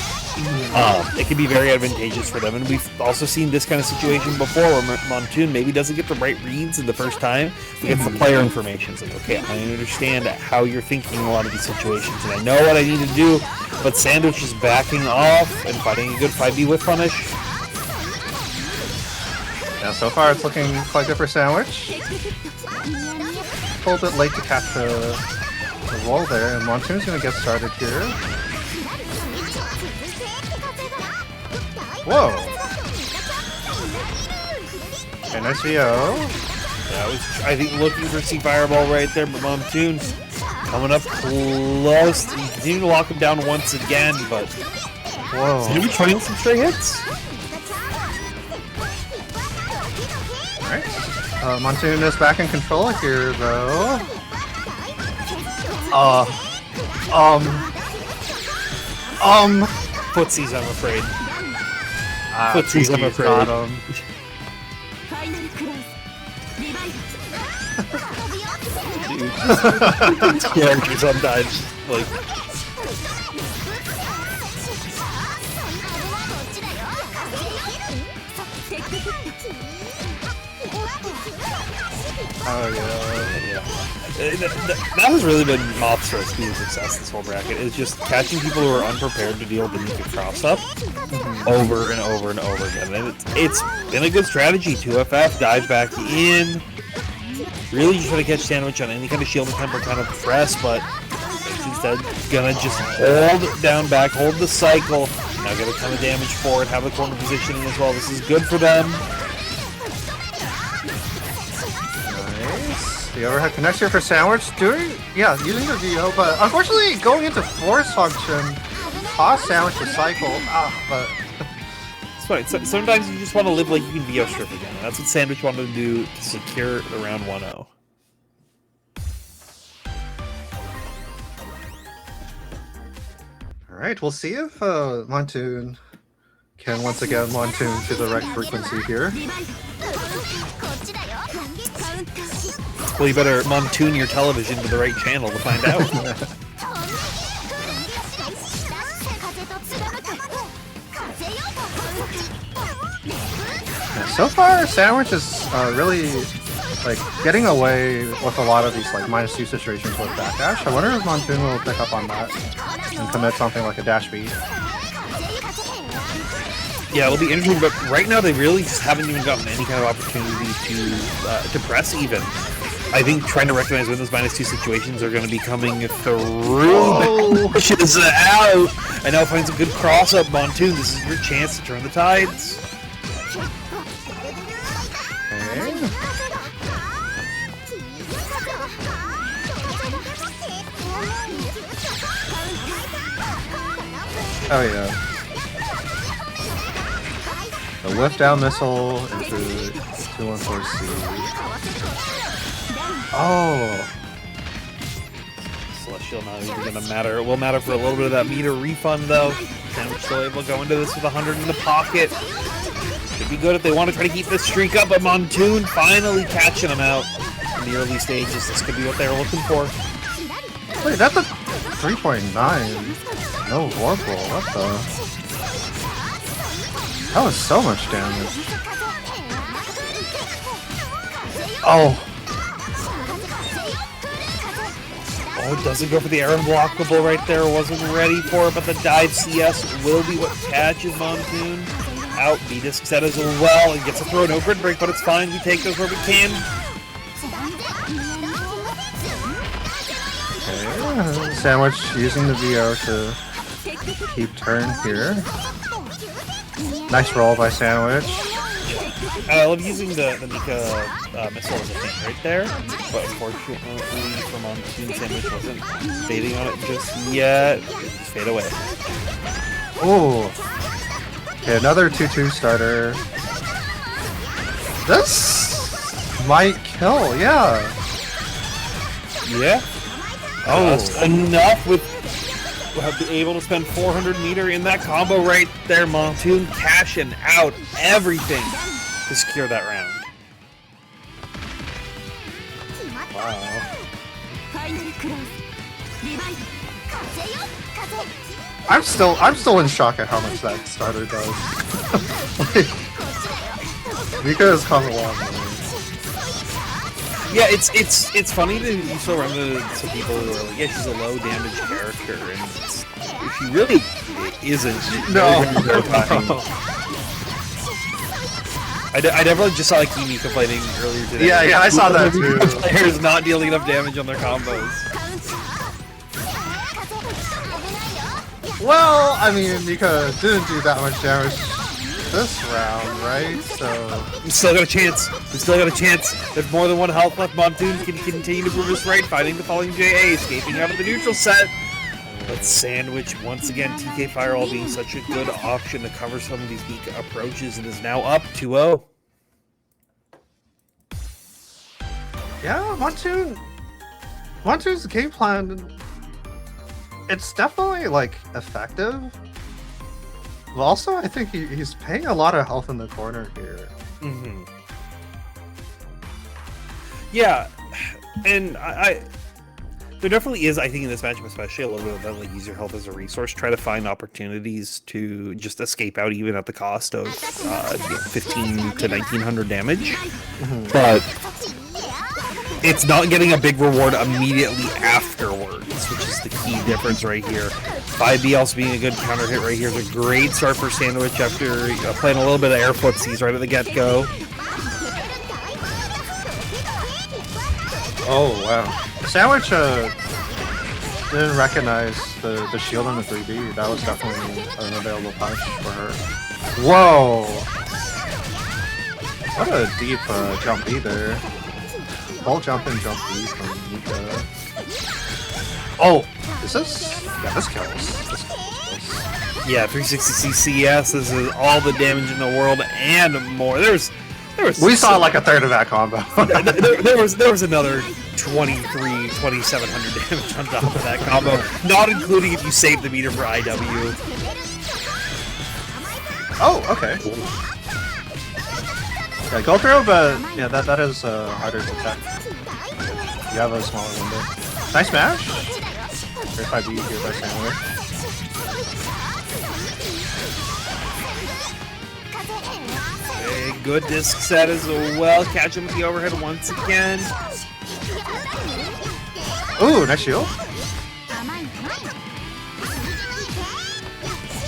It can be very advantageous for them, and we've also seen this kind of situation before where Montoon maybe doesn't get the right reads in the first time, but gets the player information. It's like, okay, I understand how you're thinking in a lot of these situations, and I know what I need to do, but Sandwich is backing off and fighting a good 5B with punish. Yeah, so far it's looking quite good for Sandwich. A little bit late to catch the roll there, and Montoon's gonna get started here. Whoa! Okay, nice VO. Yeah, I was, I think, looking for C Fireball right there, but Montoon coming up close. Continuing to lock him down once again, but Whoa. did we trying some straight hits? Alright. Montoon is back in control here, though. Footsies, I'm afraid. Footsies, I'm afraid. got him. Yeah, sometimes, like... Oh, yeah. That has really been Moth's recipe of success, this whole bracket, is just catching people who are unprepared to deal with the Mika cross-up over and over and over again. And it's been a good strategy. 2FF, dive back in, really just try to catch Sandwich on any kind of shield attempt or kind of press, but instead gonna just hold down back, hold the cycle, now get a ton of damage for it, have the corner positioning as well. This is good for them. The overhead connection for Sandwich, using the VO, but unfortunately going into force function cost Sandwich to cycle. But it's fine. So, sometimes you just want to live like you can VO strip again. That's what Sandwich wanted to do to secure the round 1-0. Alright, we'll see if Montoon can once again Montoon to the right frequency here. Well, you better Montoon your television to the right channel to find out. Yeah, so far, Sandwich is really like getting away with a lot of these like -2 situations with backdash. I wonder if Montoon will pick up on that and commit something like a dash beat. Yeah, it'll be interesting, but right now they really just haven't even gotten any kind of opportunity to press even. I think trying to recognize when those -2 situations are going to be coming through. Pushes out, and now finds a good cross up. Montoon, this is your chance to turn the tides. Okay. Oh yeah. The whiff down missile into 214C. Oh! Celestial not even gonna matter. It will matter for a little bit of that meter refund though. Sandwich still able to go into this with 100 in the pocket. Should be good if they want to try to keep this streak up, but Montoon finally catching him out in the early stages. This could be what they were looking for. Wait, that's a 3.9. No Vorpal, what the? That was so much damage. Oh! Oh, it doesn't go for the air unblockable right there. Wasn't ready for it, but the dive CS will be what catches Montoon. Out, B-Disc set as well, and gets a throw, no grid break, but it's fine. We take those where we can. Okay, Sandwich using the VO to keep turn here. Nice roll by Sandwich. I love using the Mika missile as a thing right there, but unfortunately for Montoon, Sandwich wasn't fading on it just yet. Just fade away. Ooh. Okay, another 2-2 starter. This might kill, yeah. Yeah. Oh. Just enough with able to spend 400 meter in that combo right there. Montoon cashing out everything to secure that round. Wow. I'm still in shock at how much that starter does. Mika has come a long way. Yeah, it's funny that you still run into some people who are like, yeah, she's a low damage character, and she really isn't. No. I definitely just saw like Mika fighting earlier today. Yeah, I saw that too. Players not dealing enough damage on their combos. Well, I mean, Mika didn't do that much damage this round, right? So We still got a chance. We still got a chance. There's more than one health left. Montoon can continue to prove us right, fighting the falling JA, escaping out of the neutral set. But Sandwich, once again, TK Firewall being such a good option to cover some of these weak approaches, and is now up 2-0. yeah, Montoon's game plan, it's definitely like effective. But also, I think he's paying a lot of health in the corner here. Mm-hmm. Yeah, and there definitely is, I think, in this matchup especially, a little bit of that, like, use your health as a resource. Try to find opportunities to just escape out, even at the cost of 15 to 1900 damage. Mm-hmm. But it's not getting a big reward immediately afterwards, which is the key difference right here. 5B also being a good counter hit right here is a great start for Sandwich after playing a little bit of air footsies right at the get-go. Oh, wow. Sandwich didn't recognize the shield on the 3B. That was definitely an available punch for her. Whoa! What a deep jump B there. Whole jump and jump B from Mika. Oh! Is this? Yeah, this kills. This kills. Yeah, 360 CCS. This is all the damage in the world and more. We saw like a third of that combo. there was another 2,700 damage on top of that combo, not including if you save the meter for IW. Oh, okay. Yeah, go through, but yeah, that is harder to check. You have a smaller window. Nice smash. Great 5B here by Sandwich. A good disc set as well. Catch him with the overhead once again. Ooh, nice shield.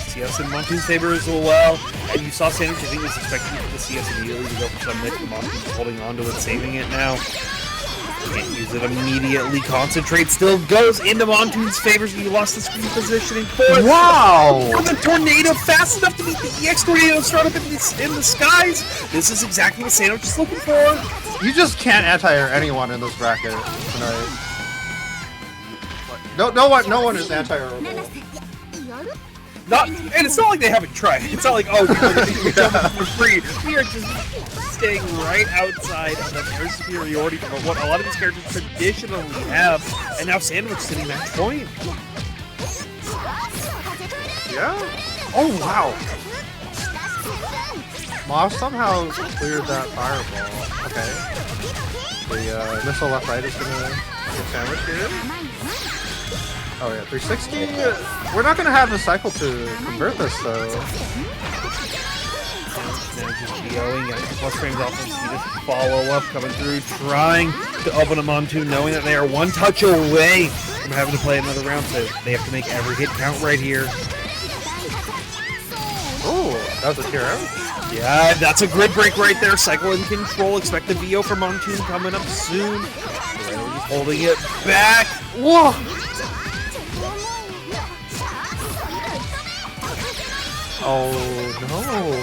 CS in Montoon's favor as well. And you saw Sandwich, I think, was expecting the CS immediately to go for some nick. Montoon's holding on to it, saving it now. Can't use it immediately. Concentrate still goes into Montoon's favor. So you lost the screen positioning for it. Wow! The tornado fast enough to beat the EX tornado start up in the skies. This is exactly what Sandwich is looking for. You just can't anti-air anyone in this bracket tonight. No one is anti-airable. And it's not like they haven't tried. It's not like, oh, we're jumping for free. We are just staying right outside of that air superiority from what a lot of these characters traditionally have. And now Sandwich sitting at point. Yeah? Oh, wow. Moss somehow cleared that fireball. Okay. The missile left right is gonna get Sandwich here. Oh yeah, 360. We're not gonna have a cycle to convert this though. Now just going, plus frames off of speed, follow up coming through, trying to open a Montoon, knowing that they are one touch away from having to play another round, so they have to make every hit count right here. Oh, that was a tier out. Yeah, that's a grid break right there. Cycle in control. Expect the VO for Montoon coming up soon. Gordeau just holding it back. Whoa! Oh no!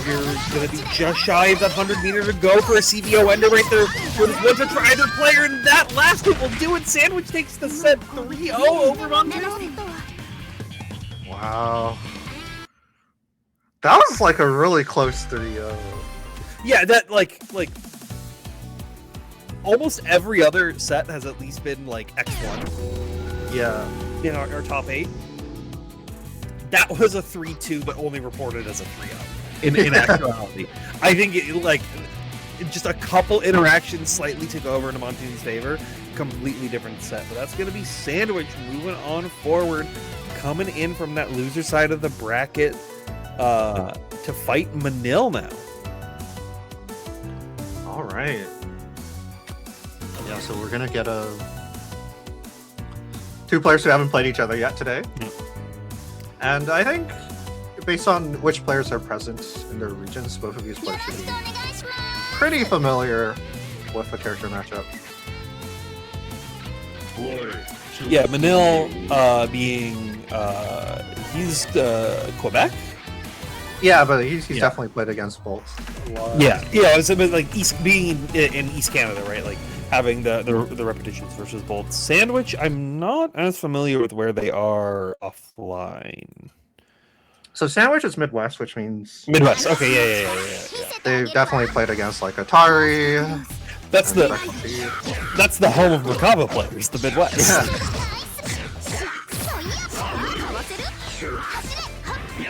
You're gonna be just shy of that 100 meter to go for a CVO ender right there. With one touch for either player, and that last hit will do it. Sandwich takes the set 3-0 over Montoon. Wow. That was like a really close 3-0. Yeah, that like almost every other set has at least been like X1 Yeah. in our top 8. That was a 3-2, but only reported as a 3-0 in actuality. I think just a couple interactions slightly took over into Montoon's favor. Completely different set, but that's going to be Sandwich moving on forward, coming in from that loser side of the bracket to fight Manil now. All right. Yeah, so we're gonna get two players who haven't played each other yet today. And I think, based on which players are present in their regions, both of these players should be pretty familiar with the character matchup. Yeah, Manil being he's Quebec. Yeah, but he's definitely played against both. Yeah, it's a bit like being in East Canada, right? Like having the repetitions versus both. Sandwich, I'm not as familiar with where they are offline. So Sandwich is Midwest, which means Midwest. Okay, yeah. they've definitely played against like Atari. That's the home of Merkava players, the Midwest. Yeah. Here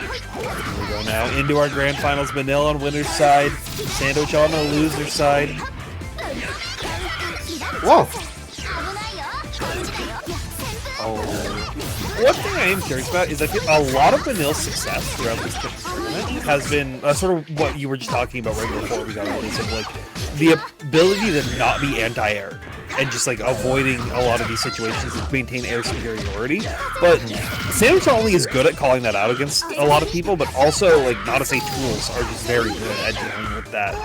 we go now into our grand finals. Manil on winner's side, Sandwich on the loser side. Whoa! Oh. One thing I am curious about is I think a lot of Manil's success throughout this tournament has been sort of what you were just talking about right before we got on this, of like the ability to not be anti-air and just like avoiding a lot of these situations and maintain air superiority. But Sandwich not only is good at calling that out against a lot of people, but also like Nanase tools are just very good at dealing with that.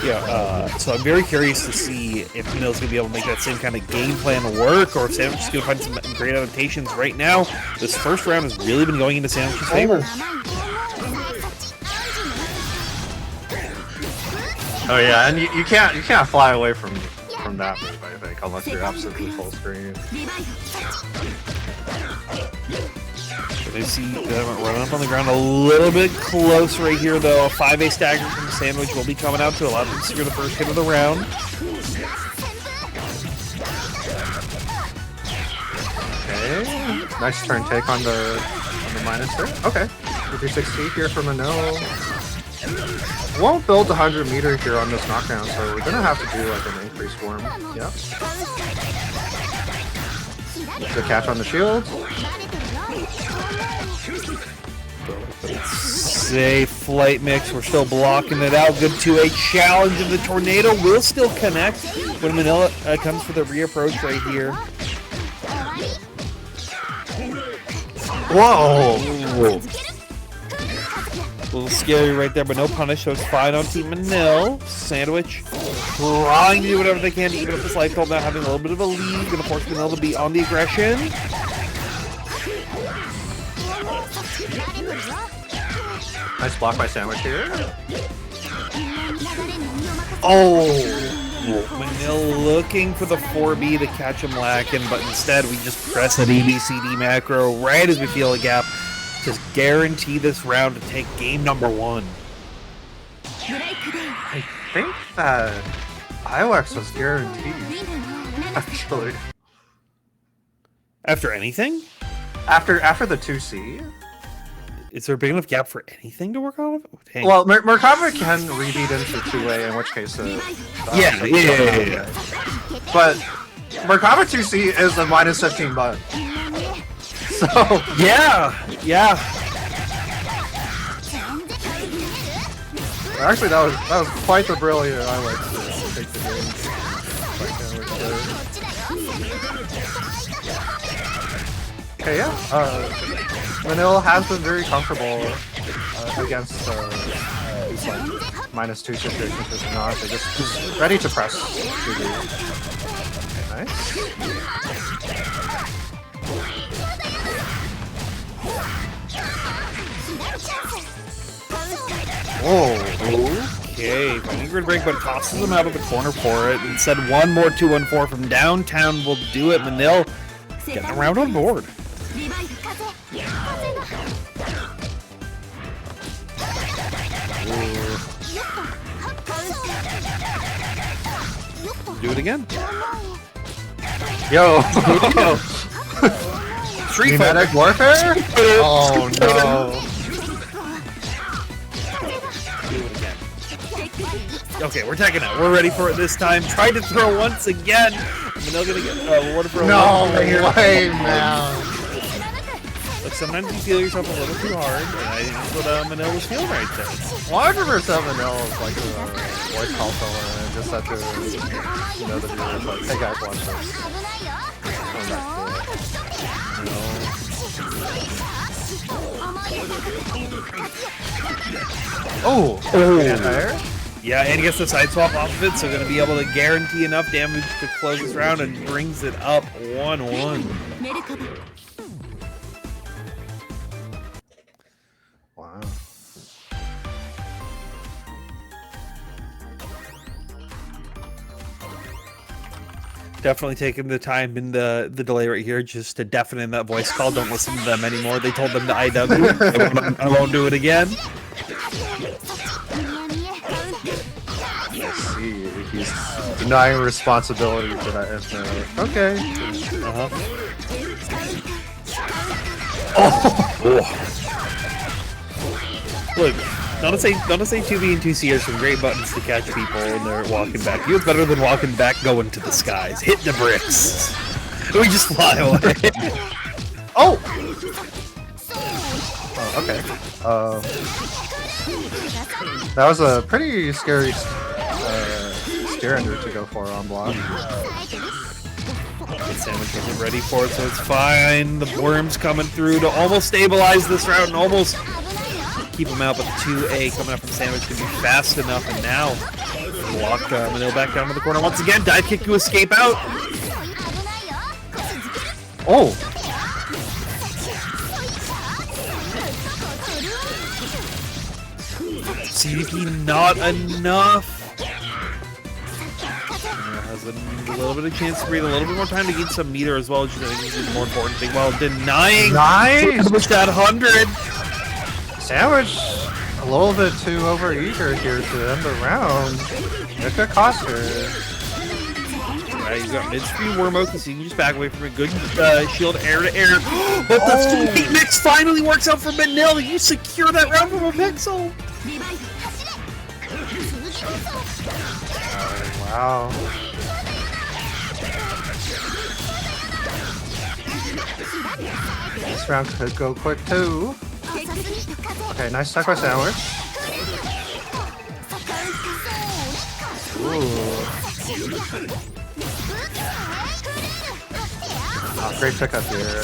Yeah, so I'm very curious to see if Manil's gonna be able to make that same kind of game plan work, or if Sandwich is gonna find some great adaptations. Right now, this first round has really been going into Sandwich's favor. Oh yeah, and you can't fly away from that move, I think, unless you're absolutely full screen. So they see them running up on the ground a little bit close right here, though. A 5A stagger from Sandwich will be coming out to allow them to secure the first hit of the round. Okay, nice turn take on the minus there. Okay, 360 here for Manil. Won't build the 100 meter here on this knockdown, so we're gonna have to do like an increased form. Yep. Good catch on the shield. Safe flight mix. We're still blocking it out. Good 2A challenge, and the tornado will still connect when Manila comes for the reapproach right here. Whoa! Ooh. A little scary right there, but no punish, so it's fine on Team Manil. Sandwich trying to do whatever they can to even up this life total, now having a little bit of a lead. Gonna force Manil to be on the aggression. Nice block by Sandwich here. Oh! Manil looking for the 4B to catch him lacking, but instead we just press that ABCD macro right as we feel a gap. Just guarantee this round to take game number 1. I think that Ilex was guaranteed, actually. After anything? After the 2C? Is there a big enough gap for anything to work on? Dang. Well, Merkava can rebeat into 2A, in which case yeah. But Merkava 2C is a minus 15 button. So yeah. Actually, that was quite the brilliant Ilex to take the game. Okay, yeah. Manil has been very comfortable against these like -2 situations with Gnot. They're just ready to press. Okay, nice. Whoa. Okay, finding grid break, but tosses him out of the corner for it. Instead, one more 2-1-4 from downtown will do it. Manil getting around on board. do it again. Yo! Street Pneumatic warfare? Oh no. Do it again. Okay, we're taking out. We're ready for it this time. Try to throw once again. Manil gonna get water for a No way, man. Look, sometimes you feel yourself a little too hard, and I think that's what Manil was feeling right there. 100% Manil is like a voice call filler, and just have to, you know, the viewers like, hey guys, watch this. Oh! Anti-air? Yeah, and he gets the side swap off of it, so going to be able to guarantee enough damage to close this round and brings it up 1-1. Wow. Definitely taking the time in the delay right here just to deafen in that voice call. Don't listen to them anymore. They told them to IW. I won't do it again. Let's see. He's denying responsibility for that infinite. Okay. Oh. Look, Nanase 2B and 2C are some great buttons to catch people when they're walking back. You know, better than walking back going to the skies. Hit the bricks. We just fly away. Oh! Oh, okay. That was a pretty scary scare ender to go for on block. The sandwich wasn't ready for it, so it's fine. The worm's coming through to almost stabilize this round and almost keep him out, but the 2A coming up from sandwich can be fast enough, and now block Manil back down to the corner once again. Dive kick to escape out. Oh! CDP not enough. Has a little bit of chance to breathe, a little bit more time to gain some meter as well, which I think is the more important thing, while denying that 100. Sandwich a little bit too overeager here to end the round. It could cost her. Alright, you got mid-screen worm out, so you can just back away from it. Good shield air to air. But the heat mix finally works out for Manil. You secure that round from a pixel. Wow. This round could go quick too. Okay, nice tech by sandwich. Ooh. Oh, great pickup here.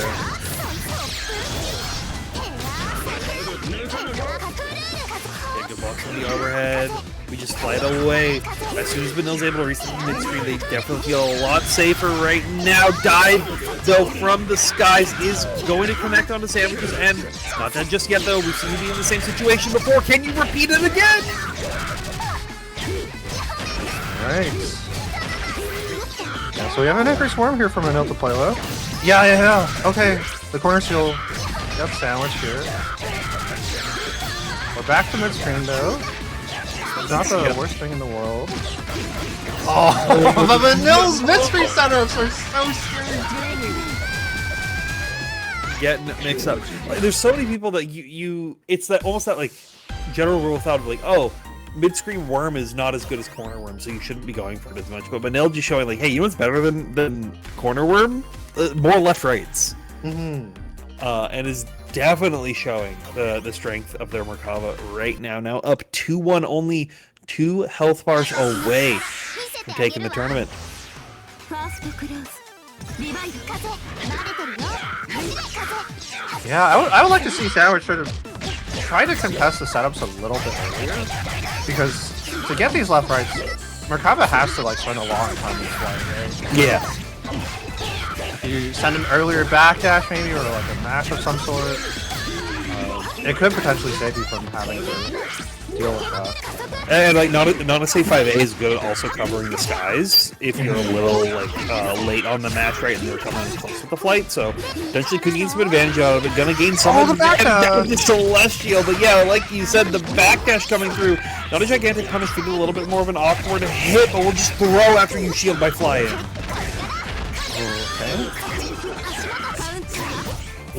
Yeah, good blocks on the overhead. We just slide away. As soon as Manil's able to reach the mid-screen, they definitely feel a lot safer right now. Dive, though, from the skies is going to connect onto sandwiches, and it's not done just yet, though. We've seen you be in the same situation before. Can you repeat it again? Alright. Yeah, so we have an increased swarm here from Manil to play low. Yeah. Okay, the corner seal. Yep, sandwich here. We're back to mid-screen, though. It's not the worst thing in the world. Oh, but Manil's mid-screen setups are so scary. Getting mixed up. Like, there's so many people that it's that almost that like general rule of thumb, like, oh, mid-screen worm is not as good as corner worm, so you shouldn't be going for it as much. But Manil just showing like, hey, you know what's better than corner worm? More left rights. And is definitely showing the strength of their Merkava right now. Now up 2-1, only 2 health bars away from taking the tournament. Yeah, I would like to see Sandwich sort of try to contest the setups a little bit earlier, because to get these left rights, Merkava has to like spend a long time in play, right? Yeah. You send an earlier backdash maybe, or like a mash of some sort. it could potentially save you from having to deal with that. And like Nanase 5A is good at also covering the skies if you're a little like late on the match, right, and they're coming close with the flight. So potentially could gain some advantage out of it. Gonna gain some advantage out of the Celestial, but yeah, like you said, the backdash coming through. Not a gigantic punish, could be a little bit more of an awkward hit, but we'll just throw after you shield by flying. Okay.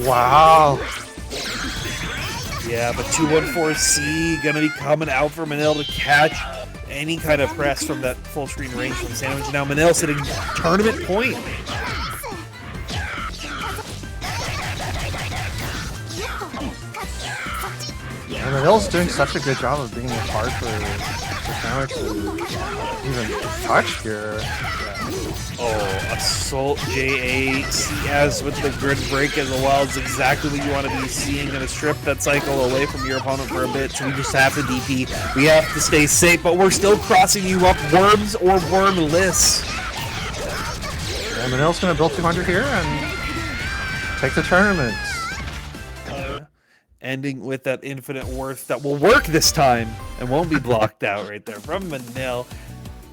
Wow. Yeah, but 214C gonna be coming out for Manil to catch any kind of press from that full screen range from Sandwich. Now Manil sitting tournament point. And Manil's doing such a good job of being hard for Sandwich to even touch here. Oh, Assault JACS with the grid break as well is exactly what you want to be seeing. Gonna strip that cycle away from your opponent for a bit, so we just have to DP. We have to stay safe, but we're still crossing you up, worms or wormless. And Manil's gonna build 200 here and take the tournament. Ending with that infinite worth that will work this time and won't be blocked out right there from Manil.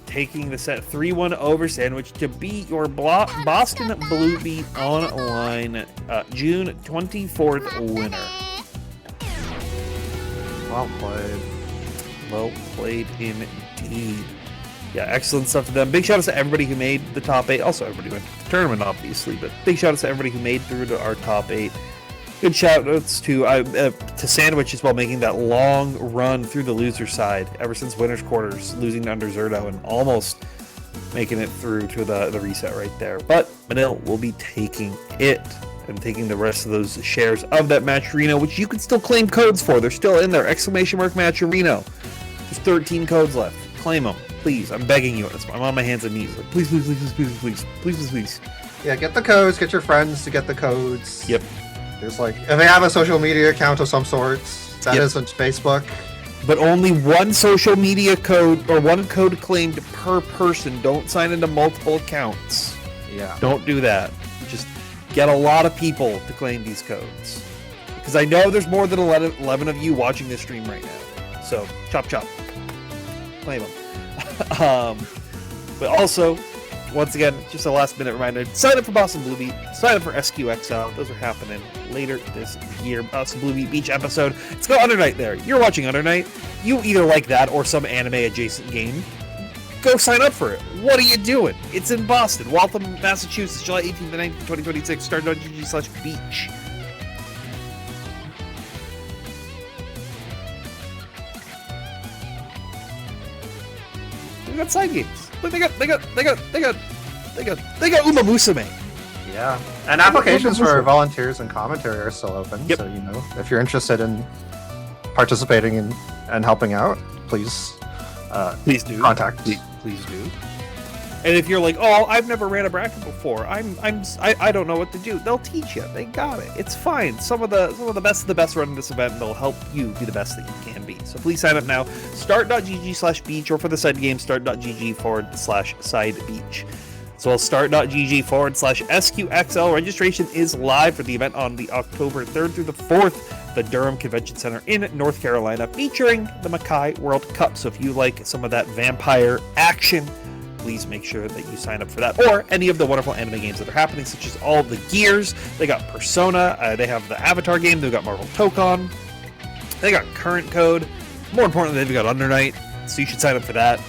Taking the set 3-1 over Sandwich to beat your Boston Blue Beat Online June 24th winner. Well played. Well played indeed. Yeah, excellent stuff to them. Big shout outs to everybody who made the top 8. Also everybody who went to the tournament, obviously, but big shout outs to everybody who made through to our top 8. Good shout outs to Sandwich as well, making that long run through the loser side ever since winners quarters, losing to Under Zerto and almost making it through to the reset right there. But Manil will be taking it and taking the rest of those shares of that Matcherino, which you can still claim codes for. They're still in there. Exclamation mark Matcherino. There's 13 codes left. Claim them, please. I'm begging you. I'm on my hands and knees. Like, please, please, please, please, please, please, please, please, please. Yeah, get the codes. Get your friends to get the codes. Yep. There's like, if they have a social media account of some sort, that isn't Facebook. But only one social media code or one code claimed per person. Don't sign into multiple accounts. Yeah. Don't do that. Just get a lot of people to claim these codes. Because I know there's more than 11 of you watching this stream right now. So, chop chop. Claim them. But also, once again, just a last minute reminder, sign up for Boston Blue Beat, sign up for SQXL, those are happening later this year. Boston Blue Beat Beach episode. Let's go Undernight there. You're watching Undernight, you either like that or some anime adjacent game, go sign up for it. What are you doing? It's in Boston, Waltham, Massachusetts, July 18th to 19th, 2026, start.gg/beach. We got side games. Look, they got Uma Musume. Yeah, and applications for volunteers and commentary are still open. Yep. So if you're interested in participating and helping out, please do contact. Please do. And if you're like, oh, I've never ran a bracket before, I don't know what to do, they'll teach you. They got it. It's fine. Some of the best running this event, and they'll help you be the best that you can be. So please sign up now. Start.gg/beach, or for the side game, start.gg/sidebeach. So start.gg/SQXL. Registration is live for the event on the October 3rd through the 4th, the Durham Convention Center in North Carolina, featuring the Makai World Cup. So if you like some of that vampire action, please make sure that you sign up for that, or any of the wonderful anime games that are happening, such as all the Gears. They got Persona, they have the Avatar game, they've got Marvel Tokon, they got Current Code. More importantly, they've got Undernight, so you should sign up for that.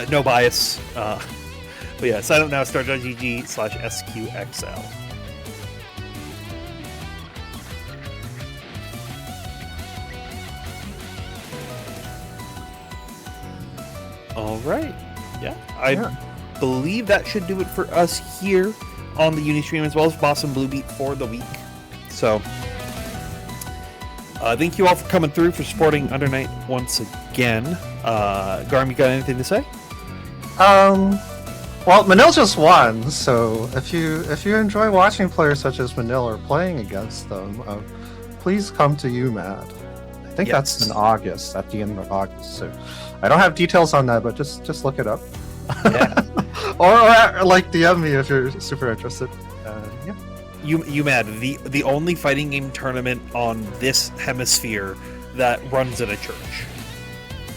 No bias. But yeah, sign up now, start.gg/SQXL. All right. Yeah, I believe that should do it for us here on the Uni stream, as well as Boston Blue Beat for the week. So, thank you all for coming through, for supporting Undernight once again. Garm, you got anything to say? Well, Manil just won, so if you enjoy watching players such as Manil or playing against them, please come to UMAD. I think that's in August, at the end of August. So I don't have details on that, but just look it up. Yeah. or like DM me if you're super interested. Yeah. UMAD, the only fighting game tournament on this hemisphere that runs at a church.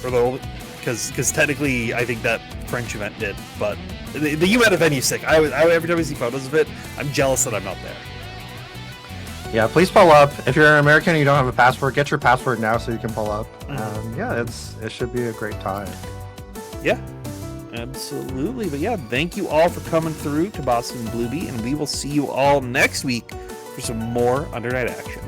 Or the only, because technically I think that French event did, but the UMAD venue sick. Every time I see photos of it, I'm jealous that I'm not there. Yeah, please pull up. If you're an American and you don't have a passport, get your passport now so you can pull up. Yeah, it should be a great time. Yeah, absolutely. But yeah, thank you all for coming through to Boston Blue Beat, and we will see you all next week for some more Undernight action.